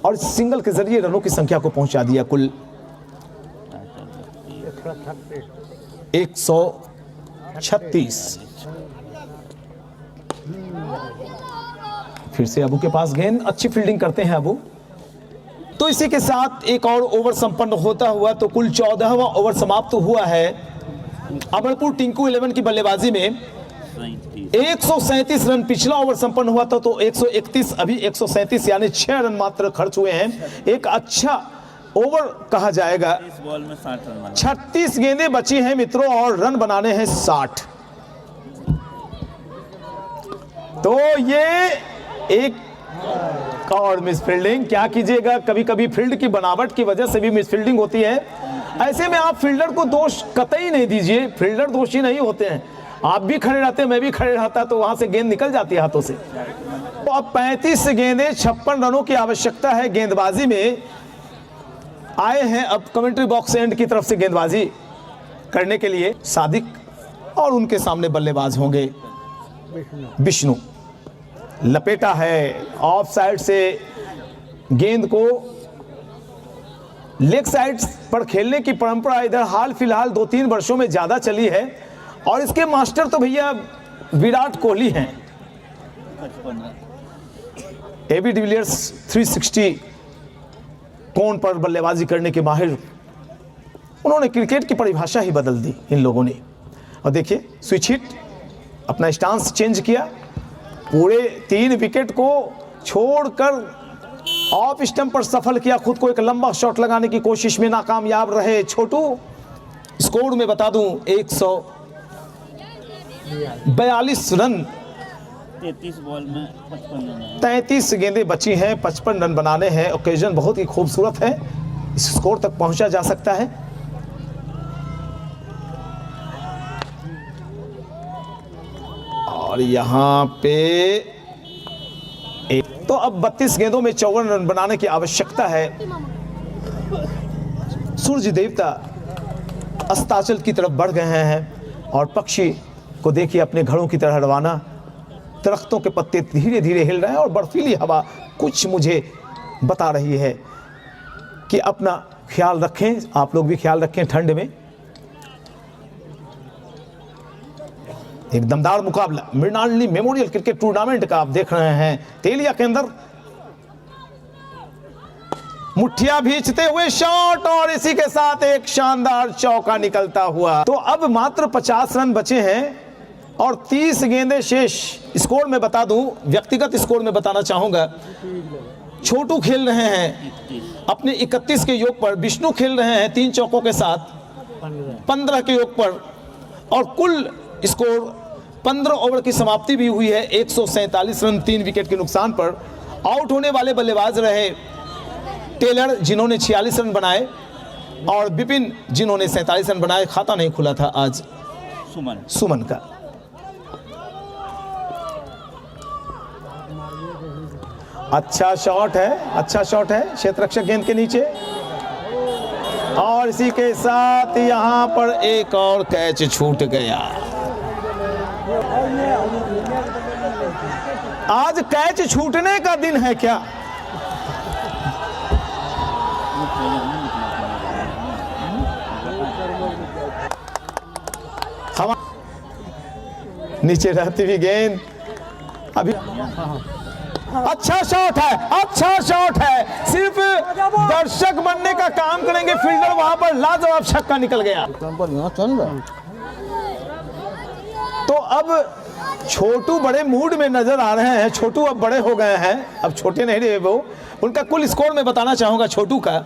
और सिंगल के जरिए रनों की संख्या को पहुंचा दिया कुल 136। फिर से अबू के पास गेंद, अच्छी फील्डिंग करते हैं अबू। तो इसी के साथ एक और ओवर संपन्न होता हुआ तो कुल 14वां ओवर समाप्त हुआ है। अमरपुर टिंकू 11 की बल्लेबाजी में 137 रन पिछला ओवर संपन्न हुआ था, तो 131 अभी 137 यानी 6 रन मात्र खर्च हुए हैं। एक अच्छा ओवर कहा जाएगा। इस बॉल में 60 रन 36 गेंदें बची हैं मित्रों और रन बनाने हैं 60। तो ये एक और मिस फील्डिंग, क्या कीजिएगा, कभी कभी फील्ड की बनावट की वजह से भी मिस फील्डिंग होती है। ऐसे में आप फील्डर को दोष कतई नहीं दीजिए, फील्डर दोषी नहीं होते हैं। आप भी खड़े रहते, मैं भी खड़े रहता तो वहां से गेंद निकल जाती है हाथों से। तो अब 35 गेंदें 56 रनों की आवश्यकता है गेंदबाजी में। आए हैं अब कमेंट्री बॉक्स एंड की तरफ से गेंदबाजी करने के लिए सादिक और उनके सामने बल्लेबाज होंगे विष्णु। लपेटा है ऑफ साइड से गेंद को, लेग साइड पर खेलने की परंपरा इधर हाल फिलहाल 2-3 वर्षों में ज्यादा चली है और इसके मास्टर तो भैया विराट कोहली हैं। एबी डिविलियर्स 360 कोण पर बल्लेबाजी करने के माहिर, उन्होंने क्रिकेट की परिभाषा ही बदल दी इन लोगों ने। और देखिए स्विच हिट, अपना स्टांस चेंज किया, पूरे 3 विकेट को छोड़कर ऑफ स्टंप पर सफल किया, खुद को एक लंबा शॉट लगाने की कोशिश में नाकामयाब रहे छोटू। स्कोर में बता दूं 142 रन 33 बॉल में 55 रन 33 गेंदें बची हैं, 55 रन बनाने हैं। ओकेजन बहुत ही खूबसूरत है, इस स्कोर तक पहुंचा जा सकता है। और यहां पे तो अब 32 गेंदों में 54 रन बनाने की आवश्यकता है। सूर्य देवता अस्ताचल की तरफ बढ़ गए हैं और पक्षी को देखिए अपने घरों की तरह रवाना। दरख्तों के पत्ते धीरे धीरे हिल रहे हैं और बर्फीली हवा कुछ मुझे बता रही है कि अपना ख्याल रखें, आप लोग भी ख्याल रखें ठंड में। एक दमदार मुकाबला मृणालिनी मेमोरियल क्रिकेट टूर्नामेंट का आप देख रहे हैं। तेलिया के अंदर मुठ्ठियां भींचते हुए शॉट और इसी के साथ एक शानदार चौका निकलता हुआ। तो अब मात्र 50 रन बचे हैं और 30 गेंदें शेष। स्कोर में बता दूं, व्यक्तिगत स्कोर में बताना चाहूंगा, छोटू खेल रहे हैं अपने 31 के योग पर, विष्णु खेल रहे हैं 3 चौकों के साथ 15 के योग पर और कुल स्कोर 15 ओवर की समाप्ति भी हुई है 147 रन 3 विकेट के नुकसान पर। आउट होने वाले बल्लेबाज रहे टेलर जिन्होंने 46 रन बनाए और विपिन जिन्होंने 47 रन बनाए। खाता नहीं खुला था आज सुमन का। अच्छा शॉट है, अच्छा शॉट है क्षेत्र रक्षक गेंद के नीचे और इसी के साथ यहां पर एक और कैच छूट गया। आज कैच छूटने का दिन है क्या? हम नीचे रहती हुई गेंद अभी अच्छा शॉट है, अच्छा शॉट है। सिर्फ दर्शक बनने का काम करेंगे फील्डर, वहां पर लाजवाब छक्का निकल गया। तो अब छोटू बड़े मूड में नजर आ रहे हैं। छोटू अब बड़े हो गए हैं, अब छोटे नहीं रहे वो। उनका कुल स्कोर मैं बताना चाहूंगा छोटू का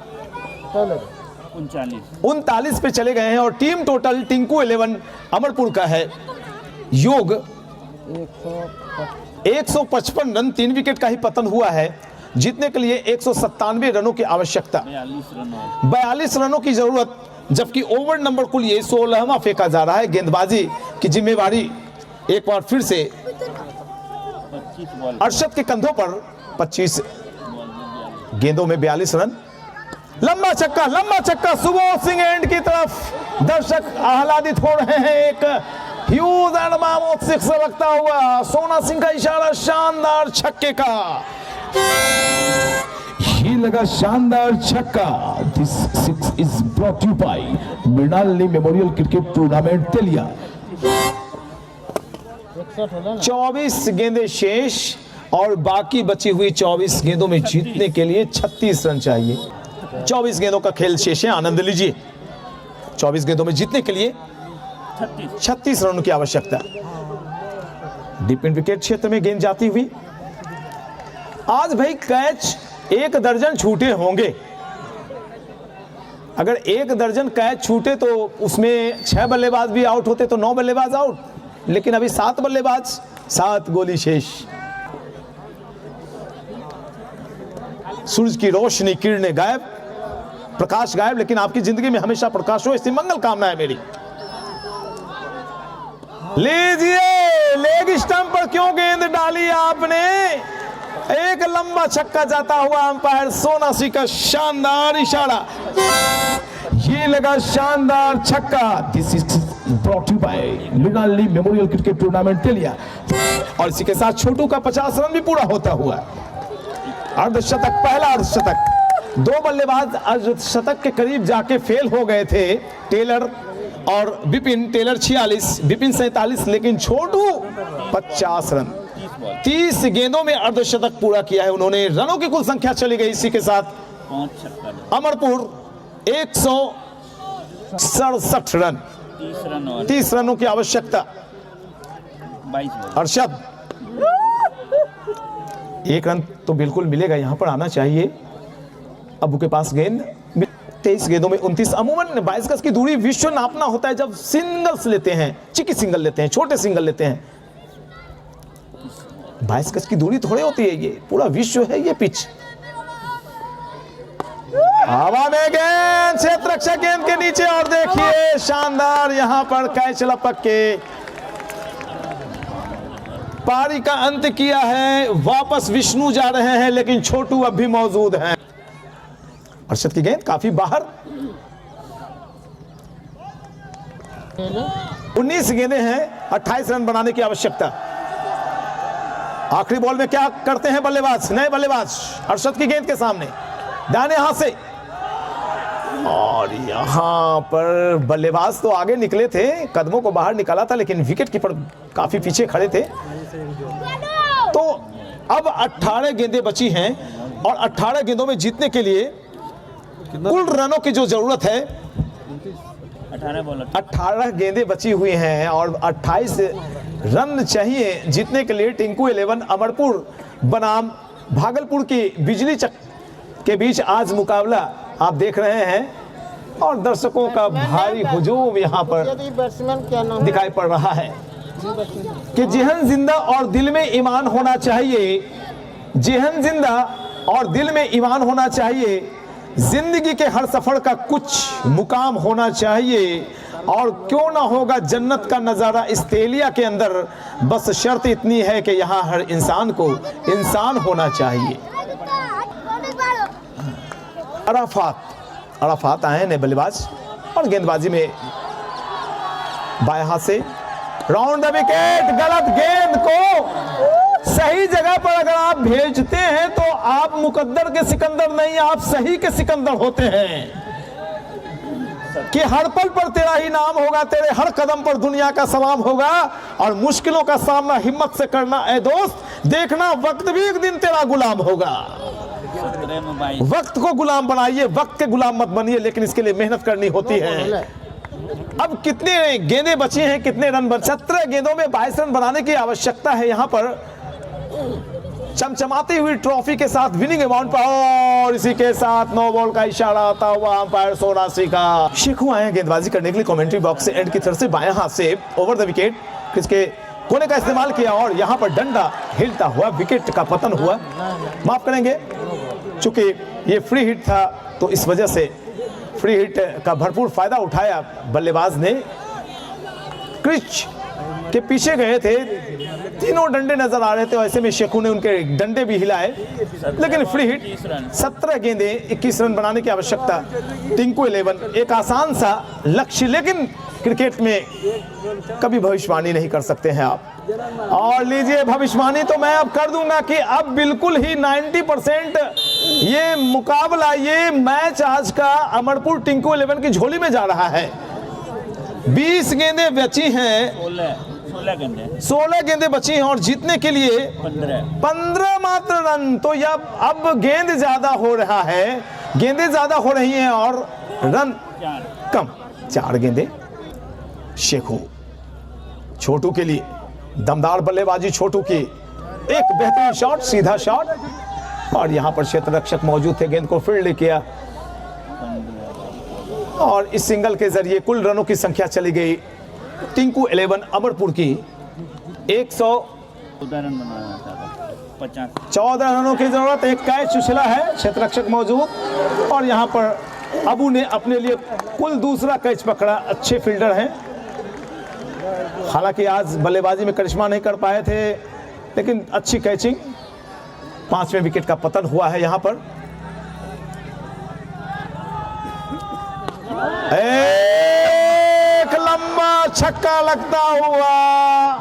39 पे चले गए हैं। और टीम टोटल टिंकू 11 अमरपुर का है। योग 155 रन, 3 विकेट का ही पतन हुआ है। जीतने के लिए 197 रनों की आवश्यकता, 42 रनों की जरूरत, जबकि ओवर नंबर कुल ये 16वां फेंका जा रहा है। गेंदबाजी की जिम्मेवारी एक बार फिर से अरशद के कंधों पर। 25 गेंदों में 42 रन। लंबा छक्का सुबोध सिंह एंड की तरफ। दर्शक आह्लादित हो रहे हैं। एक ह्यूज एंड मामूद सिक्स लगता हुआ। सोना सिंह का इशारा शानदार छक्के का। ये लगा शानदार छक्का। This six is brought you by Mrinalini memorial cricket tournament Telia. 24 गेंदें शेष और बाकी बची हुई 24 गेंदों में जीतने के लिए 36 रन चाहिए। 24 गेंदों का खेल शेष है, आनंद लीजिए। 24 गेंदों में जीतने के लिए 36 रनों की आवश्यकता। डीप इन विकेट क्षेत्र में गेंद जाती हुई। आज भाई कैच 1 दर्जन छूटे होंगे। अगर 1 दर्जन कैच छूटे तो उसमें 6 बल्लेबाज भी आउट होते तो 9 बल्लेबाज आउट, लेकिन अभी 7 बल्लेबाज, 7 गोली शेष। सूरज की रोशनी, किरणें गायब, प्रकाश गायब, लेकिन आपकी जिंदगी में हमेशा प्रकाश हो, इसकी मंगल कामना है मेरी। लीजिए, लेग स्टंप पर क्यों गेंद डाली आपने? एक लंबा छक्का जाता हुआ अंपायर सोना सिंह का शानदार इशारा। ये लगा शानदार छक्का। This is brought you by Mrinalini memorial cricket tournament Telia. और इसी के साथ छोटू का 50 रन भी पूरा होता हुआ। अर्धशतक, पहला अर्धशतक। 2 बल्लेबाज अर्धशतक के करीब जाके फेल हो गए थे, टेलर और विपिन। टेलर 46, विपिन 47, लेकिन छोटू 50 रन, 30 गेंदों में अर्धशतक पूरा किया है उन्होंने। रनों की कुल संख्या चली गई इसी के साथ। अमरपुर 167 रन, 30 रनों की आवश्यकता। अरशद 1 रन तो बिल्कुल मिलेगा, यहां पर आना चाहिए। अबू के पास गेंद। 23 गेंदों में 29। अमूमन 22 गज की दूरी विश्व नापना होता है जब सिंगल्स लेते हैं, चिकी सिंगल लेते हैं, छोटे सिंगल लेते हैं। 22 गज की दूरी थोड़ी होती है, ये पूरा विश्व है ये पिच। हवा में गेंद, क्षेत्र रक्षक गेंद के नीचे, और देखिए शानदार यहां पर कैच लपक के पारी का अंत किया है। वापस विष्णु जा रहे हैं, लेकिन छोटू अब भी मौजूद हैं। अरशद की गेंद काफी बाहर। 19 गेंदें हैं, 28 रन बनाने की आवश्यकता। आखिरी बॉल में क्या करते हैं बल्लेबाज, नए बल्लेबाज? अरशद की गेंद के सामने दाहिने हाथ से, और यहां पर बल्लेबाज तो आगे निकले थे, कदमों को बाहर निकाला था, लेकिन विकेट कीपर काफी पीछे खड़े थे। तो अब 18 गेंदें बची हैं, और 18 गेंदों में जीतने के लिए कुल रनों की जो जरूरत है 18 गेंदें बची हुई हैं, और 28 रन चाहिए जीतने के लिए। टिंकू 11 अमरपुर बनाम भागलपुर की बिजली चक के बीच आज मुकाबला आप देख रहे हैं, और दर्शकों का भारी हुजूम यहाँ पर दिखाई पड़ रहा है कि जेहन जिंदा और दिल में ईमान होना चाहिए, जेहन जिंदा और दिल में ईमान होना चाहिए। जिंदगी के हर सफर का कुछ मुकाम होना चाहिए, और क्यों ना होगा जन्नत का नज़ारा इस तेलिया के अंदर। बस शर्त इतनी है कि यहाँ हर इंसान को इंसान होना चाहिए। अराफात आए नए बल्लेबाज, और गेंदबाजी में बाएं हाथ से राउंड द विकेट। गलत गेंद को सही जगह पर अगर आप भेजते हैं तो आप मुकद्दर के सिकंदर नहीं, आप सही के सिकंदर होते हैं कि हर पल पर तेरा ही नाम होगा, तेरे हर कदम पर दुनिया का सलाम होगा, और मुश्किलों का सामना हिम्मत से करना ए दोस्त। देखना वक्त भी एक दिन तेरा गुलाम होगा। वक्त को गुलाम बनाइए, वक्त के गुलाम मत बनिए, लेकिन इसके लिए मेहनत करनी होती है। अब कितने गेंदें बची हैं, कितने रन 17 गेंदों में 22 रन बनाने की आवश्यकता है यहां पर। चमचमाती हुई ट्रॉफी के साथ विनिंग अमाउंट पर, और इसी के साथ नो बॉल का इशारा आता हुआ अंपायर सोनासी का। शेखू आए हैं गेंदबाजी करने के लिए कमेंट्री बॉक्स से एंड की तरफ से बाएं हाथ से ओवर द विकेट किसके कोने का इस्तेमाल किया और यहां पर डंडा हिलता हुआ विकेट का पतन हुआ। माफ करेंगे, चूंकि ये फ्री हिट था तो इस वजह से फ्री हिट का भरपूर फायदा उठाया बल्लेबाज ने। क्रिच के पीछे गए थे, तीनों डंडे नजर आ रहे थे, ऐसे में शेखू ने उनके डंडे भी हिलाए, लेकिन फ्री हिट। 17 गेंदे 21 रन बनाने की आवश्यकता। टिंकू 11 एक आसान सा लक्ष्य, लेकिन क्रिकेट में कभी भविष्यवाणी नहीं कर सकते हैं आप। और लीजिए भविष्यवाणी तो मैं अब कर दूंगा कि अब बिल्कुल ही 90% ये मुकाबला, ये मैच आज का अमरपुर टिंकू 11 की झोली में जा रहा है। 20 गेंदें बची हैं, 16 गेंदें बची हैं और जीतने के लिए 15 मात्र रन। तो अब गेंद ज्यादा हो रहा है, गेंदें ज्यादा हो रही हैं और रन कम। 4 गेंदें शेखू। छोटू के लिए दमदार बल्लेबाजी छोटू की, एक बेहतरीन शॉट, सीधा शॉट, और यहां पर क्षेत्र रक्षक मौजूद थे, गेंद को फील्ड किया और इस सिंगल के जरिए कुल रनों की संख्या चली गई टिंकू 11 अमरपुर की 14 रन बनाना था, 14 रनों की जरूरत। एक कैच उछला है, क्षेत्र रक्षक मौजूद, और यहां पर अबू ने अपने लिए कुल दूसरा कैच पकड़ा। अच्छे फील्डर हैं, हालांकि आज बल्लेबाजी में करिश्मा नहीं कर पाए थे, लेकिन अच्छी कैचिंग। 5वें विकेट का पतन हुआ है यहां पर। एक लंबा छक्का लगता हुआ,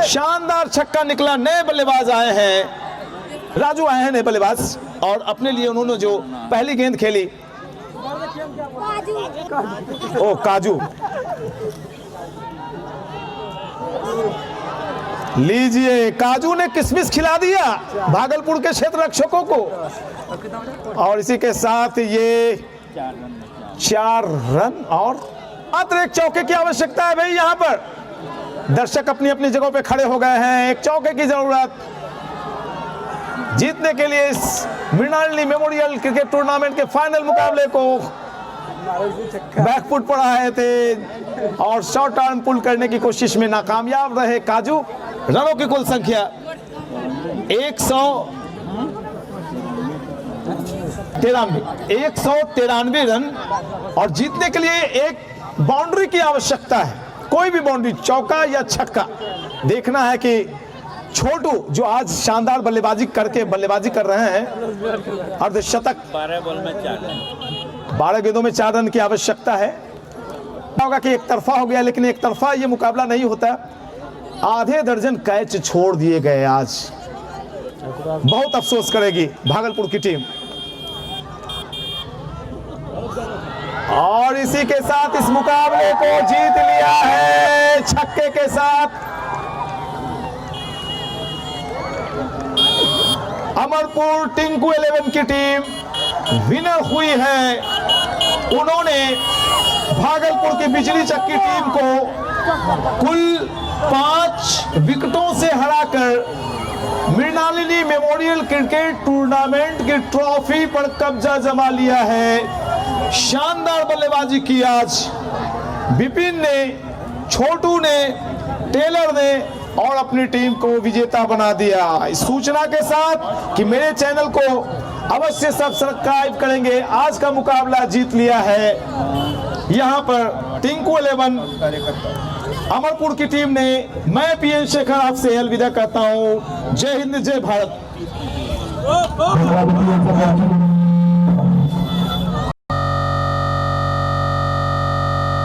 शानदार छक्का निकला। नए बल्लेबाज आए हैं, राजू आए हैं नए बल्लेबाज, और अपने लिए उन्होंने जो पहली गेंद खेली, ओ काजू, लीजिए काजू ने किसमिस खिला दिया भागलपुर के क्षेत्र रक्षकों को, और इसी के साथ ये 4 रन और मात्र एक चौके की आवश्यकता है भाई। यहां पर दर्शक अपनी अपनी जगहों पे खड़े हो गए हैं, एक चौके की जरूरत जीतने के लिए इस मृणालिनी मेमोरियल क्रिकेट टूर्नामेंट के फाइनल मुकाबले को। बैकफुट पर आए थे और शॉर्ट आर्म पुल करने की कोशिश में नाकामयाब रहे काजू। रनों की कुल संख्या 193 रन, और जीतने के लिए एक बाउंड्री की आवश्यकता है। कोई भी बाउंड्री, चौका या छक्का। देखना है कि छोटू जो आज शानदार बल्लेबाजी कर रहे हैं, अर्धशतक, 12 बॉल में 4 रन, 12 गेंदों में 4 रन की आवश्यकता है। होगा कि एक तरफा हो गया, लेकिन एक तरफा ये मुकाबला नहीं होता। आधे दर्जन कैच छोड़ दिए गए आज, बहुत अफसोस करेगी भागलपुर की टीम। और इसी के साथ इस मुकाबले को जीत लिया है छक्के के साथ अमरपुर टिंकू 11 की टीम विनर हुई है। उन्होंने भागलपुर की बिजली चक्की टीम को कुल 5 विकेटों से हराकर मृणालिनी मेमोरियल क्रिकेट टूर्नामेंट की ट्रॉफी पर कब्जा जमा लिया है। शानदार बल्लेबाजी की आज विपिन ने, छोटू ने, टेलर ने, और अपनी टीम को विजेता बना दिया। इस सूचना के साथ कि मेरे चैनल को अवश्य सब्सक्राइब करेंगे। आज का मुकाबला जीत लिया है यहां पर टिंकू 11 अमरपुर की टीम ने। मैं पीएन शेखर आपसे अलविदा कहता हूं। जय हिंद, जय भारत।